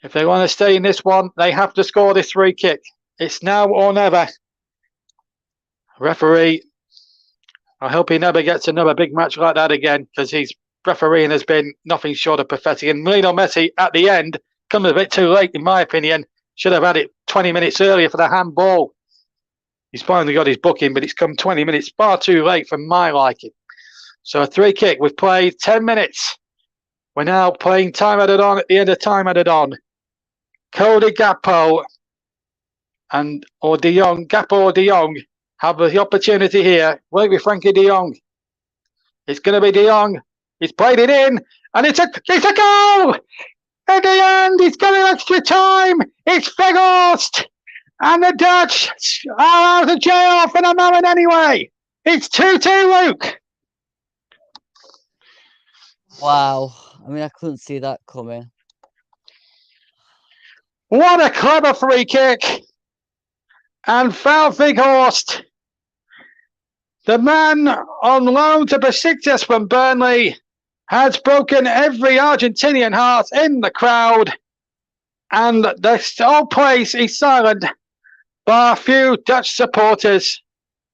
If they want to stay in this one, they have to score this free kick. It's now or never. Referee, I hope he never gets another big match like that again, because his refereeing has been nothing short of pathetic. And Lionel Messi, at the end, comes a bit too late, in my opinion. Should have had it 20 minutes earlier for the handball. He's finally got his booking, but it's come 20 minutes far too late for my liking. So a free kick. We've played 10 minutes. We're now playing time added on at the end of time added on. Cody Gakpo or De Jong, Gakpo or De Jong have the opportunity here. Wait with Frankie De Jong. It's going to be De Jong. He's played it in, and it's a goal! At the end, it's going extra time. It's Weghorst. And the Dutch are out of jail for the moment anyway. It's 2-2, Luke. Wow. I mean, I couldn't see that coming. What a clever free kick. And foul Weghorst. The man on loan to Besiktas from Burnley has broken every Argentinian heart in the crowd. And the whole place is silent by a few Dutch supporters.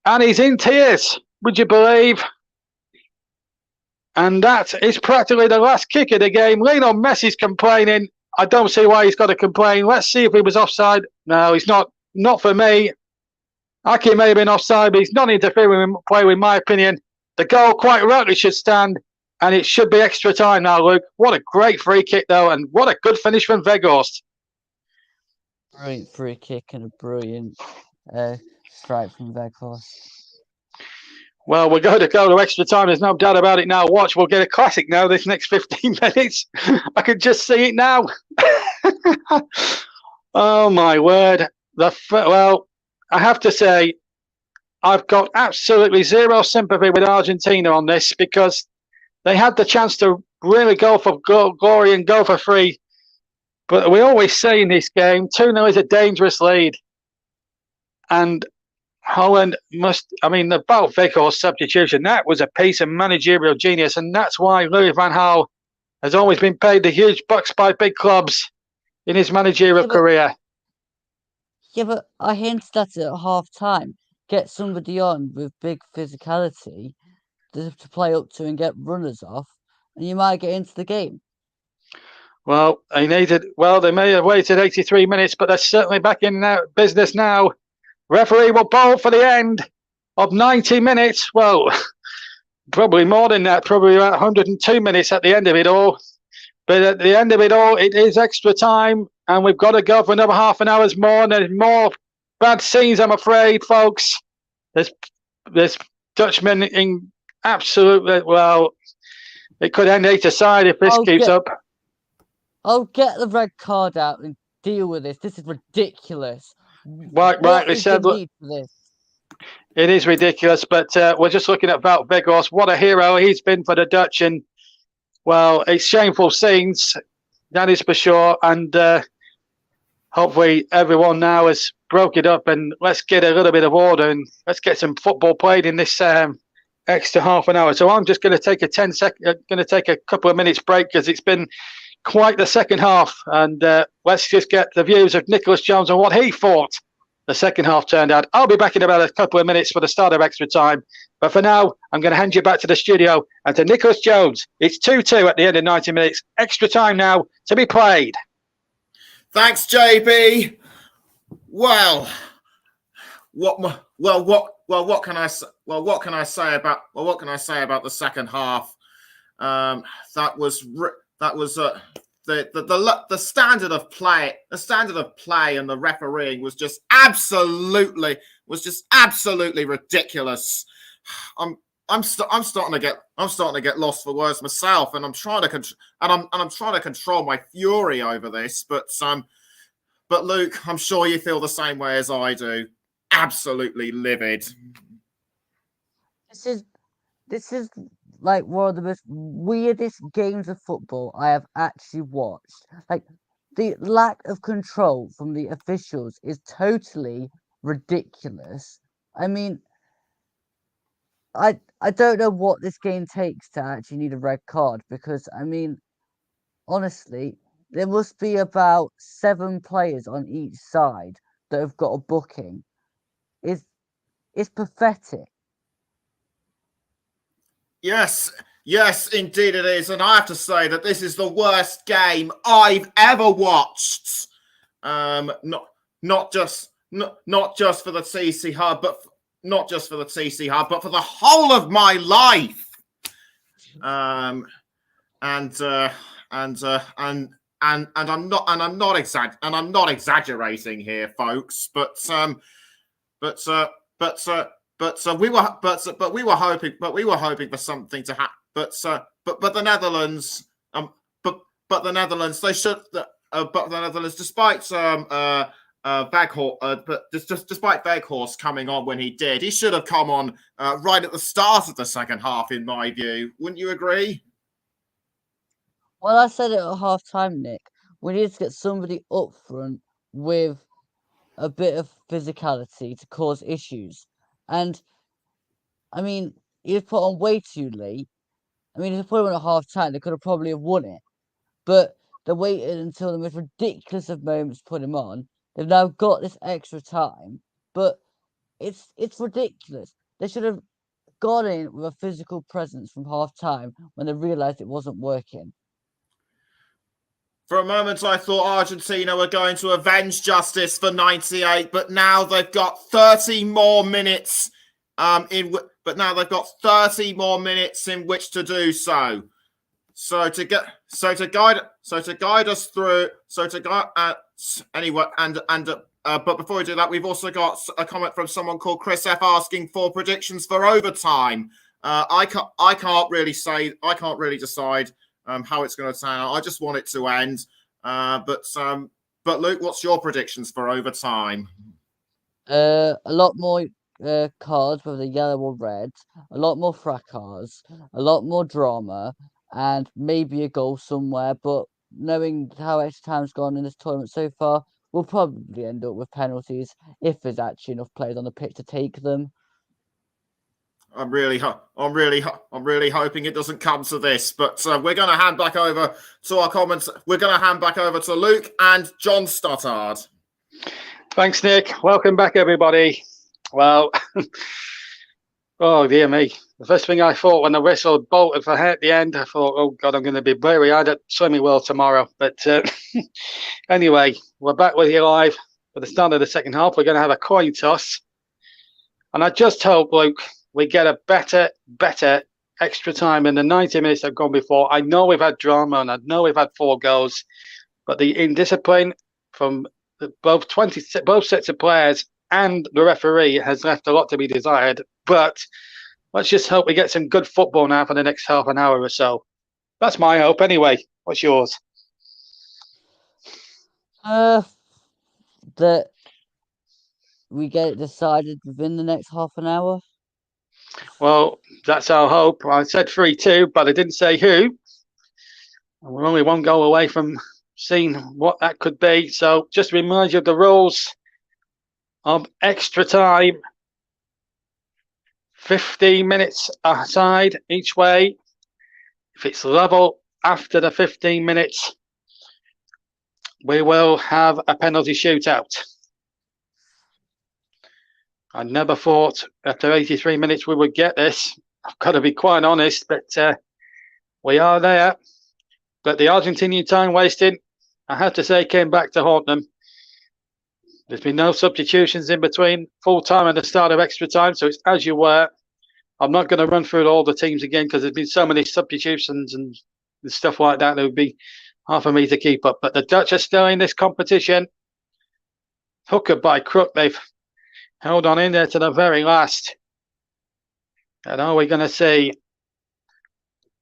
And he's in tears, would you believe? And that is practically the last kick of the game. Lionel Messi's complaining. I don't see why he's got to complain. Let's see if he was offside. No, he's not. Not for me. Aki may have been offside, but he's not interfering with play, in my opinion. The goal quite rightly should stand, and it should be extra time now, Luke. What a great free kick, though, and what a good finish from Weghorst. Brilliant free kick and a brilliant strike from Weghorst. Well, we're going to go to extra time. There's no doubt about it now. Watch, we'll get a classic now this next 15 minutes. I can just see it now. Oh, my word. Well, I have to say, I've got absolutely zero sympathy with Argentina on this because they had the chance to really go for glory and go for free. But we always say in this game, 2-0 is a dangerous lead. And Holland about Weghorst's substitution, that was a piece of managerial genius. And that's why Louis van Gaal has always been paid the huge bucks by big clubs in his managerial career. Yeah, but I hinted at it at half time. Get somebody on with big physicality to play up to and get runners off, and you might get into the game. Well, they may have waited 83 minutes, but they're certainly back in business now. Referee will bowl for the end of 90 minutes. Well, probably more than that, probably about 102 minutes at the end of it all. But at the end of it all, it is extra time, and we've got to go for another half an hour's more. And there's more bad scenes, I'm afraid, folks. There's Dutchmen in absolutely, well, it could end 8-side if this keeps up. Oh, get the red card out and deal with this. This is ridiculous. Rightly said. Need for this? It is ridiculous, but we're just looking at Wout Weghorst. What a hero he's been for the Dutch, and well, it's shameful scenes, that is for sure. And hopefully everyone now has broke it up, and let's get a little bit of order and let's get some football played in this extra half an hour. So I'm just going to take a couple of minutes break because it's been quite the second half, and let's just get the views of Nicholas Jones and what he thought the second half turned out. I'll be back in about a couple of minutes for the start of extra time, but for now I'm going to hand you back to the studio and to Nicholas Jones. It's 2-2 at the end of 90 minutes. Extra time now to be played. Thanks, JB. Well, what can I say? What can I say about the second half? That was the standard of play. The standard of play and the refereeing was just absolutely ridiculous. I'm starting to get lost for words myself, and I'm trying to control my fury over this. But Luke, I'm sure you feel the same way as I do. Absolutely livid. This is like one of the most weirdest games of football I have actually watched. Like, the lack of control from the officials is totally ridiculous. I mean, I don't know what this game takes to actually need a red card, because I mean, honestly, there must be about 7 players on each side that have got a booking. It's pathetic. Yes, indeed it is. And I have to say that this is the worst game I've ever watched. Not just for the TC Hub, but for the whole of my life. And I'm not exaggerating here, folks. But we were hoping for something to happen. But the Netherlands, despite despite Weghorst coming on when he did, he should have come on right at the start of the second half, in my view. Wouldn't you agree? Well, I said it at half time, Nick. We need to get somebody up front with a bit of physicality to cause issues. And I mean, he was put on way too late. I mean, if they put him on at half time, they could have probably have won it. But they waited until the most ridiculous of moments to put him on. They've now got this extra time, but it's ridiculous. They should have gone in with a physical presence from half time when they realised it wasn't working. For a moment, I thought Argentina were going to avenge justice for 98, but now they've got 30 more minutes. But now they've got 30 more minutes in which to do so. But before we do that, we've also got a comment from someone called Chris F asking for predictions for overtime. I can't really decide how it's going to turn out. I just want it to end. But Luke, what's your predictions for overtime? A lot more cards, whether yellow or red, a lot more fracas, a lot more drama, and maybe a goal somewhere. But knowing how extra time's gone in this tournament so far, we'll probably end up with penalties if there's actually enough players on the pitch to take them. I'm really hoping it doesn't come to this, but we're going to hand back over to our comments. We're going to hand back over to Luke and John Stottard. Thanks, Nick. Welcome back, everybody. Well, oh dear me. The first thing I thought when the whistle bolted for at the end, I thought, oh God, I'm going to be blurry-eyed at Swimming World tomorrow. But anyway, we're back with you live for the start of the second half. We're going to have a coin toss. And I just hope, Luke, we get a better extra time in the 90 minutes that have gone before. I know we've had drama and I know we've had 4 goals, but the indiscipline from both sets of players and the referee has left a lot to be desired. But let's just hope we get some good football now for the next half an hour or so. That's my hope anyway. What's yours? That we get it decided within the next half an hour. Well, that's our hope. I said 3-2, but I didn't say who. We're only 1 goal away from seeing what that could be. So just to remind you of the rules of extra time. 15 minutes aside each way. If it's level after the 15 minutes, we will have a penalty shootout. I never thought after 83 minutes we would get this. I've got to be quite honest, but we are there. But the Argentinian time wasting, I have to say, came back to haunt them. There's been no substitutions in between full time and the start of extra time, so it's as you were. I'm not going to run through all the teams again because there's been so many substitutions and stuff like that. It would be hard for me to keep up. But the Dutch are still in this competition. Hooker by crook, they've held on in there to the very last. And are we going to see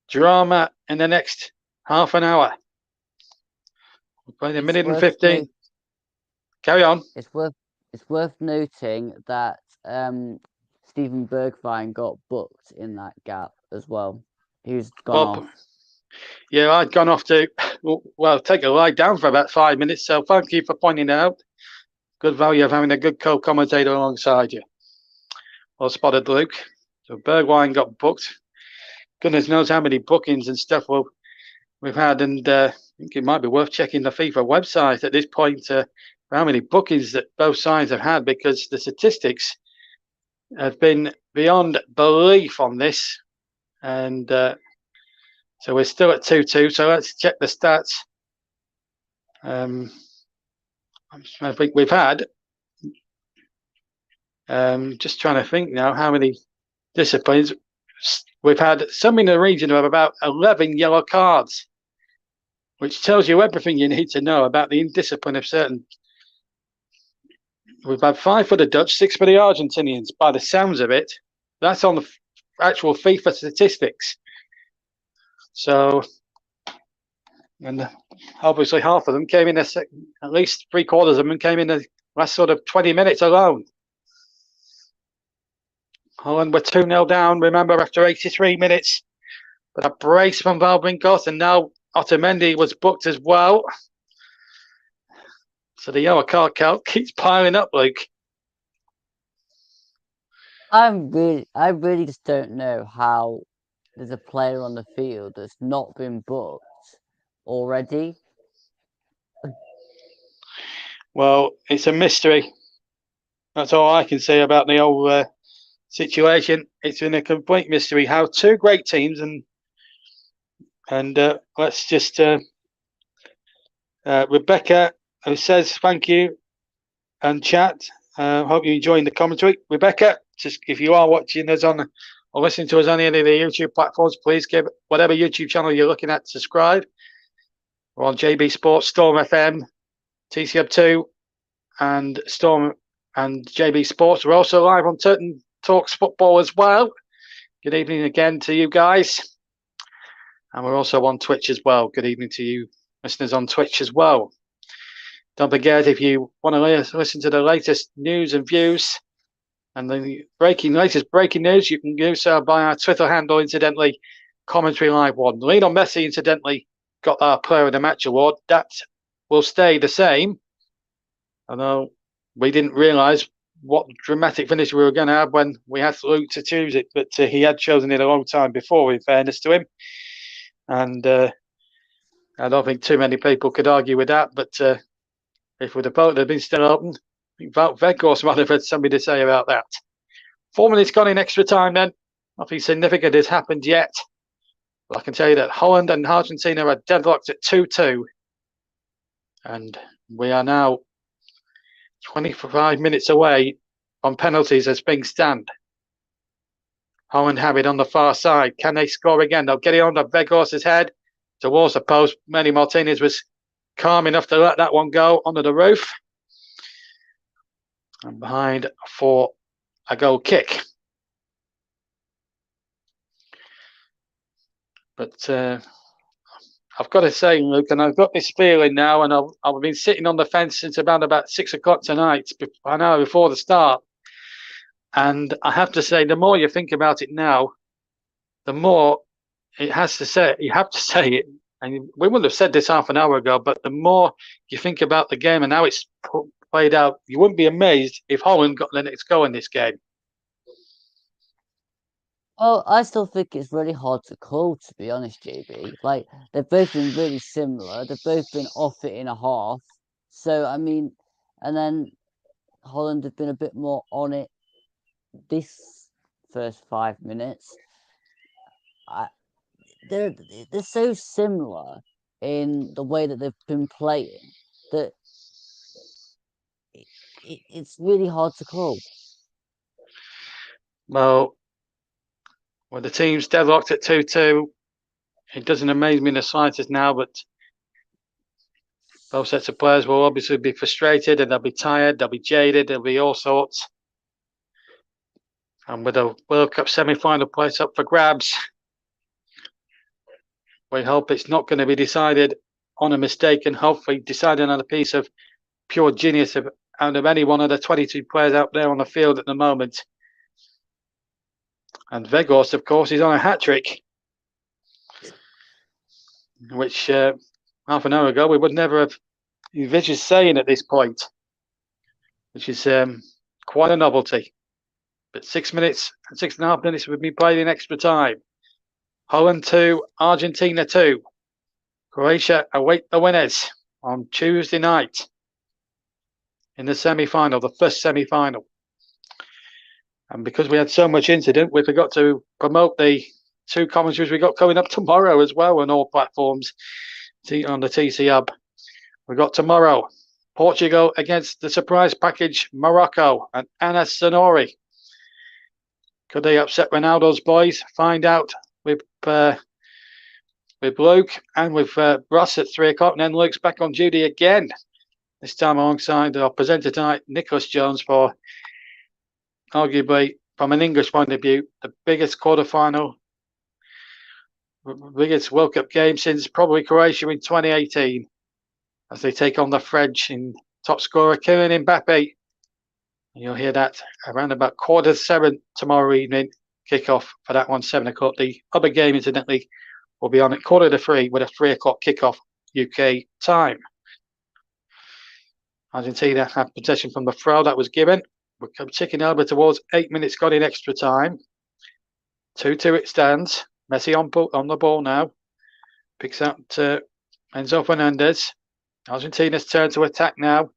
drama in the next half an hour? We're playing a minute and 15. Carry on. It's worth noting that Steven Bergwijn got booked in that gap as well. He's gone off. Yeah, I'd gone off to take a lie down for about 5 minutes. So thank you for pointing it out. Good value of having a good co-commentator alongside you. Well spotted, Luke. So Bergwijn got booked. Goodness knows how many bookings and stuff we've had, and I think it might be worth checking the FIFA website at this point for how many bookings that both sides have had, because the statistics have been beyond belief on this. And so we're still at 2-2. So let's check the stats. I think we've had, just trying to think now how many disciplines. We've had some in the region of about 11 yellow cards, which tells you everything you need to know about the indiscipline of certain. We've had 5 for the Dutch, 6 for the Argentinians. By the sounds of it, that's on the actual FIFA statistics. So, and obviously half of them came in at least 3/4 of them came in the last sort of 20 minutes alone. Holland were 2-0 down, remember, after 83 minutes. But a brace from Valbrinkos, and now Otamendi was booked as well. So the yellow card count keeps piling up, Luke. I really just don't know how there's a player on the field that's not been booked already. Well, it's a mystery. That's all I can say about the whole situation. It's been a complete mystery how 2 great teams and let's just Rebecca, who says thank you and chat. Hope you're enjoying the commentary. Rebecca, just if you are watching us on or listening to us on any of the YouTube platforms, please give whatever YouTube channel you're looking at subscribe. We're on JB Sports, Storm FM, TCUB2, and Storm and JB Sports. We're also live on Turton Talks Football as well. Good evening again to you guys. And we're also on Twitch as well. Good evening to you listeners on Twitch as well. Don't forget, if you want to listen to the latest news and views and the latest breaking news, you can do so by our Twitter handle, incidentally, Commentary Live 1. Lionel Messi, incidentally, got our Player of the Match award. That will stay the same. Although we didn't realise what dramatic finish we were going to have when we had to look to choose it. But he had chosen it a long time before, in fairness to him. And I don't think too many people could argue with that. But if the vote had been still open, I think Wout Weghorst might have had something to say about that. 4 minutes gone in extra time then. Nothing significant has happened yet. But I can tell you that Holland and Argentina are deadlocked at 2-2. And we are now 25 minutes away on penalties as things stand. Holland have it on the far side. Can they score again? They'll get it on the Weghorst's head towards the post. Manny Martinez was calm enough to let that one go onto the roof. And behind for a goal kick. But I've got to say, Luke, and I've got this feeling now, and I've been sitting on the fence since about 6 o'clock tonight, an hour before the start. And I have to say, the more you think about it now, the more you have to say it. And we wouldn't have said this half an hour ago, but the more you think about the game and how it's played out, you wouldn't be amazed if Holland got the next go in this game. Well, I still think it's really hard to call, to be honest, JB. Like, they've both been really similar. They've both been off it in a half. So, I mean, and then Holland have been a bit more on it this first 5 minutes. They're so similar in the way that they've been playing that it's really hard to call. Well, the team's deadlocked at 2-2. It doesn't amaze me in the slightest now, but both sets of players will obviously be frustrated and they'll be tired, they'll be jaded, there'll be all sorts. And with a World Cup semi-final place up for grabs, we hope it's not going to be decided on a mistake and hopefully decided on a piece of pure genius out of any one of the 22 players out there on the field at the moment. And Weghorst, of course, is on a hat-trick, which half an hour ago we would never have envisaged saying at this point, which is quite a novelty. But 6 minutes, 6.5 minutes would be played in extra time. Holland 2, Argentina 2. Croatia await the winners on Tuesday night in the semi-final, the first semi-final. And because we had so much incident, we forgot to promote the 2 commentaries we got coming up tomorrow as well on all platforms on the TC Hub. We got tomorrow Portugal against the surprise package Morocco and Anas Sonori. Could they upset Ronaldo's boys? Find out with Luke and with Ross at 3 o'clock, and then Luke's back on duty again. This time alongside our presenter tonight, Nicholas Jones, for arguably, from an English point of view, the biggest quarterfinal, biggest World Cup game since probably Croatia in 2018, as they take on the French in top scorer Kylian Mbappe. You'll hear that around about 7:15 tomorrow evening, kickoff for that one, 7 o'clock. The other game, incidentally, will be on at 3:15 with a 3 o'clock kickoff UK time. Argentina have possession from the throw that was given. We're ticking over towards 8 minutes gone in extra time. 2-2 it stands. Messi on the ball now. Picks up to Enzo Fernandez. Argentina's turn to attack now.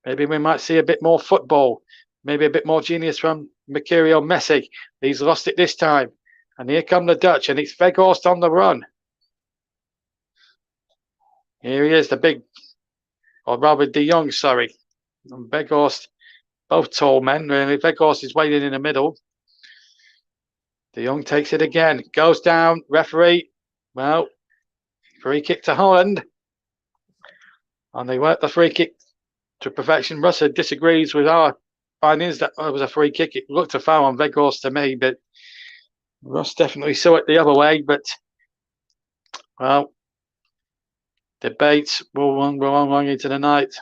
Maybe we might see a bit more football. Maybe a bit more genius from Mercurio Messi. He's lost it this time. And here come the Dutch, and it's Weghorst on the run. Here he is, the big or rather De Jong, sorry. And Weghorst, both tall men, really. Weghorst is waiting in the middle. De Jong takes it again, goes down, referee. Well, free kick to Holland. And they work the free kick to perfection. Russa disagrees with our findings that it was a free kick. It looked a foul on Weghorst to me, but Russ definitely saw it the other way. But, well, debates will run long into the night.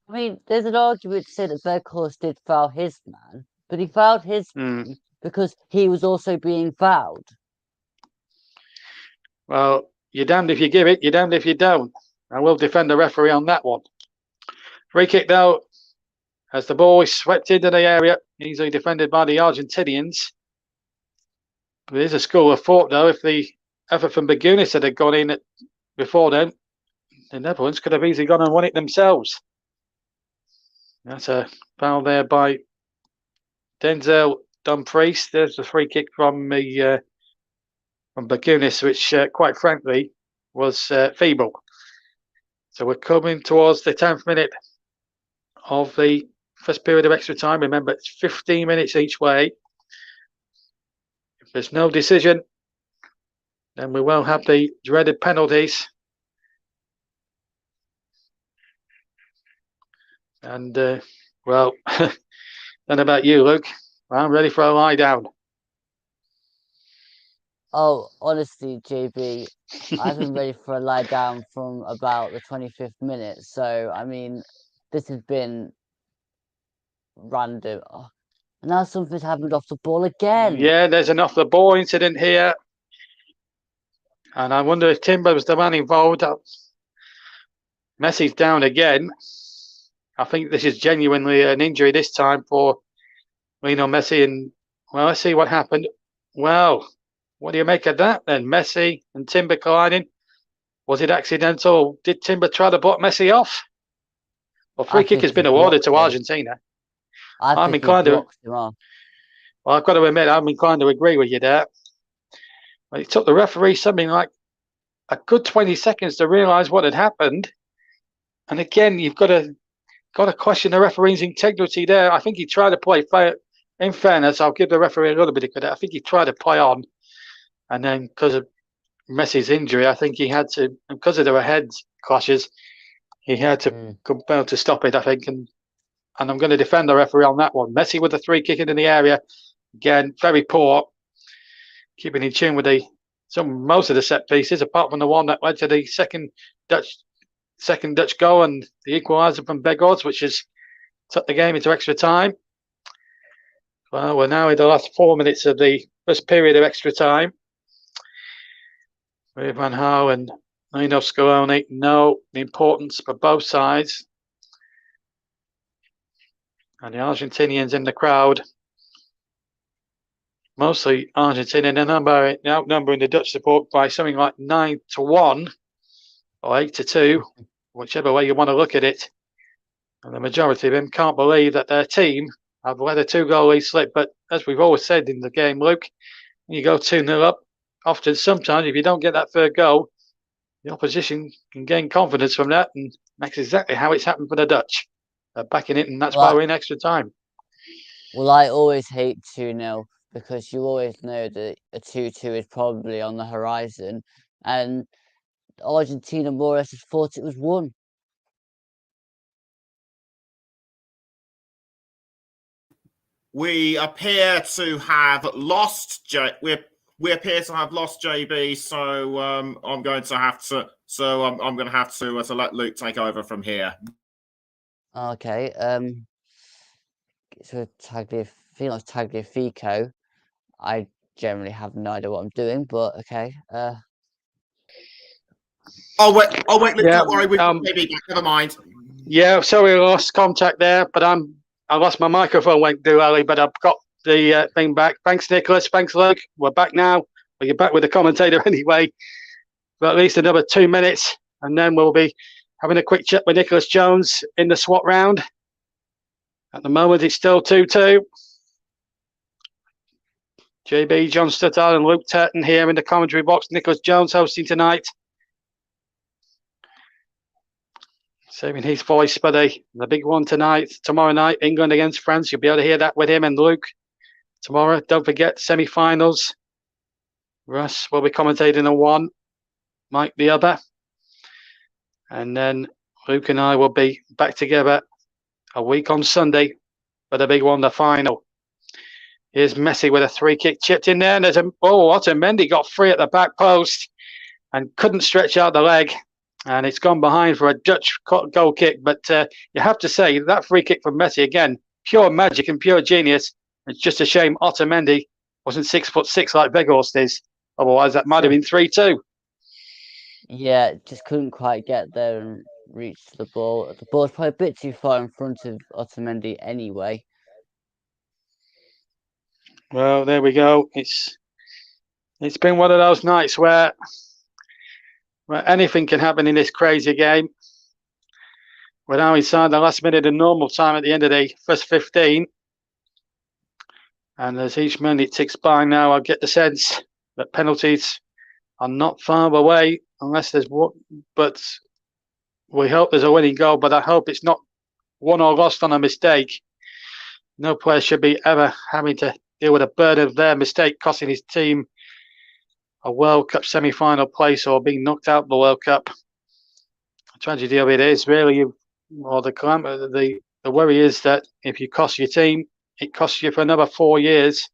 I mean, there's an argument to say that Weghorst did foul his man, but he fouled his man because he was also being fouled. Well, you're damned if you give it, you're damned if you don't. I will defend the referee on that one. Free kick, though, as the ball is swept into the area, easily defended by the Argentinians. There is a school of thought, though, if the effort from Begunis had gone in before then, the Netherlands could have easily gone and won it themselves. That's a foul there by Denzel Dumfries. There's the free kick from Begunis, which, quite frankly, was feeble. So we're coming towards the 10th minute of the first period of extra time. Remember, it's 15 minutes each way. If there's no decision, then we will have the dreaded penalties. And, well, then about you, Luke. I'm ready for a lie down. Oh, honestly, JB, I've been ready for a lie down from about the 25th minute. So, I mean, this has been random. Oh, and now something's happened off the ball again. Yeah, there's an off the ball incident here. And I wonder if Timber was the man involved. Messi's down again. I think this is genuinely an injury this time for Lionel Messi. And, well, let's see what happened. Well, what do you make of that then? Messi and Timber colliding. Was it accidental? Did Timber try to block Messi off? Well, free kick has been awarded to Argentina. I'm inclined to. Well, I've got to admit, I'm inclined to agree with you there. It took the referee something like a good 20 seconds to realise what had happened. And again, you've got to question the referee's integrity there. I think he tried to play fair. In fairness, I'll give the referee a little bit of credit. I think he tried to play on. And then because of Messi's injury, I think he had to, because of their head clashes, he had to compel to stop it, I think. And I'm going to defend the referee on that one. Messi with the free kick into the area. Again, very poor. Keeping in tune with most of the set pieces, apart from the one that led to the second Dutch goal and the equaliser from Weghorst, which has took the game into extra time. Well, we're now in the last 4 minutes of the first period of extra time. With Van Gaal and Lino Scaloni know the importance for both sides. And the Argentinians in the crowd, mostly Argentina, outnumbering the Dutch support by something like 9-1 or 8-2, whichever way you want to look at it. And the majority of them can't believe that their team have let a 2-goal lead slip. But as we've always said in the game, Luke, when you go 2-0 up, sometimes if you don't get that third goal, the opposition can gain confidence from that, and that's exactly how it's happened for the Dutch. They're backing it, and that's why we're in extra time. Well, I always hate 2-0 because you always know that a 2-2 is probably on the horizon, and Argentina more or less thought it was won. We appear to have lost we appear to have lost JB, so I'm going to have to to let Luke take over from here. Okay. So Tagliafico. I generally have no idea what I'm doing, but okay. Oh wait, Luke, don't worry, we've got JB back. Never mind. Yeah, sorry, I lost contact there, but I lost my microphone went too early, but I've got the thing back. Thanks, Nicholas. Thanks, Luke. We're back now. Well, you're back with the commentator anyway for at least another 2 minutes, and then we'll be having a quick chat with Nicholas Jones in the SWAT round. At the moment, it's still 2-2. JB, John Stuttard and Luke Turton here in the commentary box. Nicholas Jones hosting tonight. saving his voice for the big one tomorrow night, England against France. You'll be able to hear that with him and Luke tomorrow. Don't forget, semi-finals. Russ will be commentating on one, Mike the other. And then Luke and I will be back together a week on Sunday for the big one, the final. Here's Messi with a free kick chipped in there. And there's Otamendi got free at the back post and couldn't stretch out the leg. And it's gone behind for a Dutch goal kick. But you have to say, that free kick from Messi, again, pure magic and pure genius. It's just a shame Otamendi wasn't 6'6" like Weghorst is. Otherwise, that might have been 3-2. Yeah, just couldn't quite get there and reach the ball. The ball's probably a bit too far in front of Otamendi anyway. Well, there we go. It's been one of those nights where anything can happen in this crazy game. We're now inside the last minute of normal time at the end of the first 15. And as each minute ticks by now, I get the sense that penalties are not far away unless there's one. But we hope there's a winning goal, but I hope it's not won or lost on a mistake. No player should be ever having to deal with a burden of their mistake costing his team a World Cup semi-final place or being knocked out of the World Cup. The tragedy of it is really, the worry is that if you cost your team, it costs you for another 4 years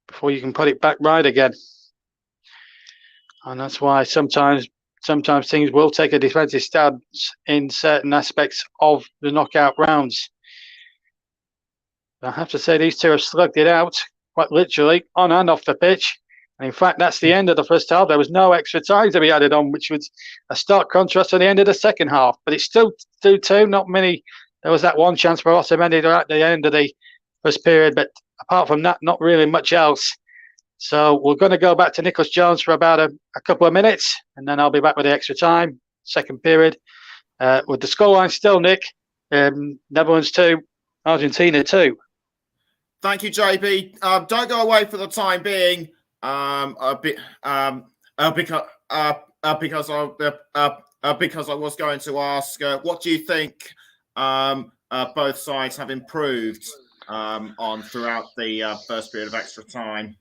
before you can put it back right again. And that's why sometimes teams will take a defensive stance in certain aspects of the knockout rounds. I have to say these two have slugged it out, quite literally, on and off the pitch. And in fact, that's the end of the first half. There was no extra time to be added on, which was a stark contrast to the end of the second half. But it's still 2-2, not many. There was that one chance for Otamendi at the end of the first period, but apart from that, not really much else. So we're going to go back to Nicholas Jones for about a couple of minutes, and then I'll be back with the extra time, second period. With the scoreline still, Nick, Netherlands 2, Argentina 2. Thank you, JB. Don't go away for the time being, because I was going to ask, what do you think both sides have improved on throughout the first period of extra time?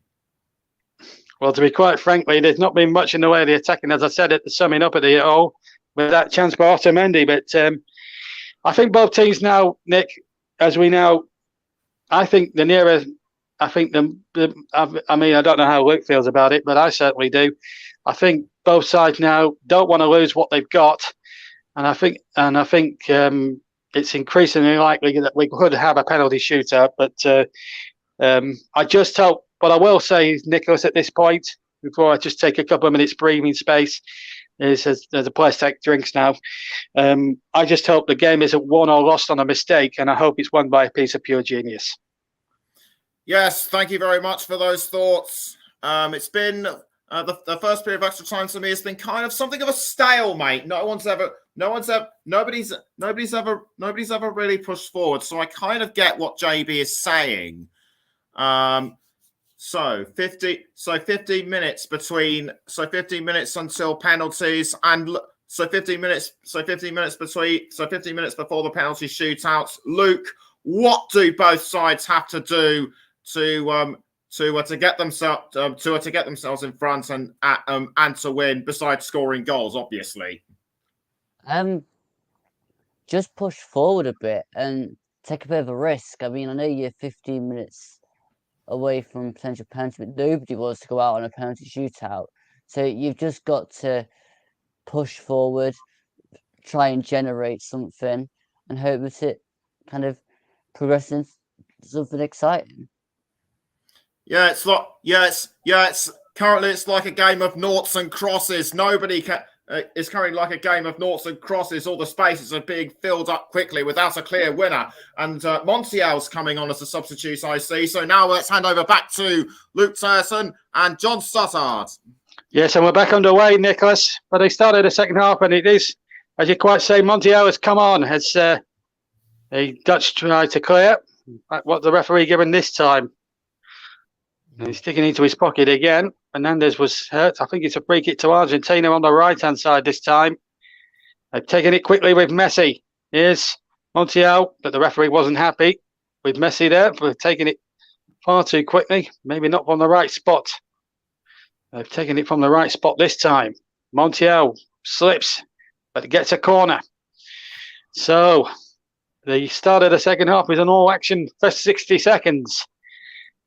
Well, to be quite frankly, there's not been much in the way of the attacking, as I said at the summing up of the all, with that chance for Otamendi. But I think both teams now, Nick, as we know, I think the nearer, I mean, I don't know how Luke feels about it, but I certainly do. I think both sides now don't want to lose what they've got, and I think it's increasingly likely that we could have a penalty shootout. But I just hope. What I will say, Nicholas, at this point, before I just take a couple of minutes breathing space, is as the players take drinks now. I just hope the game isn't won or lost on a mistake, and I hope it's won by a piece of pure genius. Yes, thank you very much for those thoughts. It's been the first period of extra time to me has been kind of something of a stalemate. Nobody's ever really pushed forward. So I kind of get what JB is saying. So 15 minutes until penalties, and 15 minutes before the penalty shootouts. Luke, what do both sides have to do to get themselves in front and to win, besides scoring goals, obviously? Just push forward a bit and take a bit of a risk. I mean, I know you're 15 minutes away from potential penalty, but nobody wants to go out on a penalty shootout. So you've just got to push forward, try and generate something, and hope that it kind of progresses into something exciting. Yeah, it's currently it's like a game of noughts and crosses. Nobody can. It's currently like a game of noughts and crosses. All the spaces are being filled up quickly without a clear winner. And Montiel's coming on as a substitute, I see. So now let's hand over back to Luke Tyerson and John Stothard. Yes, and we're back underway, Nicholas. But they started the second half, and it is, as you quite say, Montiel has come on. As the Dutch try to clear. What the referee given this time? And he's sticking into his pocket again. Fernandez was hurt. I think it's a free kick to Argentina on the right-hand side this time. They've taken it quickly with Messi. Here's Montiel, but the referee wasn't happy with Messi there for taking it far too quickly. Maybe not from the right spot. They've taken it from the right spot this time. Montiel slips, but it gets a corner. So the start of the second half was an all-action first 60 seconds.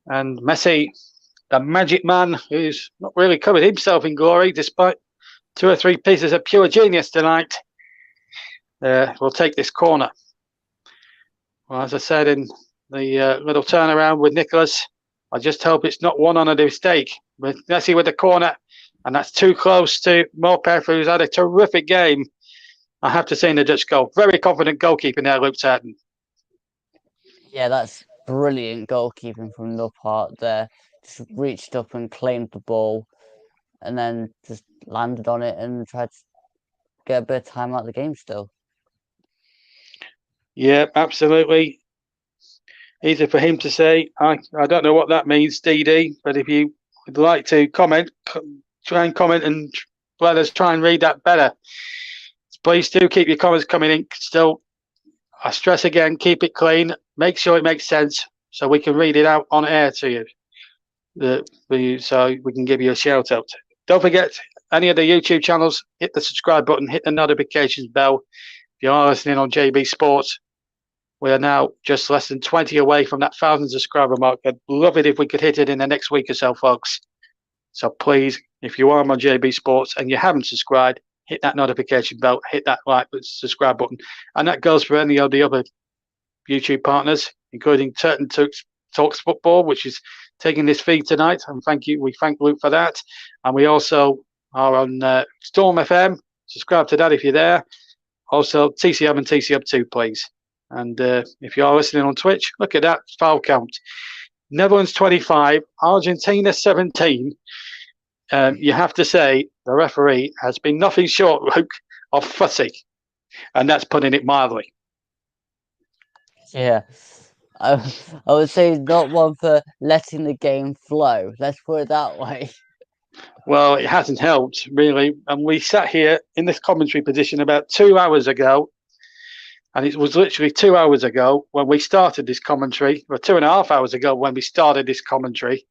And Messi, the magic man, who's not really covered himself in glory despite 2 or 3 pieces of pure genius tonight, will take this corner. Well, as I said in the little turnaround with Nicholas, I just hope it's not one on a mistake. With Messi with the corner, and that's too close to Morpeth, who's had a terrific game. I have to say in the Dutch goal. Very confident goalkeeping there, Luke Turton. Yeah, that's brilliant goalkeeping from Lampard there. Just reached up and claimed the ball and then just landed on it and tried to get a bit of time out of the game still. Yeah, absolutely. Easy for him to say. I don't know what that means, DD, but if you would like to comment, try and comment and let us try and read that better. Please do keep your comments coming in. Still, I stress again, keep it clean. Make sure it makes sense so we can read it out on air to you. So we can give you a shout out. Don't forget, any of the YouTube channels, hit the subscribe button, hit the notifications bell. If you are listening on JB Sports, we are now just less than 20 away from that 1,000 subscriber mark. I'd love it if we could hit it in the next week or so, folks. So please, if you are on JB Sports and you haven't subscribed, hit that notification bell, hit that like, subscribe button. And that goes for any of the other YouTube partners, including Turton Talks Football, which is taking this feed tonight. And we thank Luke for that. And we also are on Storm FM. Subscribe to that if you're there. Also, TCM and TCM2, please. And if you are listening on Twitch, look at that foul count. Netherlands 25, Argentina 17. You have to say the referee has been nothing short, Luke, of fussy. And that's putting it mildly. Yeah. I would say not one for letting the game flow. Let's put it that way. Well, it hasn't helped, really. And we sat here in this commentary position about 2 hours ago. And it was literally 2 hours ago when we started this commentary, or 2.5 hours ago when we started this commentary.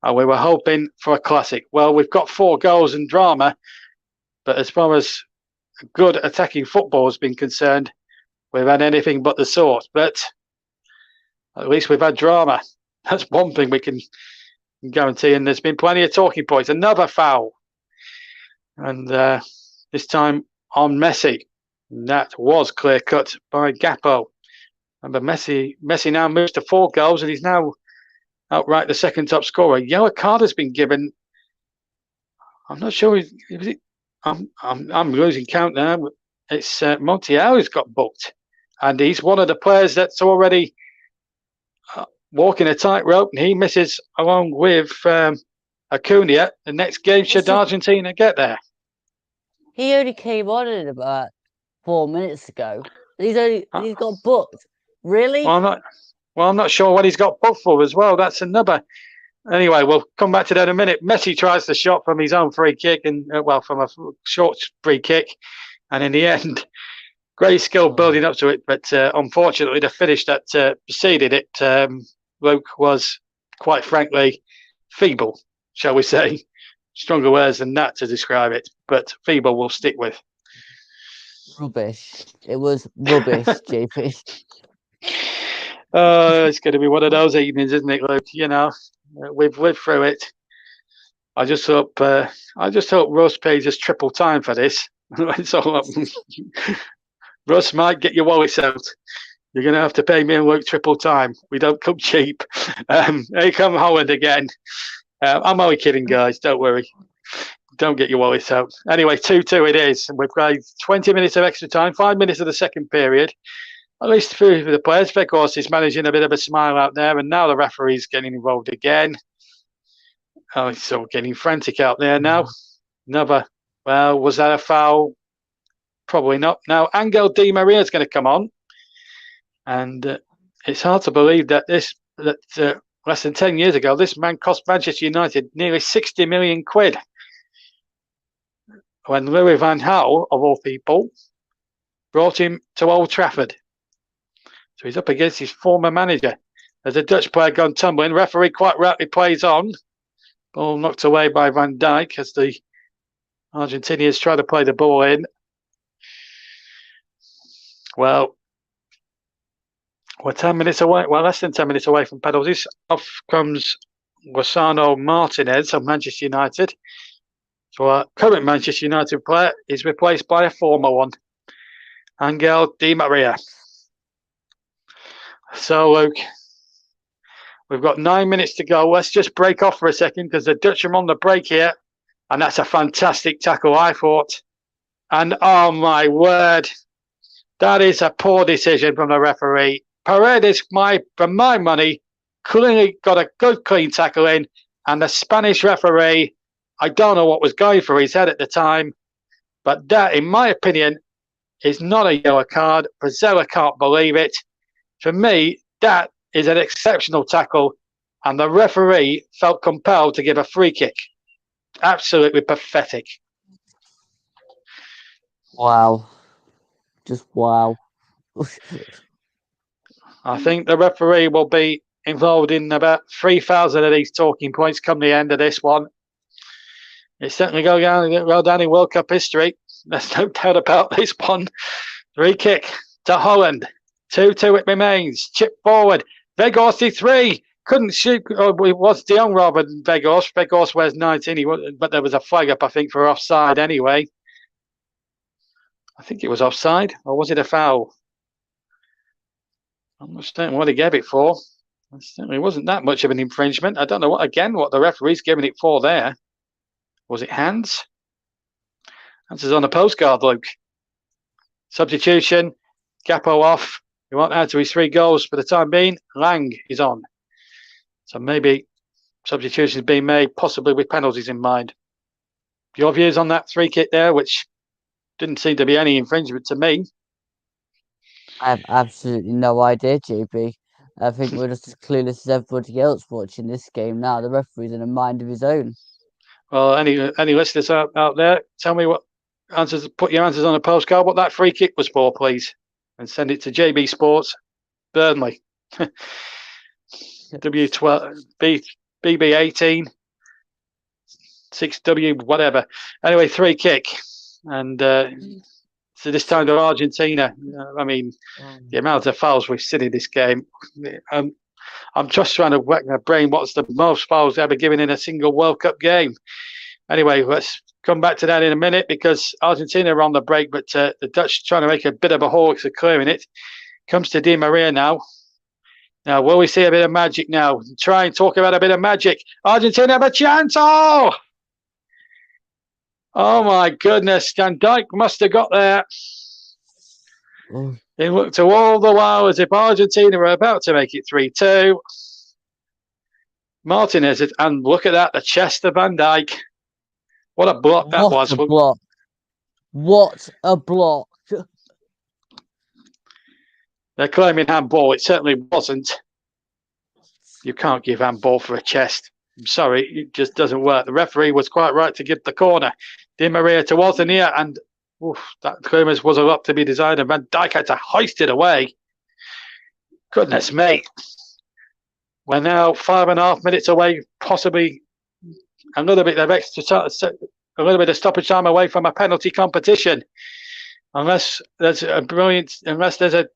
And we were hoping for a classic. Well, we've got 4 goals and drama. But as far as good attacking football has been concerned, we've had anything but the sort. But at least we've had drama. That's one thing we can guarantee. And there's been plenty of talking points. Another foul. And this time on Messi. And that was clear cut by Gakpo. And Messi now moves to 4 goals and he's now outright the second top scorer. Yellow card has been given. I'm not sure. I'm losing count now. It's Montiel who's got booked. And he's one of the players that's already walking a tightrope, and he misses along with Acuna. The next game, should Argentina get there? He only came on in about 4 minutes ago. He's got booked. Really? Well, I'm not sure what he's got booked for as well. That's another. Anyway, we'll come back to that in a minute. Messi tries the shot from his own free kick, and from a short free kick, and in the end, great skill building up to it. But unfortunately, the finish that preceded it, Luke, was quite frankly feeble, shall we say? Stronger words than that to describe it, but feeble will stick with. Rubbish. It was rubbish, JP. It's going to be one of those evenings, isn't it, Luke? You know, we've lived through it. I just hope Russ pays us triple time for this. So, Russ might get your wallet out. You're going to have to pay me and Luke triple time. We don't come cheap. Here come Holland again. I'm only kidding, guys. Don't worry. Don't get your wallet out. Anyway, 2-2 it is. We've got 20 minutes of extra time, 5 minutes of the second period. At least 3 for the players. Of course, he's managing a bit of a smile out there. And now the referee's getting involved again. Oh, he's sort of getting frantic out there now. Another. Well, was that a foul? Probably not. Now, Angel Di Maria is going to come on. And it's hard to believe that less than 10 years ago, this man cost Manchester United nearly 60 million quid. when Louis van Gaal, of all people, brought him to Old Trafford. So he's up against his former manager. There's a Dutch player gone tumbling. Referee quite rightly plays on. Ball knocked away by Van Dijk as the Argentinians try to play the ball in. Well, we're 10 minutes away. Well, less than 10 minutes away from penalties. Off comes Gonzalo Martinez of Manchester United. So our current Manchester United player is replaced by a former one, Angel Di Maria. So, Luke, we've got 9 minutes to go. Let's just break off for a second because the Dutch are on the break here. And that's a fantastic tackle, I thought. And oh my word, that is a poor decision from the referee. Paredes, for my money, clearly got a good clean tackle in. And the Spanish referee, I don't know what was going through his head at the time. But that, in my opinion, is not a yellow card. Brazil can't believe it. For me, that is an exceptional tackle. And the referee felt compelled to give a free kick. Absolutely pathetic. Wow. Just wow. I think the referee will be involved in about 3,000 of these talking points come the end of this one. It's certainly going down in World Cup history. There's no doubt about this one. Free kick to Holland. 2-2 it remains. Chip forward. Weghorst 3. Couldn't shoot. Oh, it was De Jong rather than Weghorst. Weghorst wears 19, but there was a flag up, I think, for offside anyway. I think it was offside, or was it a foul? I'm not certain what he gave it for. It certainly wasn't that much of an infringement. I don't know what the referee's giving it for there. Was it hands? Hands is on a postcard, Luke. Substitution. Gapo off. He won't add to his 3 goals for the time being. Lang is on. So maybe substitutions being made, possibly with penalties in mind. Your views on that free kick there, which didn't seem to be any infringement to me. I have absolutely no idea, JB. I think we're just as clueless as everybody else watching this game now. The referee's in a mind of his own. Well, any listeners out there, tell me what answers. Put your answers on a postcard. What that free kick was for, please, and send it to JB Sports, Burnley. W12 BB18 6W whatever. Anyway, 3 kick, and so this time to Argentina. I mean, the amount of fouls we've seen in this game. I'm just trying to whack my brain. What's the most fouls ever given in a single World Cup game? Anyway, let's come back to that in a minute because Argentina are on the break, but the Dutch trying to make a bit of a haul of clearing it. Comes to Di Maria now. Now, will we see a bit of magic now? Try and talk about a bit of magic. Argentina have a chance. Oh my goodness. Van Dijk must have got there. He looked all the while as if Argentina were about to make it 3-2. Martinez, and look at that, the chest of Van Dijk. What a block that was. What a block. What a block. They're claiming handball. It certainly wasn't. You can't give handball for a chest. I'm sorry, it just doesn't work. The referee was quite right to give the corner. Di Maria towards the near, and that clearance was a lot to be desired, and Van Dijk had to hoist it away. Goodness me. We're now 5.5 minutes away, possibly a little bit of stoppage time away from a penalty competition. Unless there's a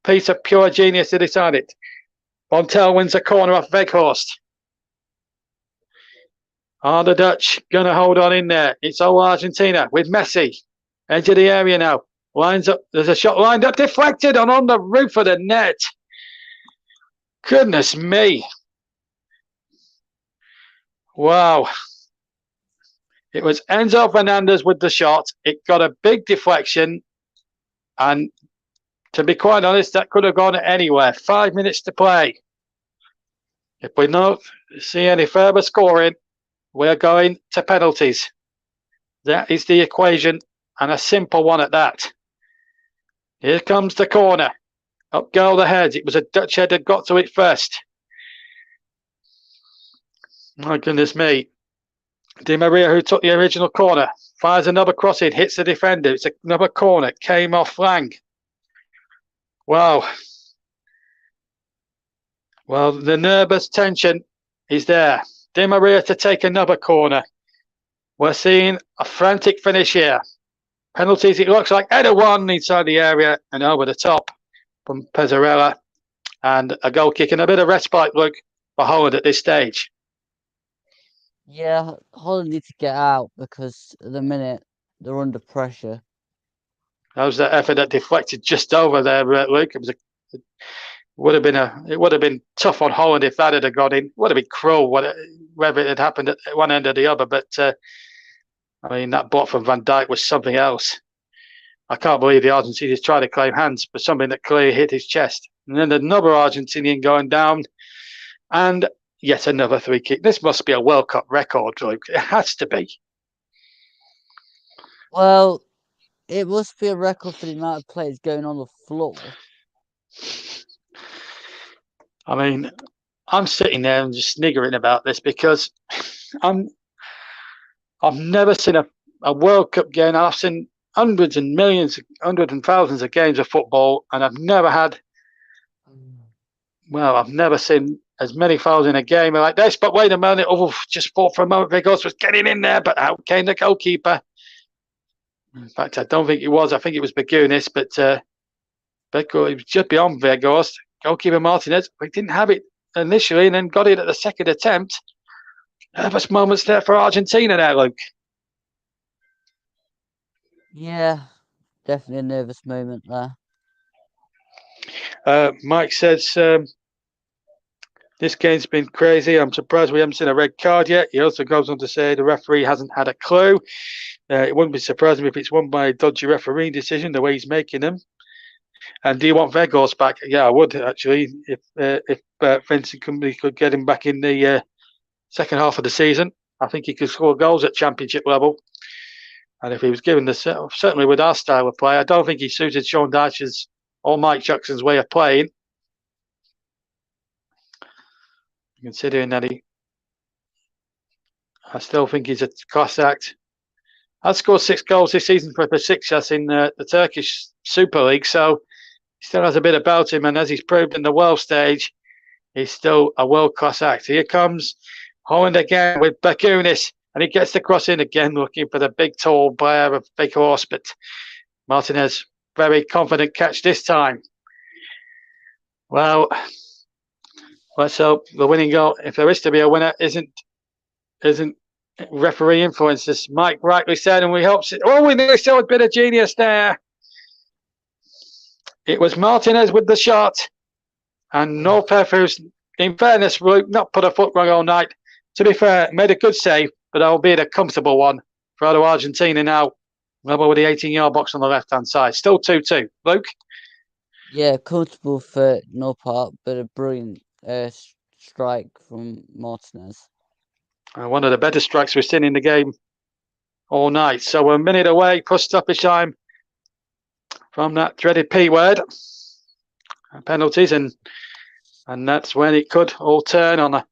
piece of pure genius to decide it. Bontel wins a corner off Weghorst. Are the Dutch going to hold on in there? It's all Argentina with Messi. Edge of the area now. Lines up. There's a shot lined up, deflected and on the roof of the net. Goodness me. Wow. It was Enzo Fernandez with the shot. It got a big deflection. And to be quite honest, that could have gone anywhere. 5 minutes to play. If we don't see any further scoring, we're going to penalties. That is the equation, and a simple one at that. Here comes the corner. Up go the heads. It was a Dutch head that got to it first. My goodness me. Di Maria, who took the original corner, fires another cross in, hits the defender. It's another corner, came off flank. Wow. Well, the nervous tension is there. Di Maria to take another corner. We're seeing a frantic finish here. Penalties, it looks like header one inside the area and over the top from Pezzarella. And a goal kick and a bit of respite, Luke, for Holland at this stage. Yeah, Holland need to get out because at the minute they're under pressure. That was the effort that deflected just over there, Luke. It would have been tough on Holland if that had got in. It would have been cruel, whether it had happened at one end or the other. But I mean, that ball from Van Dijk was something else. I can't believe the Argentinians tried to claim hands for something that clearly hit his chest. And then another Argentinian going down, and yet another free kick. This must be a World Cup record, Luke. It has to be. Well, it must be a record for the amount of players going on the floor. I mean, I'm sitting there and just sniggering about this because I've never seen a World Cup game. I've seen hundreds and thousands of games of football, and I've never seen as many fouls in a game like this. But wait a minute, just thought for a moment Vigos was getting in there, but out came the goalkeeper. In fact, I don't think it was. I think it was Bagunis, but it was just beyond Vigos. Goalkeeper Martinez, he didn't have it initially and then got it at the second attempt. Nervous moments there for Argentina there, Luke. Yeah, definitely a nervous moment there. Mike says, this game's been crazy. I'm surprised we haven't seen a red card yet. He also goes on to say the referee hasn't had a clue. It wouldn't be surprising if it's won by a dodgy referee decision, the way he's making them. And do you want Vegos back? Yeah, I would, actually, if Vincent Kompany could get him back in the second half of the season. I think he could score goals at championship level. And if he was given certainly with our style of play, I don't think he suited Sean Dyche's or Mike Jackson's way of playing. Considering that I still think he's a class act. I've scored 6 goals this season for Besiktas in the Turkish Super League, so he still has a bit about him. And as he's proved in the world stage, he's still a world-class act. Here comes Holland again with Bakunis, and he gets the cross in again, looking for the big, tall player of Big Horse. But Martinez, very confident catch this time. Well, let's hope the winning goal, if there is to be a winner, isn't referee influence, as Mike rightly said, and we hope. We nearly saw a bit of genius there. It was Martinez with the shot, and Norpef, who's, in fairness, not put a foot wrong all night. To be fair, made a good save, but albeit a comfortable one for Argentina now, level with the 18-yard box on the left-hand side. Still 2-2. Luke? Yeah, comfortable for Norpart, but a brilliant strike from Martinez. One of the better strikes we've seen in the game all night. So we're a minute away, plus stoppage time from that dreaded P word. Penalties, and that's when it could all turn on a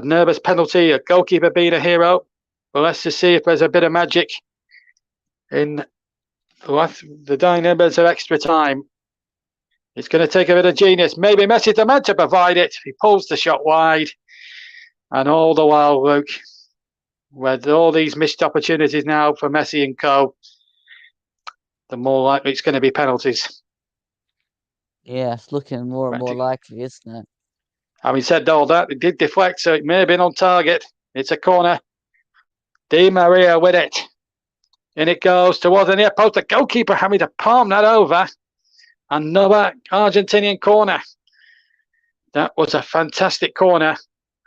nervous penalty, a goalkeeper being a hero. But let's just see if there's a bit of magic in the dying embers of extra time. It's going to take a bit of genius. Maybe Messi's the man to provide it. He pulls the shot wide. And all the while, Luke, with all these missed opportunities now for Messi and co, the more likely it's going to be penalties. Yeah, it's looking more and more likely, isn't it? Having said all that, it did deflect, so it may have been on target. It's a corner. Di Maria with it. In it goes towards the near post. The goalkeeper having to palm that over. Another Argentinian corner. That was a fantastic corner.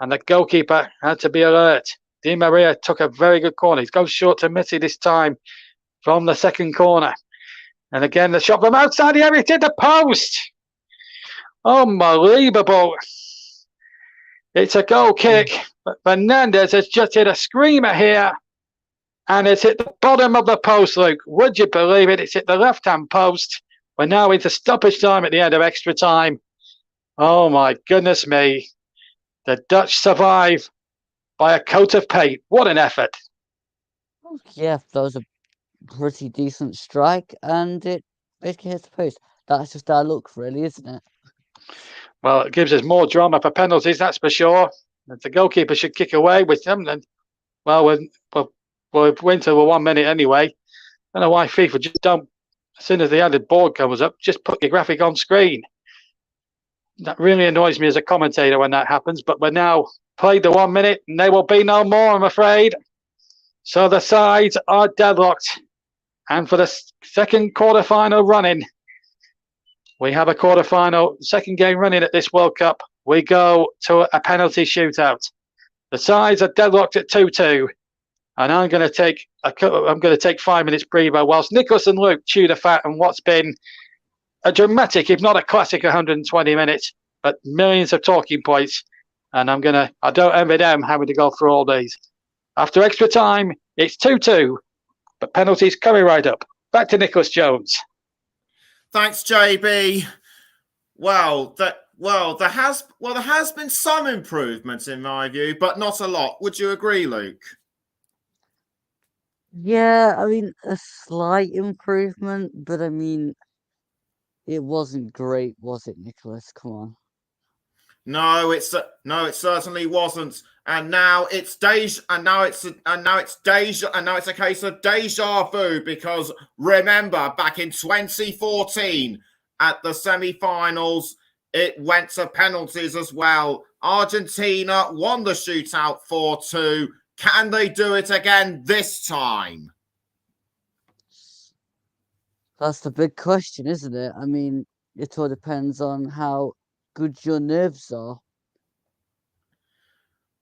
And the goalkeeper had to be alert. Di Maria took a very good corner. He's gone short to Messi this time from the second corner. And again, the shot from outside the area hit the post. Unbelievable. It's a goal kick. But Fernandez has just hit a screamer here. And it's hit the bottom of the post, Luke. Would you believe it? It's hit the left-hand post. We're now into stoppage time at the end of extra time. Oh, my goodness me. The Dutch survive by a coat of paint. What an effort. Yeah, that was a pretty decent strike, and it basically hits the post. That's just our luck, really, isn't it? Well, it gives us more drama for penalties, that's for sure. If the goalkeeper should kick away with them, then, well, we're into 1 minute anyway. I don't know why FIFA just don't, as soon as the added board comes up, just put your graphic on screen. That really annoys me as a commentator when that happens, but we're now played the 1 minute, and there will be no more, I'm afraid. So the sides are deadlocked. And for the second quarter-final running, we have a quarter-final, second game running at this World Cup. We go to a penalty shootout. The sides are deadlocked at 2-2, and I'm going to take 5 minutes breather whilst Nicholas and Luke chew the fat on what's been a dramatic, if not a classic, 120 minutes, but millions of talking points. And I don't envy them having to go through all these. After extra time, it's 2-2, but penalties coming right up. Back to Nicholas Jones. Thanks, JB. Well, there has been some improvements in my view, but not a lot. Would you agree, Luke? Yeah, I mean, a slight improvement, but I mean, it wasn't great, was it, Nicholas? Come on. No, it certainly wasn't. And now it's a case of deja vu, because remember back in 2014 at the semi-finals, it went to penalties as well. Argentina won the shootout 4-2. Can they do it again this time? That's the big question, isn't it? I mean, it all depends on how good your nerves are.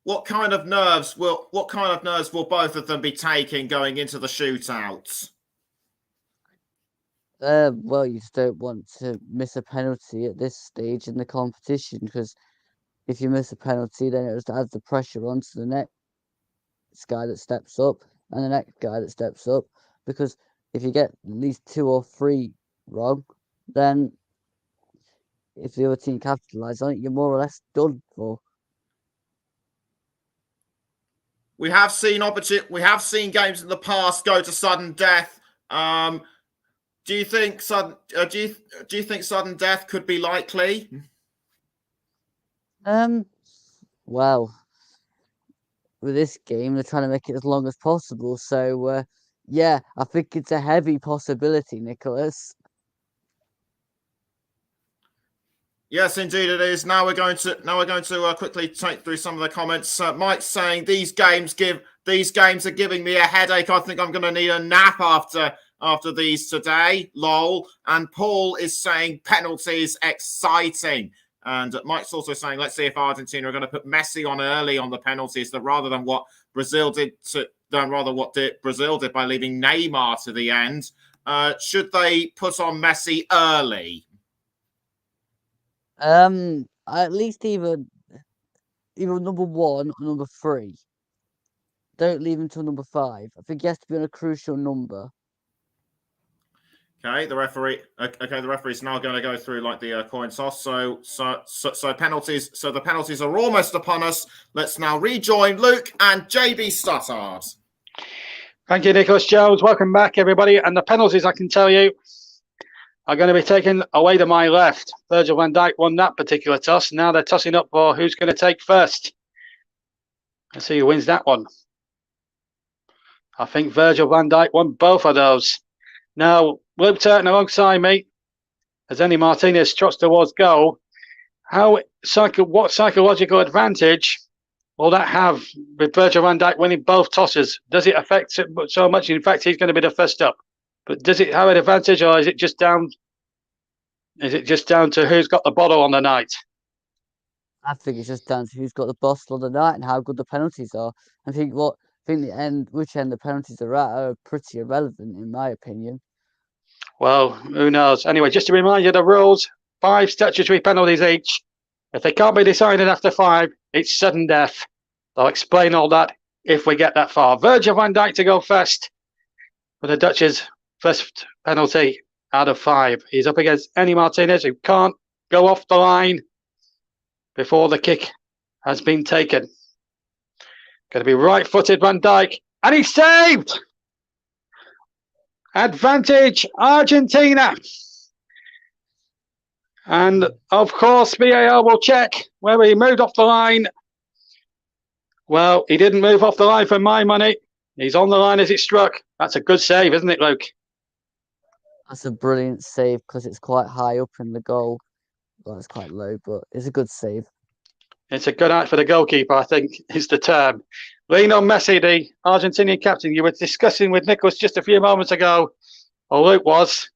What kind of nerves will both of them be taking going into the shootouts? Well, you just don't want to miss a penalty at this stage in the competition, because if you miss a penalty, then it just adds the pressure onto the next guy that steps up and the next guy that steps up. Because if you get at least 2 or 3 wrong, then if the other team capitalises on it, you're more or less done for. We have seen games in the past go to sudden death. Do you think sudden death could be likely? Well, with this game, they're trying to make it as long as possible. So, yeah, I think it's a heavy possibility, Nicholas. Yes, indeed it is. Now we're going to quickly take through some of the comments. Mike's saying these games are giving me a headache. I think I'm going to need a nap after these today. Lol. And Paul is saying penalties exciting. And Mike's also saying, let's see if Argentina are going to put Messi on early on the penalties, rather than what Brazil did by leaving Neymar to the end. Should they put on Messi early? At least either number 1 or number 3. Don't leave him till number 5. I think he has to be on a crucial number. Okay, the referee's now going to go through like the coin toss. So penalties. So the penalties are almost upon us. Let's now rejoin Luke and JB Stuttard. Thank you, Nicholas Jones. Welcome back, everybody. And the penalties, I can tell you, are going to be taken away to my left. Virgil van Dijk won that particular toss. Now they're tossing up for who's going to take first. Let's see who wins that one. I think Virgil van Dijk won both of those. Now, Luke Turton alongside me, as Andy Martinez trots towards goal. What psychological advantage will that have with Virgil van Dijk winning both tosses? Does it affect it so much? In fact, he's going to be the first up. But does it have an advantage, or is it just down to who's got the bottle on the night? I think it's just down to who's got the bottle on the night and how good the penalties are. I think which end the penalties are at are pretty irrelevant, in my opinion. Well, who knows? Anyway, just to remind you of the rules: 5 statutory penalties each. If they can't be decided after 5, it's sudden death. I'll explain all that if we get that far. Virgil van Dijk to go first for the Dutch's first penalty out of 5. He's up against Andy Martinez, who can't go off the line before the kick has been taken. Going to be right-footed Van Dijk. And he saved! Advantage Argentina. And of course, VAR will check whether he moved off the line. Well, he didn't move off the line for my money. He's on the line as it struck. That's a good save, isn't it, Luke? That's a brilliant save because it's quite high up in the goal. Well, it's quite low, but it's a good save. It's a good act for the goalkeeper, I think, is the term. Lionel Messi, the Argentinian captain, you were discussing with Nicholas just a few moments ago, or Luke was.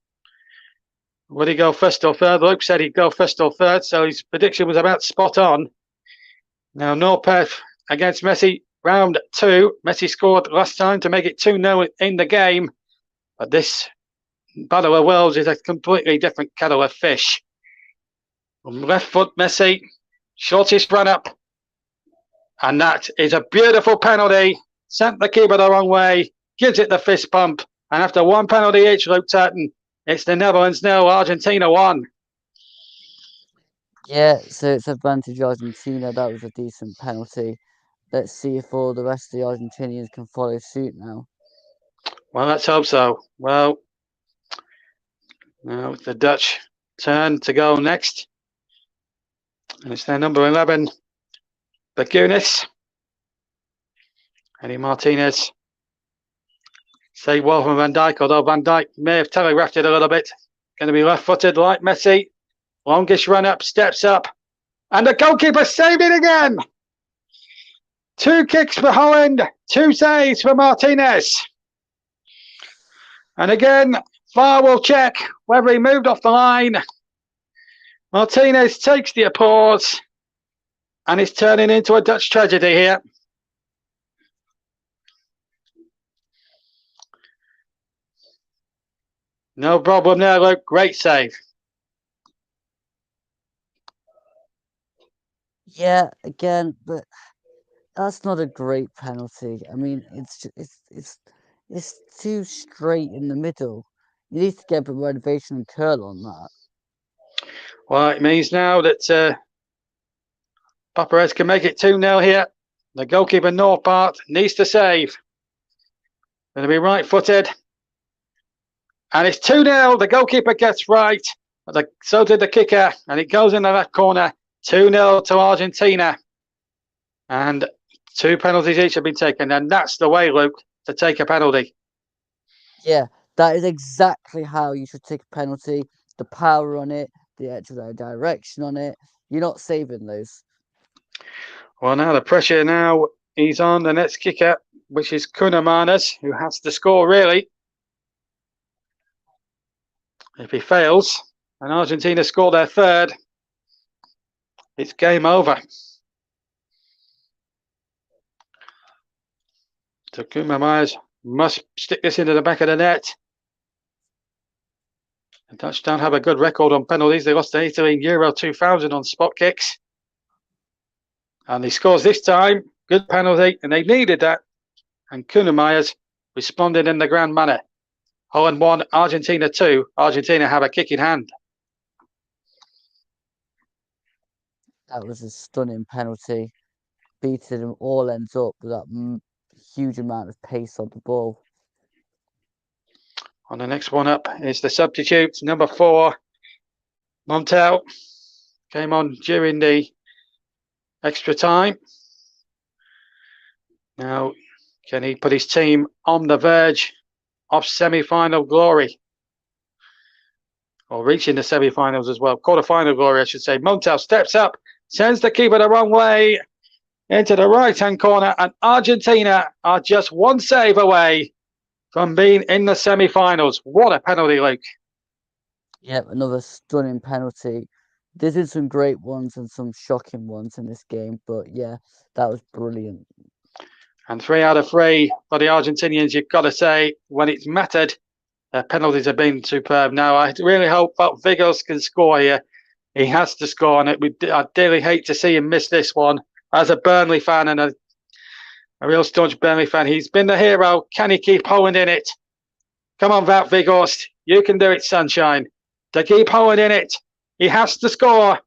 Would he go first or third? Luke said he'd go first or third, so his prediction was about spot on. Now, no path against Messi, round 2. Messi scored last time to make it 2-0 in the game. But this Battle of Worlds is a completely different kettle of fish. Left foot Messi, shortest run up. And that is a beautiful penalty. Sent the keeper the wrong way, gives it the fist pump. And after one penalty each, Luke Turton, it's the Netherlands 0, Argentina 1. Yeah, so it's advantage Argentina. That was a decent penalty. Let's see if all the rest of the Argentinians can follow suit now. Well, let's hope so. Well, now the Dutch turn to go next. And it's their number 11, Bakunis. Eddie Martinez. Say well from Van Dijk, although Van Dijk may have telegraphed it a little bit. Going to be left-footed like Messi. Longish run up, steps up. And the goalkeeper saved it again. 2 kicks for Holland, 2 saves for Martinez. And again, VAR will check whether he moved off the line. Martinez takes the applause. And it's turning into a Dutch tragedy here. No problem there, Luke. Great save. Yeah, again, but that's not a great penalty. I mean, it's too straight in the middle. You need to get a bit more elevation and curl on that. Well, it means now that Papares can make it 2-0 here. The goalkeeper, Norpart, needs to save. Going to be right-footed. And it's 2-0. The goalkeeper gets right. So did the kicker. And it goes into that corner. 2-0 to Argentina. And 2 penalties each have been taken. And that's the way, Luke, to take a penalty. Yeah, that is exactly how you should take a penalty. The power on it, the actual direction on it. You're not saving those. Well, now the pressure now is on the next kicker, which is Kunamanas, who has to score, really. If he fails, and Argentina score their 3rd, it's game over. So Kunamanas must stick this into the back of the net. The Dutch don't have a good record on penalties. They lost to Italy in Euro 2000 on spot kicks. And he scores this time. Good penalty, and they needed that. And Kunamanas responded in the grand manner. Holland 1, Argentina 2. Argentina have a kick in hand. That was a stunning penalty. Beating them all ends up with that huge amount of pace on the ball. On the next one up is the substitute, number 4, Montel. Came on during the extra time. Now, can he put his team on the verge of semi-final glory? Or reaching the semi-finals as well. Quarter-final glory, I should say. Montel steps up, sends the keeper the wrong way into the right-hand corner. And Argentina are just 1 save away from being in the semi-finals. What a penalty, Luke. Yep, another stunning penalty. There's been some great ones and some shocking ones in this game, but yeah, that was brilliant. And 3 out of 3 for the Argentinians, you've got to say, when it's mattered, their penalties have been superb. Now, I really hope that Vigos can score here. He has to score, and I dearly hate to see him miss this one. As a Burnley fan and a real staunch Burnley fan, he's been the hero. Can he keep Holland in it? Come on, Wout Weghorst. You can do it, sunshine. To keep Holland in it, he has to score.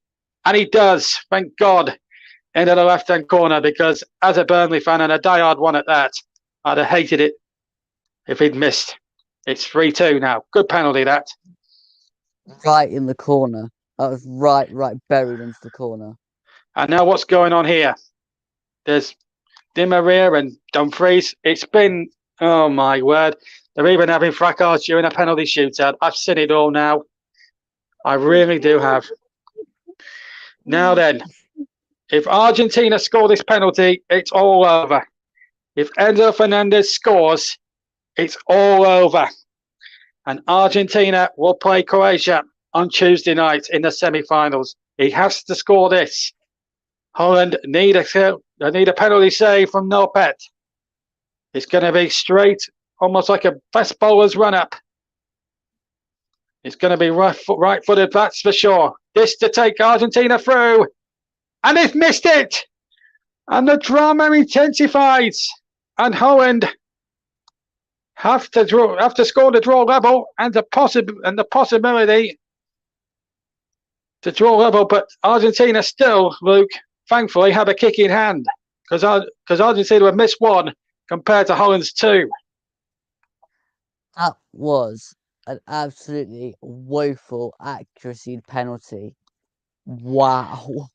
And he does. Thank God. into the left-hand corner, because as a Burnley fan, and a diehard one at that, I'd have hated it if he'd missed. It's 3-2 now. Good penalty, that. Right in the corner. That was right buried into the corner. And now what's going on here? There's Di Maria and Dumfries. It's been, oh my word. They're even having fracas during a penalty shootout. I've seen it all now. I really do have. Now then, if Argentina score this penalty, it's all over. If Enzo Fernandez scores, it's all over. And Argentina will play Croatia on Tuesday night in the semi-finals. He has to score this. Holland need a penalty save from Norpet. It's going to be straight, almost like a fast bowler's run-up. It's going to be right-footed, that's for sure. This to take Argentina through. And they've missed it! And the drama intensifies. And Holland have to score the draw level and the possibility to draw level. But Argentina still, Luke, thankfully have a kick in hand, because Argentina have missed one compared to Holland's two. That was an absolutely woeful accuracy penalty. Wow.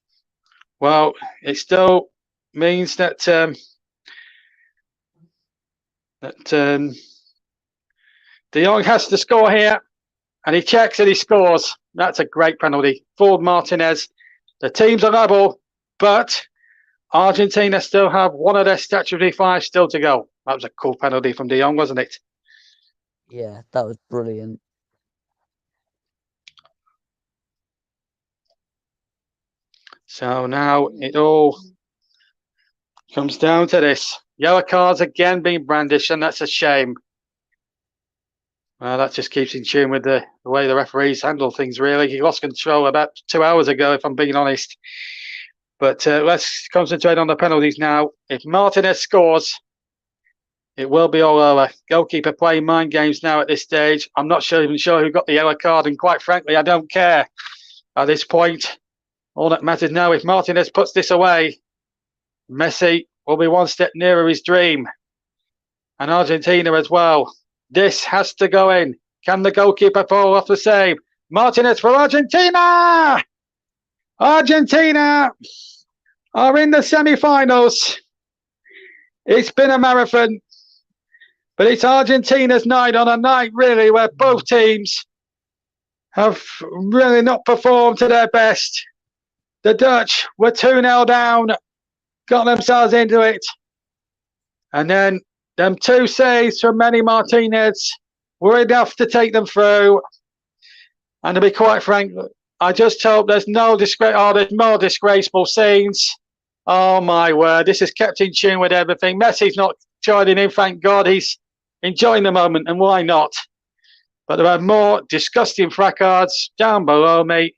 Well, it still means that De Jong has to score here, and he checks and he scores. That's a great penalty for Martinez. The teams are level, but Argentina still have one of their statutory five still to go. That was a cool penalty from De Jong, wasn't it? Yeah, that was brilliant. So now it all comes down to this. Yellow cards again being brandished, and that's a shame. Well, that just keeps in tune with the way the referees handle things, really. He lost control about 2 hours ago, if I'm being honest. But let's concentrate on the penalties now. If Martinez scores, it will be all over. Goalkeeper playing mind games now at this stage. I'm not even sure who got the yellow card, and quite frankly, I don't care at this point. All that matters now, if Martinez puts this away, Messi will be one step nearer his dream. And Argentina as well. This has to go in. Can the goalkeeper fall off the save? Martinez for Argentina! Argentina are in the semi-finals. It's been a marathon, but it's Argentina's night, on a night really where both teams have really not performed to their best. The Dutch were 2-0 down, got themselves into it, and then them two saves from Manny Martinez were enough to take them through. And to be quite frank, I just hope there's no there's more disgraceful scenes. Oh my word, this is kept in tune with everything. Messi's not joining in, thank God. He's enjoying the moment, and why not? But there are more disgusting fracas down below me.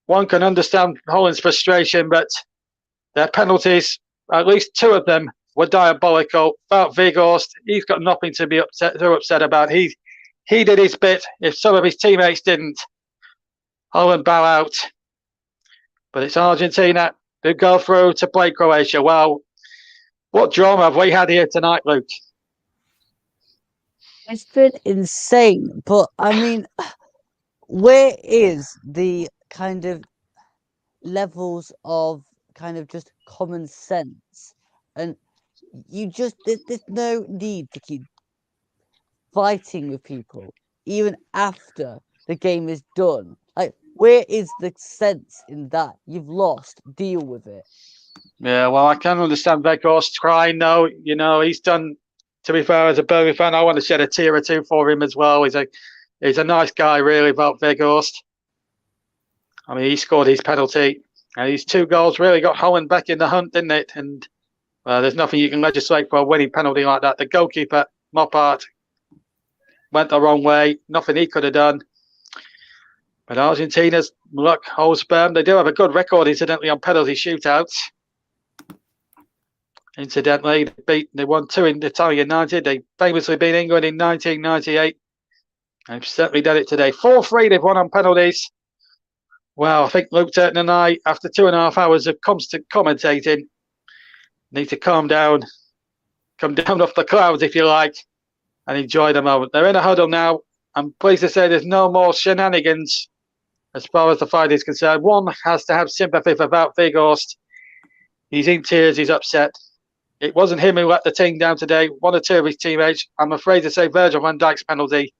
One can understand Holland's frustration, but their penalties, at least two of them, were diabolical. About Weghorst, he's got nothing to be too upset about. He did his bit. If some of his teammates didn't, Holland bow out. But it's Argentina who go through to play Croatia. Well, what drama have we had here tonight, Luke? It's been insane, but I mean, where is the kind of levels of kind of just common sense? And there's no need to keep fighting with people even after the game is done. Like, where is the sense in that? You've lost, deal with it. Yeah, well, I can understand Weghorst crying though. You know, he's done, to be fair, as a Burnley fan, I want to shed a tear or two for him as well. He's a nice guy, really, about Weghorst. I mean, he scored his penalty, and his 2 goals really got Holland back in the hunt, didn't it? And there's nothing you can legislate for a winning penalty like that. The goalkeeper, Moppart, went the wrong way. Nothing he could have done. But Argentina's luck holds firm. They do have a good record, incidentally, on penalty shootouts. Incidentally, they won 2 in Italy in 90. They famously beat England in 1998. They've certainly done it today. 4-3 they've won on penalties. Well, I think Luke Turton and I, after 2.5 hours of constant commentating, need to calm down off the clouds, if you like, and enjoy the moment. They're in a huddle now. I'm pleased to say there's no more shenanigans as far as the fight is concerned. One has to have sympathy for Wout Weghorst. He's in tears. He's upset. It wasn't him who let the team down today. One or two of his teammates. I'm afraid to say Virgil van Dijk's penalty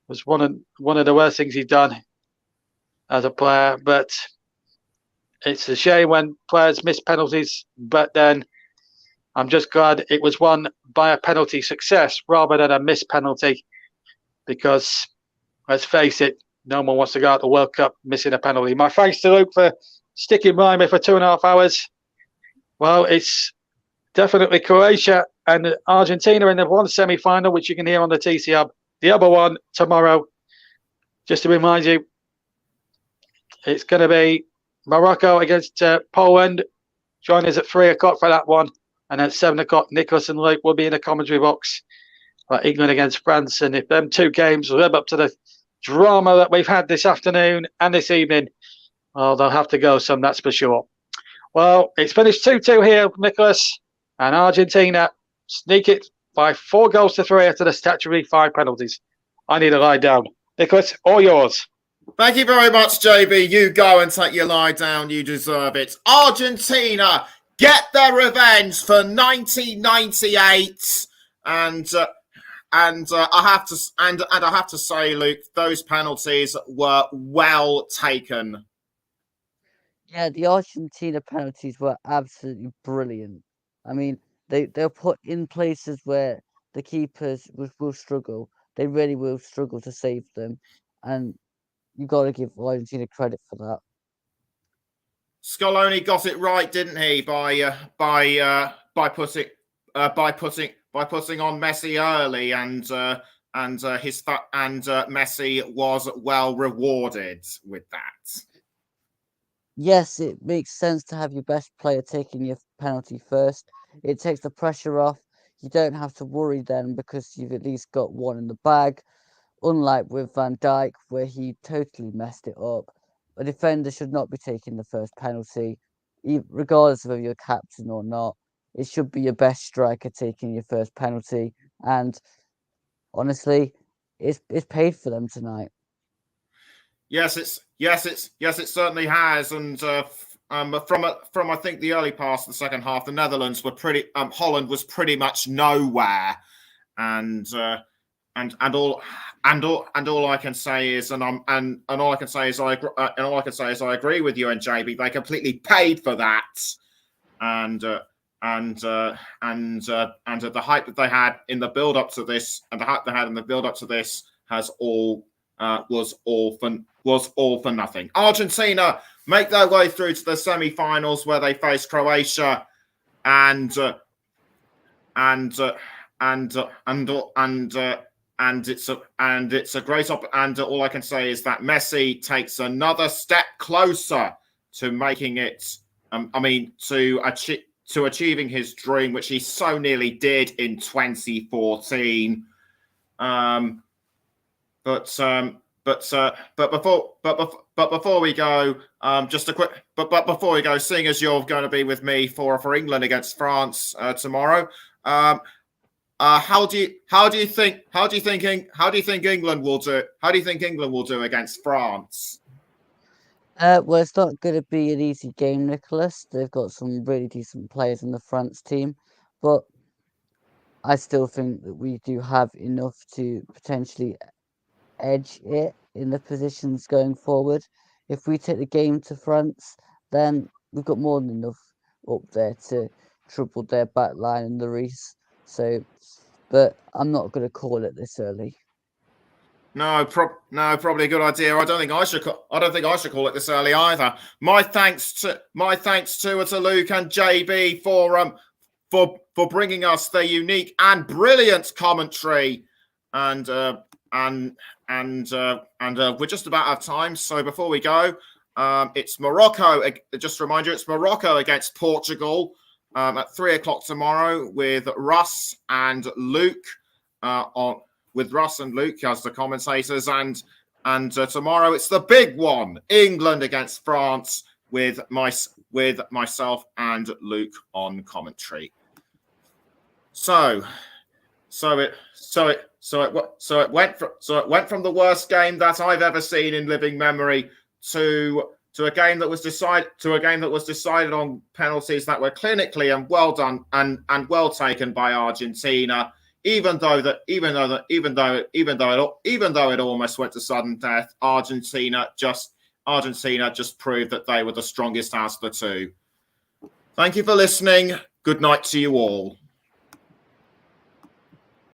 was one of the worst things he's done as a player. But it's a shame when players miss penalties. But then I'm just glad it was won by a penalty success rather than a missed penalty. Because let's face it, no one wants to go out the World Cup missing a penalty. My thanks to Luke for sticking by me for 2.5 hours. Well, it's definitely Croatia and Argentina in the one semi-final, which you can hear on the TC Hub. The other one tomorrow, just to remind you, it's going to be Morocco against Poland. Join us at 3 o'clock for that one. And at 7 o'clock, Nicholas and Luke will be in the commentary box for England against France. And if them two games live up to the drama that we've had this afternoon and this evening, well, they'll have to go some, that's for sure. Well, it's finished 2-2 here, Nicholas. And Argentina sneak it by 4-3 after the statutory 5 penalties. I need to lie down. Nicholas, all yours. Thank you very much, JB. You go and take your lie down. You deserve it. Argentina get their revenge for 1998, and I have to say, Luke, those penalties were well taken. Yeah, the Argentina penalties were absolutely brilliant. I mean, they're put in places where the keepers will struggle. They really will struggle to save them, and you got to give Argentina credit for that. Scaloni got it right, didn't he? By putting on Messi early, and Messi was well rewarded with that. Yes, it makes sense to have your best player taking your penalty first. It takes the pressure off. You don't have to worry then because you've at least got one in the bag. Unlike with Van Dijk, where he totally messed it up. A defender should not be taking the first penalty, regardless of whether you're captain or not. It should be your best striker taking your first penalty. And honestly, it's paid for them tonight. Yes, it certainly has. And from I think the early part of the second half, the Netherlands were Holland was pretty much nowhere, and all I can say is I agree with you and JB. They completely paid for that, and the hype that they had in the build up to this, was all for nothing. Argentina make their way through to the semi-finals where they face Croatia, and it's a great and all I can say is that Messi takes another step closer to making it. To achieving his dream, which he so nearly did in 2014. But before we go, just a quick. But before we go, seeing as you're going to be with me for England against France tomorrow, how do you think England will do? How do you think England will do against France? Well, it's not going to be an easy game, Nicholas. They've got some really decent players in the France team, but I still think that we do have enough to potentially edge it in the positions going forward. If we take the game to France, then we've got more than enough up there to trouble their back line and Lloris. So, but I'm not going to call it this early. No, probably a good idea. I don't think I should call it this early either. My thanks to Luke and JB for bringing us their unique and brilliant commentary, and we're just about out of time. So before we go, it's Morocco. Just to remind you, it's Morocco against Portugal at 3 o'clock tomorrow with Russ and Luke as the commentators, and And tomorrow it's the big one, England against France, with myself and Luke on commentary. So it went from the worst game that I've ever seen in living memory to a game that was decided on penalties that were clinically and well done and well taken by Argentina. Even though it almost went to sudden death, Argentina just proved that they were the strongest out of the two. Thank you for listening. Good night to you all.